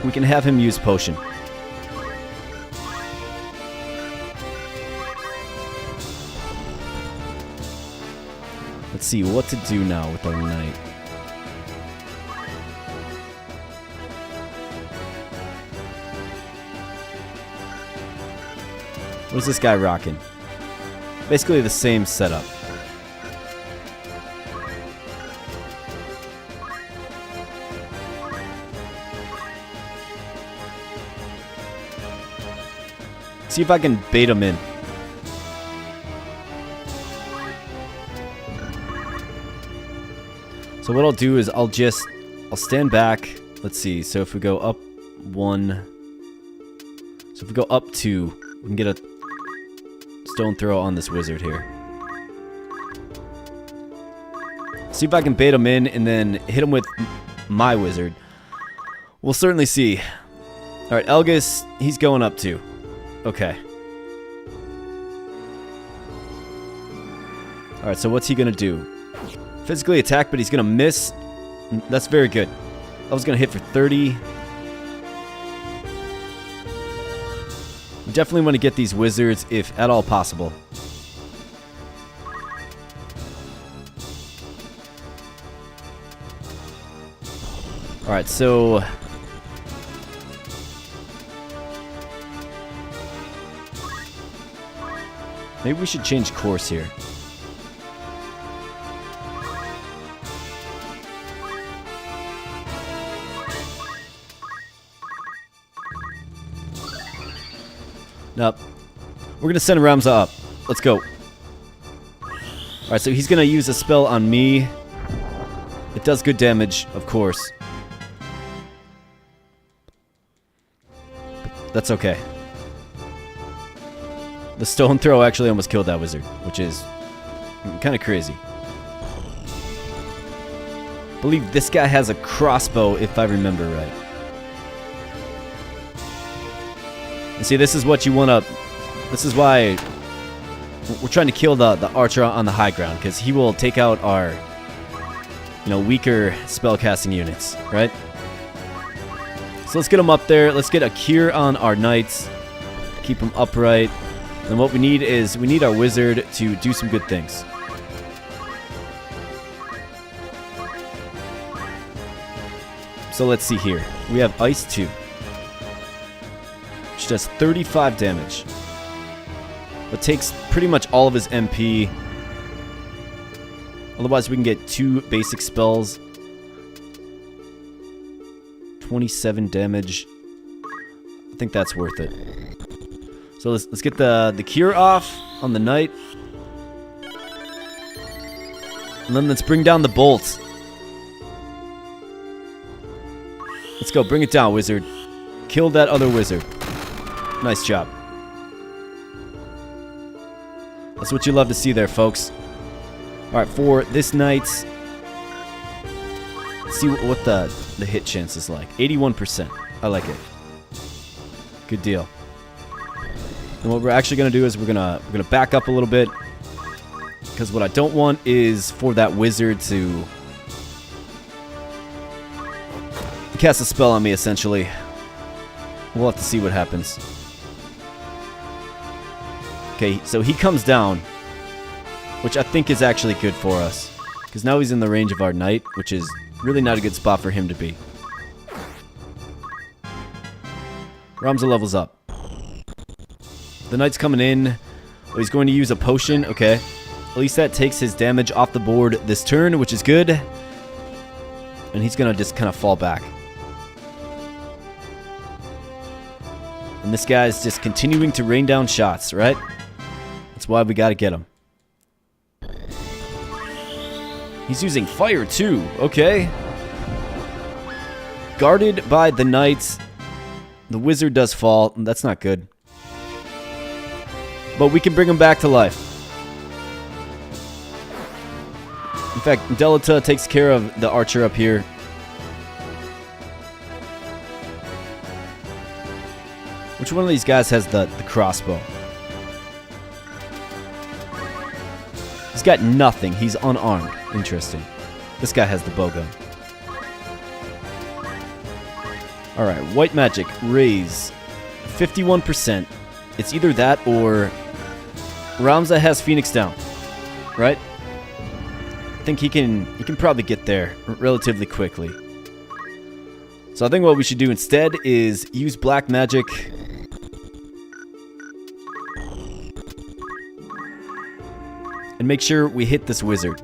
we can have him use potion. Let's see what to do now with our knight. What is this guy rocking? Basically the same setup. See if I can bait him in. So what I'll do is I'll stand back. Let's see. So if we go up 1, so if we go up 2, we can get a stone throw on this wizard here. See if I can bait him in and then hit him with my wizard. We'll certainly see. Alright, Elgis, he's going up 2. Okay. Alright, so what's he going to do? Physically attack, but he's going to miss. That's very good. I was going to hit for 30. We definitely want to get these wizards if at all possible. Alright, so... maybe we should change course here. Nope. We're going to send Ramza up. Let's go. Alright, so he's going to use a spell on me. It does good damage, of course. But that's okay. The stone throw actually almost killed that wizard, which is kind of crazy. I believe this guy has a crossbow, if I remember right. And see, this is what you want to... this is why we're trying to kill the archer on the high ground, because he will take out our, you know, weaker spellcasting units, right? So let's get them up there. Let's get a cure on our knights. Keep them upright. And what we need is, we need our wizard to do some good things. So let's see here. We have Ice 2, which does 35 damage. But takes pretty much all of his MP. Otherwise, we can get 2 basic spells. 27 damage. I think that's worth it. So let's get the cure off on the knight. And then let's bring down the bolt. Let's go, bring it down, wizard. Kill that other wizard. Nice job. That's what you love to see there, folks. Alright, for this knight, let's see what the hit chance is like. 81%. I like it. Good deal. And what we're actually going to do is we're gonna back up a little bit. Because what I don't want is for that wizard to cast a spell on me, essentially. We'll have to see what happens. Okay, so he comes down, which I think is actually good for us. Because now he's in the range of our knight, which is really not a good spot for him to be. Ramza levels up. The knight's coming in. Oh, he's going to use a potion. Okay. At least that takes his damage off the board this turn, which is good. And he's going to just kind of fall back. And this guy's just continuing to rain down shots, right? That's why we got to get him. He's using fire too. Okay. Guarded by the knights. The wizard does fall. That's not good. But we can bring him back to life. In fact, Delita takes care of the archer up here. Which one of these guys has the crossbow? He's got nothing. He's unarmed. Interesting. This guy has the bowgun. Alright, white magic. Raise. 51%. It's either that or Ramza has Phoenix down. Right? I think he can probably get there relatively quickly. So I think what we should do instead is use black magic. And make sure we hit this wizard.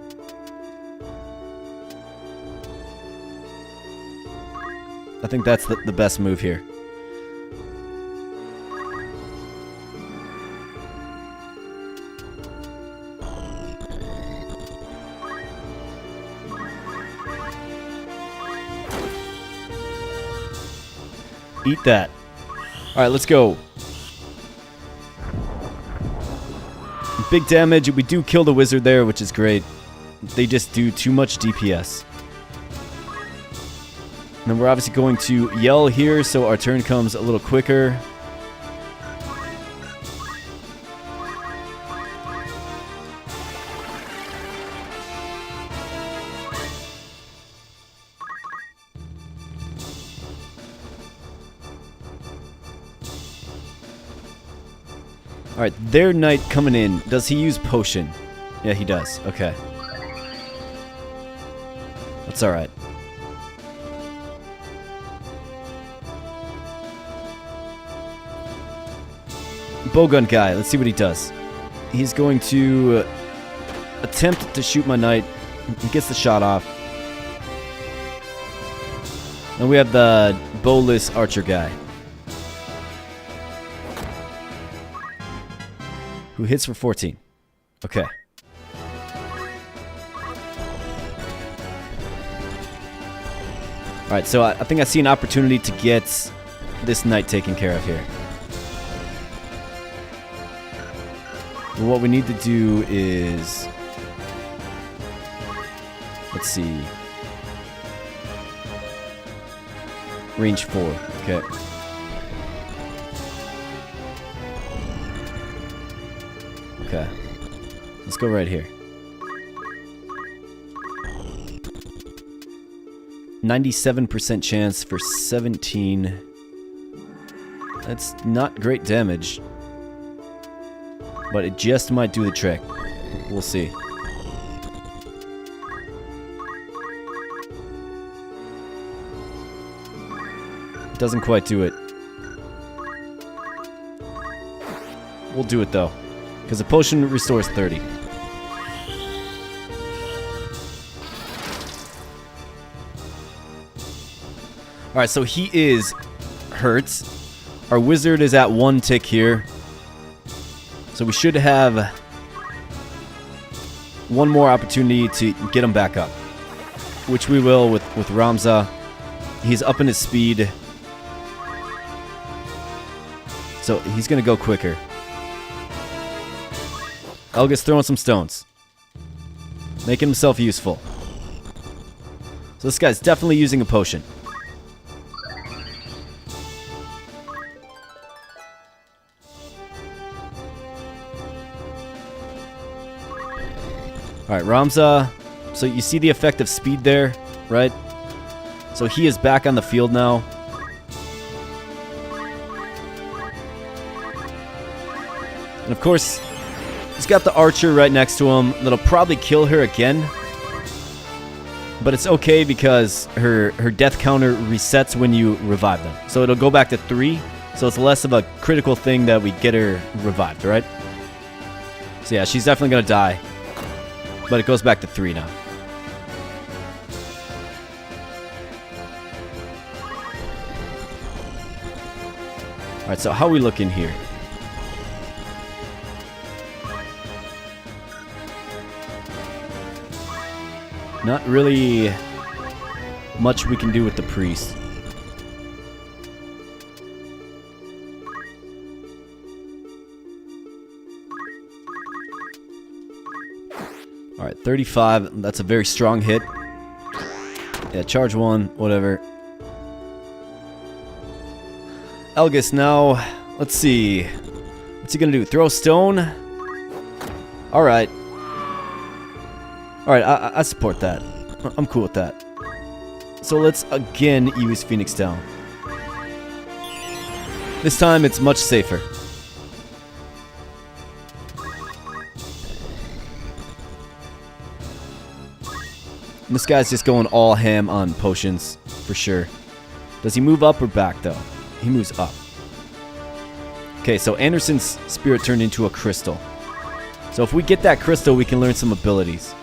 I think that's the best move here. Eat that. Alright, let's go. Big damage. We do kill the wizard there, which is great. They just do too much DPS. And then we're obviously going to yell here, so our turn comes a little quicker. Alright, their knight coming in. Does he use potion? Yeah, he does. Okay. That's alright. Bowgun guy. Let's see what he does. He's going to attempt to shoot my knight. He gets the shot off. And we have the bowless archer guy, who hits for 14. Okay. Alright, so I think I see an opportunity to get this knight taken care of here. And what we need to do is... let's see. Range 4. Okay. Okay. Let's go right here. 97% chance for 17. That's not great damage. But it just might do the trick. We'll see. Doesn't quite do it. We'll do it though, because the potion restores 30. Alright, so he is hurt. Our wizard is at 1 tick here. So we should have one more opportunity to get him back up, which we will with Ramza. He's up in his speed, so he's going to go quicker. Elga's throwing some stones, making himself useful. So this guy's definitely using a potion. Alright, Ramza. So you see the effect of speed there, right? So he is back on the field now. And of course, he's got the archer right next to him that'll probably kill her again. But it's okay because her death counter resets when you revive them. So it'll go back to 3. So it's less of a critical thing that we get her revived, right? So yeah, she's definitely going to die. But it goes back to 3 now. Alright, so how are we looking here? Not really much we can do with the priest. Alright, 35. That's a very strong hit. Yeah, charge 1, whatever. Elgis now. Let's see. What's he gonna do? Throw a stone? Alright. Alright, I support that. I'm cool with that. So let's again use Phoenix Down. This time it's much safer. And this guy's just going all ham on potions, for sure. Does he move up or back, though? He moves up. Okay, so Anderson's spirit turned into a crystal. So if we get that crystal, we can learn some abilities.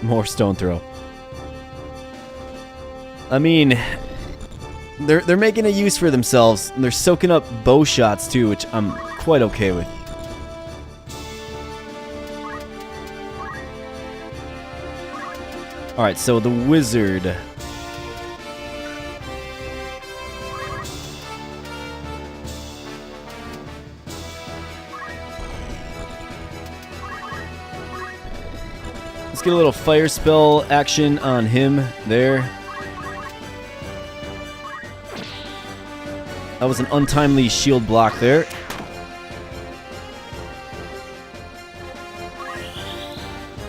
More stone throw. I mean, they're making a use for themselves. And they're soaking up bow shots too, which I'm quite okay with. Alright, so the wizard. Let's get a little fire spell action on him there. That was an untimely shield block there.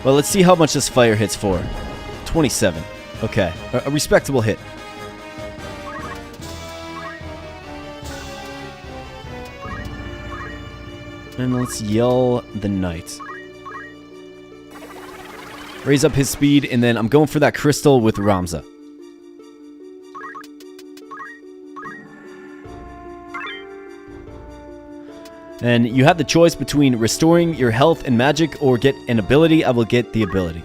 Well, let's see how much this fire hits for. 27. Okay, a respectable hit. And let's yell the knight. Raise up his speed, and then I'm going for that crystal with Ramza. And you have the choice between restoring your health and magic or get an ability. I will get the ability.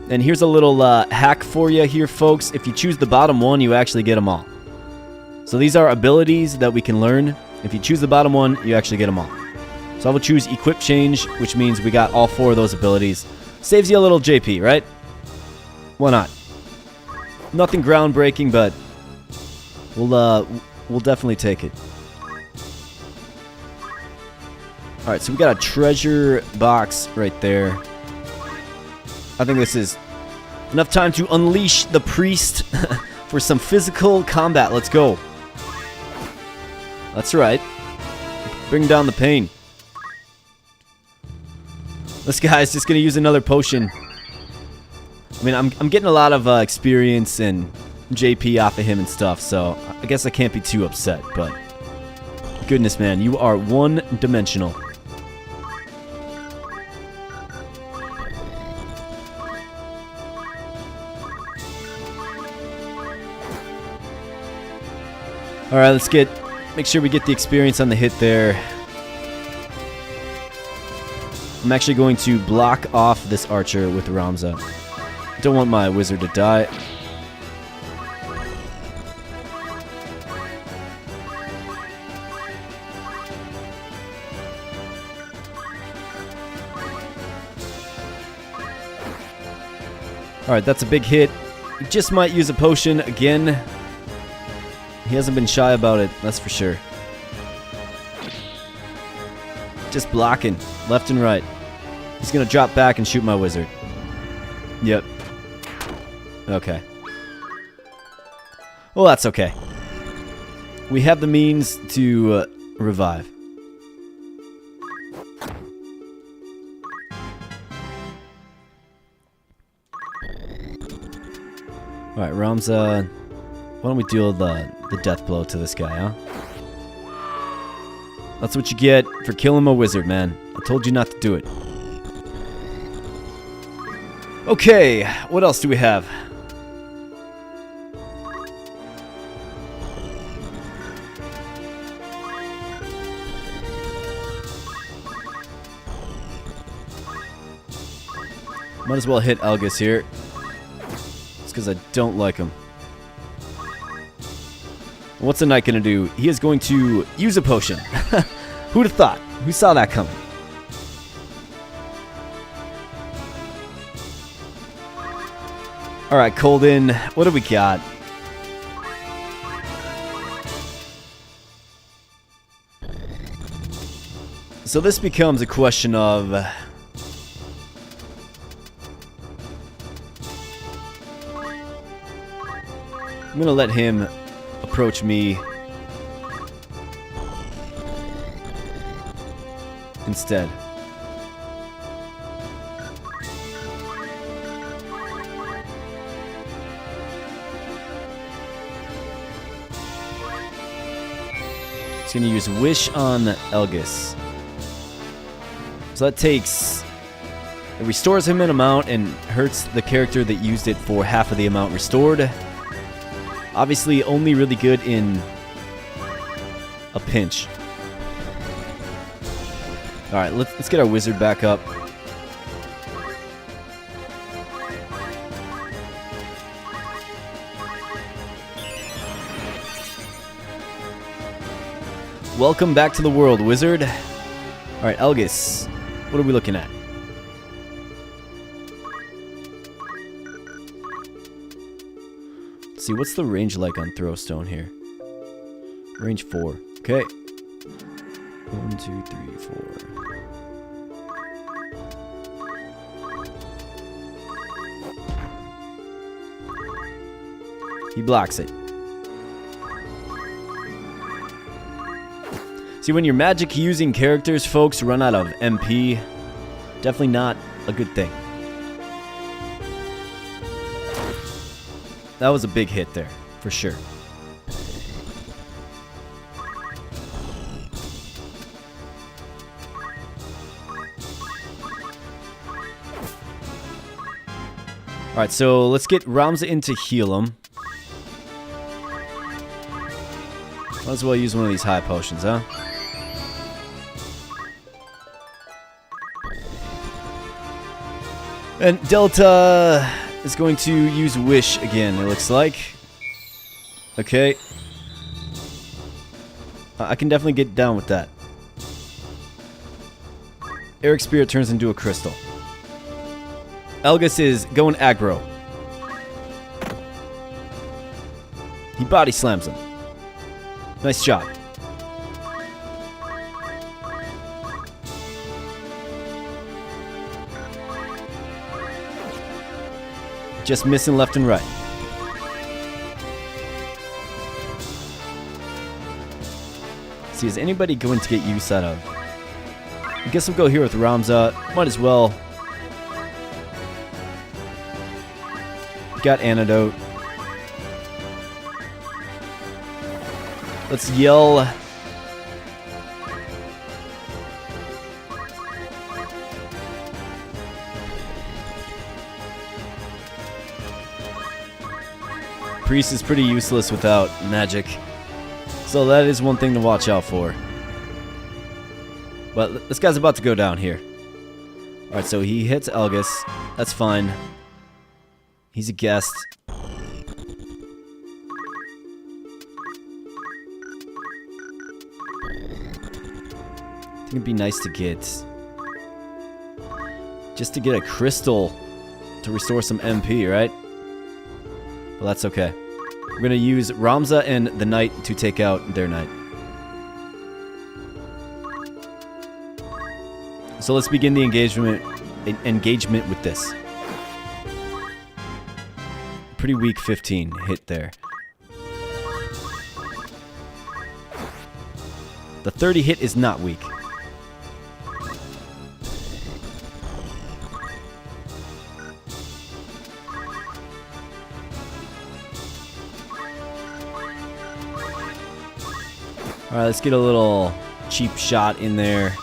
And here's a little hack for you here, folks. If you choose the bottom one, you actually get them all. So these are abilities that we can learn. If you choose the bottom one, you actually get them all. So I will choose Equip Change, which means we got all 4 of those abilities. Saves you a little JP, right? Why not? Nothing groundbreaking, but we'll definitely take it. Alright, so we got a treasure box right there. I think this is enough time to unleash the priest for some physical combat. Let's go. That's right. Bring down the pain. This guy's just going to use another potion. I mean, I'm getting a lot of experience and JP off of him and stuff, so I guess I can't be too upset, but goodness, man, you are one-dimensional. Alright, let's make sure we get the experience on the hit there. I'm actually going to block off this archer with Ramza. Don't want my wizard to die. Alright, that's a big hit. He just might use a potion again. He hasn't been shy about it, that's for sure. Just blocking, left and right. He's gonna drop back and shoot my wizard. Yep. Okay. Well, that's okay. We have the means to revive. Alright, Ramza, why don't we deal the death blow to this guy, huh? That's what you get for killing my wizard, man. I told you not to do it. Okay, what else do we have? Might as well hit Elgus here. It's because I don't like him. What's the knight gonna do? He is going to use a potion. Who'd have thought? Who saw that coming? Alright, Colden, what do we got? So this becomes a question of... I'm gonna let him approach me instead. He's gonna use Wish on Elgus. So that takes... It restores him an amount and hurts the character that used it for half of the amount restored. Obviously, only really good in a pinch. Alright, let's get our wizard back up. Welcome back to the world, wizard. Alright, Elgus, what are we looking at? Let's see, what's the range like on Throwstone here? Range 4. Okay. 1, 2, 3, 4. He blocks it. See, when your magic using characters, folks, run out of MP, definitely not a good thing. That was a big hit there, for sure. Alright, so let's get Ramza in to heal him. Might as well use one of these high potions, huh? And Delta is going to use Wish again, it looks like. Okay. I can definitely get down with that. Eric Spirit turns into a crystal. Elgus is going aggro. He body slams him. Nice job. Just missing left and right. See, is anybody going to get use out of? I guess we'll go here with Ramza. Might as well. Got Antidote. Let's yell. Priest is pretty useless without magic. So that is one thing to watch out for. But this guy's about to go down here. Alright, so he hits Elgus. That's fine. He's a guest. I think it'd be nice to get... just to get a crystal to restore some MP, right? Well, that's okay. We're going to use Ramza and the Knight to take out their Knight. So let's begin the engagement with this. Pretty weak 15 hit there. The 30 hit is not weak. Alright, let's get a little cheap shot in there.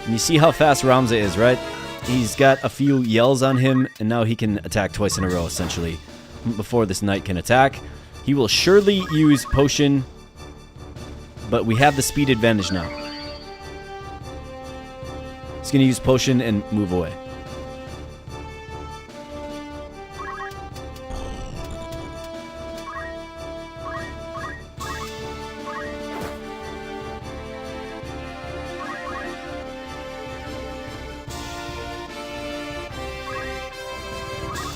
And you see how fast Ramza is, right? He's got a few yells on him, and now he can attack twice in a row, essentially. Before this Knight can attack. He will surely use Potion, but we have the speed advantage now. He's going to use Potion and move away.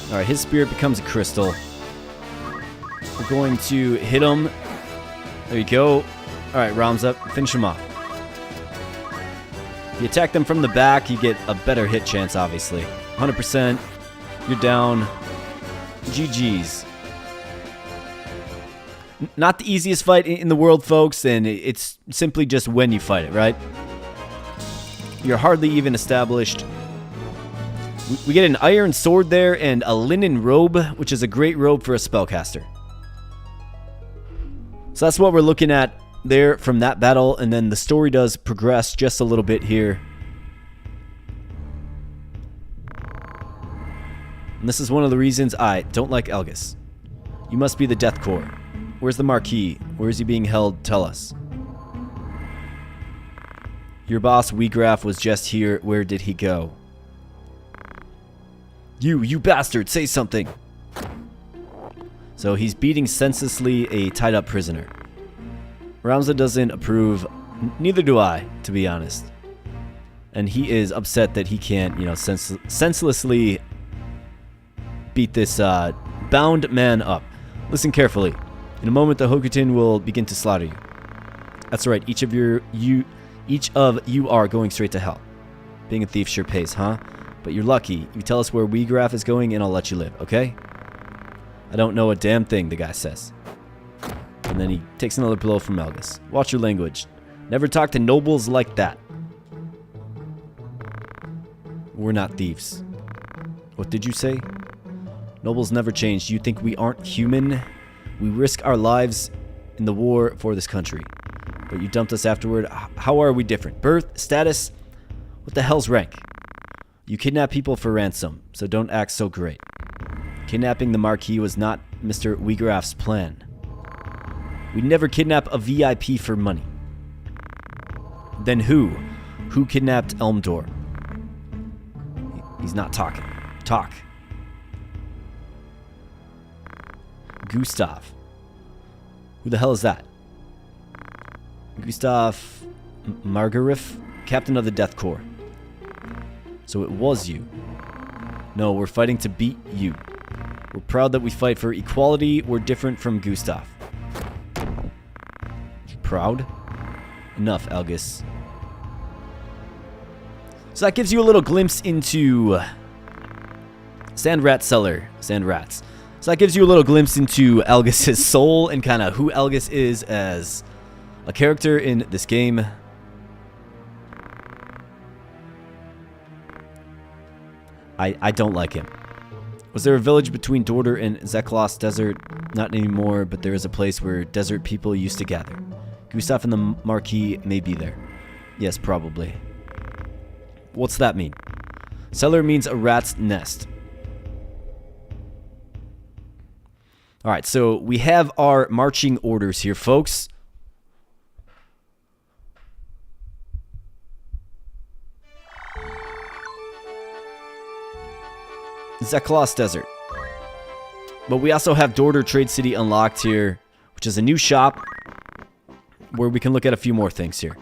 Alright, his spirit becomes a crystal. We're going to hit him. There you go. Alright, Ramza, finish him off. If you attack them from the back, you get a better hit chance, obviously. 100%. You're down. GG's. Not the easiest fight in the world, folks, and it's simply just when you fight it, right? You're hardly even established. We get an iron sword there and a linen robe, which is a great robe for a spellcaster. So that's what we're looking at there from that battle, and then the story does progress just a little bit here. And this is one of the reasons I don't like Elgus. You must be the Death Corps. Where's the Marquis? Where is he being held? Tell us. Your boss, Weegraf, was just here. Where did he go? You bastard, say something. So he's beating senselessly a tied up prisoner. Ramza doesn't approve. Neither do I, to be honest. And he is upset that he can't, senselessly beat this bound man up. Listen carefully. In a moment, the Hokutin will begin to slaughter you. That's right. Each of you are going straight to hell. Being a thief sure pays, huh? But you're lucky. You tell us where Weegraf is going and I'll let you live, okay? I don't know a damn thing, the guy says. And then he takes another blow from Elgus. Watch your language. Never talk to nobles like that. We're not thieves. What did you say? Nobles never change. You think we aren't human? We risk our lives in the war for this country. But you dumped us afterward. How are we different? Birth? Status? What the hell's rank? You kidnap people for ransom, so don't act so great. Kidnapping the Marquis was not Mr. Weegraf's plan. We'd never kidnap a VIP for money. Then who? Who kidnapped Elmdor? He's not talking. Talk. Gustav. Who the hell is that? Gustav Margarif, captain of the Death Corps. So it was you. No, we're fighting to beat you. We're proud that we fight for equality. We're different from Gustav. Proud? Enough, Elgus. So that gives you a little glimpse into Sandrat Cellar. Sandrats. So that gives you a little glimpse into Elgus' soul and kind of who Elgus is as a character in this game. I don't like him. Was there a village between Dorter and Zeklos Desert? Not anymore, but there is a place where desert people used to gather. Gustav and the Marquis may be there. Yes, probably. What's that mean? Cellar means a rat's nest. Alright, so we have our marching orders here, folks. Zeklos Desert. But we also have Dorter Trade City unlocked here, which is a new shop where we can look at a few more things here.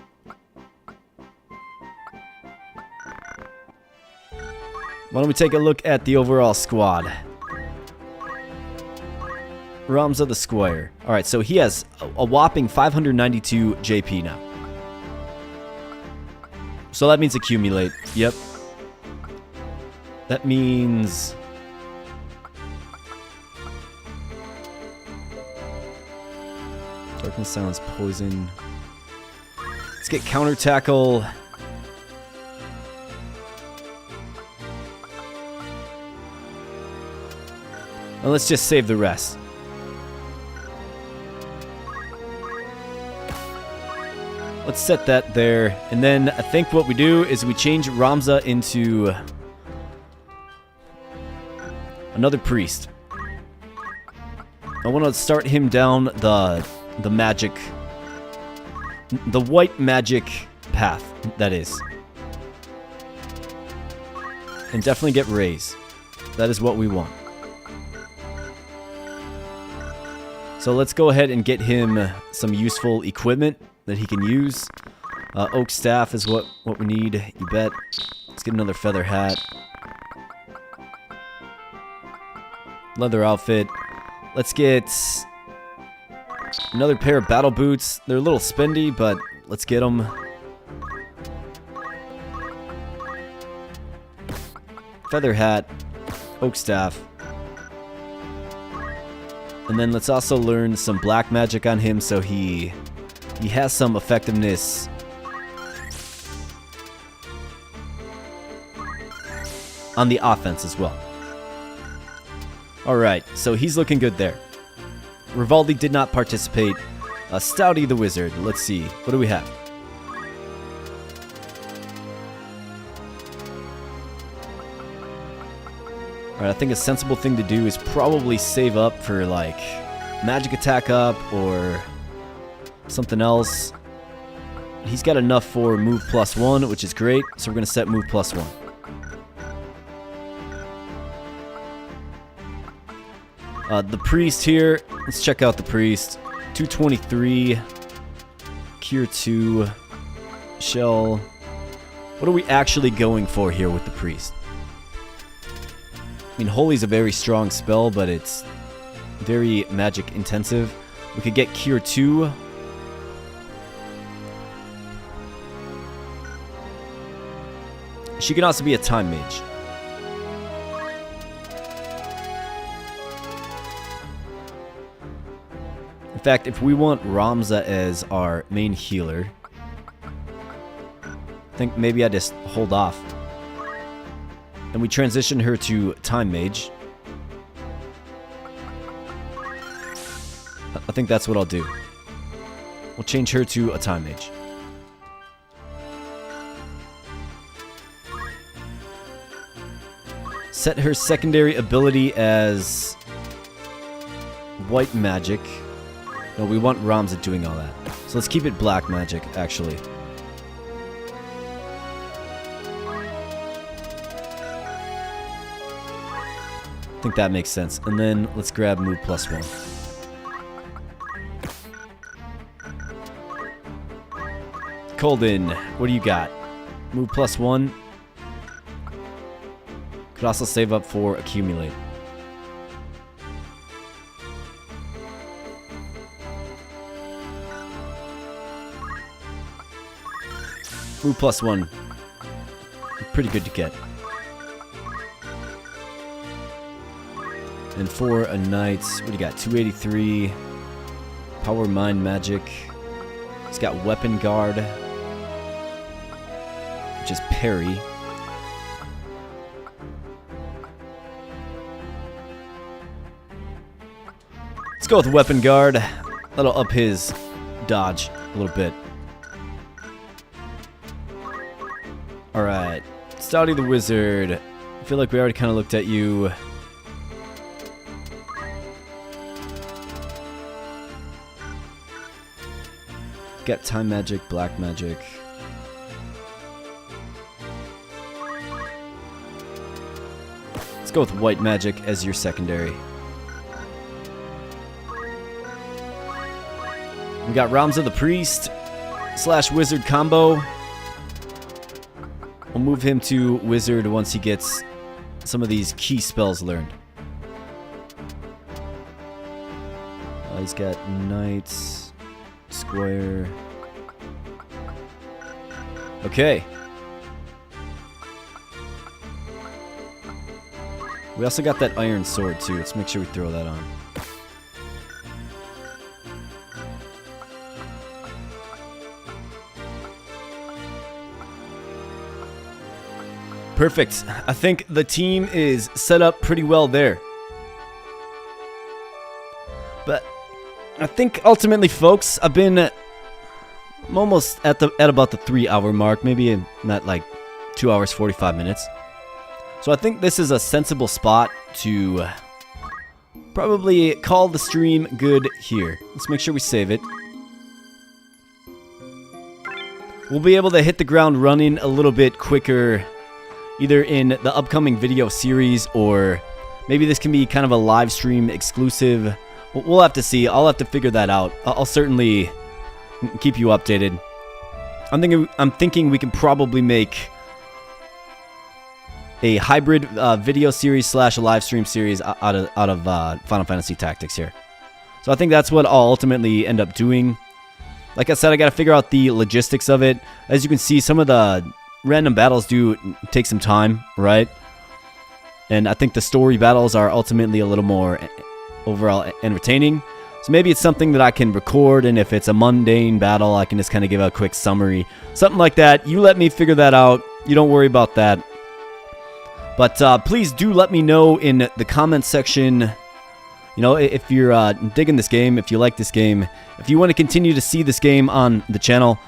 Why don't we take a look at the overall squad? Ramza the Squire. Alright, so he has a whopping 592 JP now. So that means accumulate. Yep. That means... Darkness, Silence, Poison. Let's get Counter Tackle. And let's just save the rest. Let's set that there. And then I think what we do is we change Ramza into another priest. I want to start him down the magic, the white magic path, that is. And definitely get Rays. That is what we want. So let's go ahead and get him some useful equipment that he can use. Oak staff is what we need, you bet. Let's get another feather hat. Leather outfit. Let's get another pair of battle boots. They're a little spendy, but let's get them. Feather hat. Oak staff. And then let's also learn some black magic on him so he has some effectiveness on the offense as well. Alright, so he's looking good there. Rivaldi did not participate. Stouty the Wizard. Let's see. What do we have? Alright, I think a sensible thing to do is probably save up for, like, magic attack up or something else. He's got enough for move +1, which is great. So we're going to set move +1. The priest here. Let's check out the priest. 223. Cure 2. Shell. What are we actually going for here with the priest? I mean, Holy's a very strong spell, but it's very magic intensive. We could get Cure 2. She can also be a Time Mage. In fact, if we want Ramza as our main healer, I think maybe I just hold off. And we transition her to Time Mage. I think that's what I'll do. We'll change her to a Time Mage. Set her secondary ability as white magic. No, we want Ramza doing all that. So let's keep it black magic, actually. I think that makes sense. And then let's grab move +1. Colden, what do you got? Move +1. Could also save up for accumulate. Move +1. Pretty good to get. And for a knight, what do you got? 283. Power Mind Magic. He's got Weapon Guard, which is parry. go with Weapon Guard. That'll up his dodge a little bit. Alright. Stouty the Wizard. I feel like we already kind of looked at you. Got Time Magic, Black Magic. Let's go with White Magic as your secondary. We got Realms of the Priest / Wizard combo. We'll move him to Wizard once he gets some of these key spells learned. He's got Knights, Square. Okay. We also got that Iron Sword too. Let's make sure we throw that on. Perfect. I think the team is set up pretty well there. But I think ultimately, folks, I'm almost at about the 3-hour mark, maybe in that like 2 hours 45 minutes. So I think this is a sensible spot to probably call the stream good here. Let's make sure we save it. We'll be able to hit the ground running a little bit quicker, either in the upcoming video series, or maybe this can be kind of a live stream exclusive. We'll have to see. I'll have to figure that out. I'll certainly keep you updated. I'm thinking we can probably make a hybrid video series / a live stream series out of Final Fantasy Tactics here. So I think that's what I'll ultimately end up doing. Like I said, I got to figure out the logistics of it. As you can see, some of the random battles do take some time, right? And I think the story battles are ultimately a little more overall entertaining. So maybe it's something that I can record, and if it's a mundane battle, I can just kind of give a quick summary. Something like that. You let me figure that out. You don't worry about that. But please do let me know in the comments section, you know, if you're digging this game, if you like this game, if you want to continue to see this game on the channel.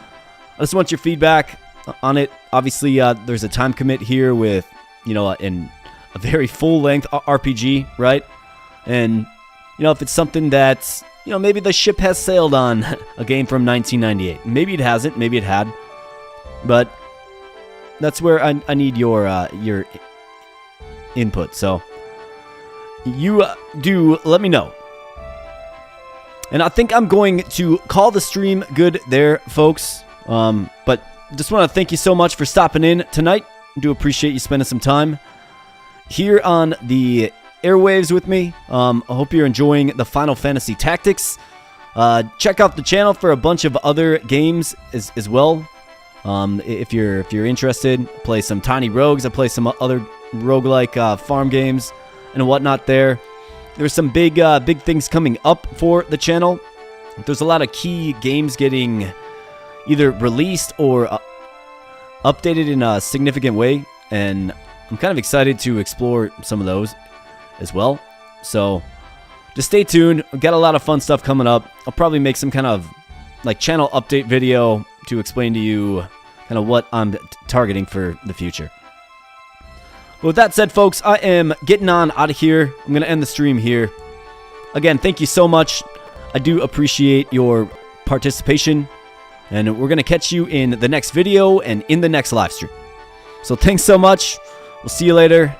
I just want your feedback on it. Obviously, there's a time commit here with, you know, a very full-length RPG, right? And, you know, if it's something that's, you know, maybe the ship has sailed on a game from 1998. Maybe it hasn't, maybe it had. But that's where I need your input. So you do let me know. And I think I'm going to call the stream good there, folks. But just want to thank you so much for stopping in tonight. I do appreciate you spending some time here on the airwaves with me. I hope you're enjoying the Final Fantasy Tactics. Check out the channel for a bunch of other games as well. If you're interested, play some Tiny Rogues. I play some other roguelike farm games and whatnot there. There's some big things coming up for the channel. There's a lot of key games getting either released or updated in a significant way, and I'm kind of excited to explore some of those as well. So just stay tuned. I've got a lot of fun stuff coming up. I'll probably make some kind of like channel update video to explain to you kind of what I'm targeting for the future. But with that said, folks, I am getting on out of here. I'm going to end the stream here. Again, thank you so much. I do appreciate your participation. And we're going to catch you in the next video and in the next live stream. So thanks so much. We'll see you later.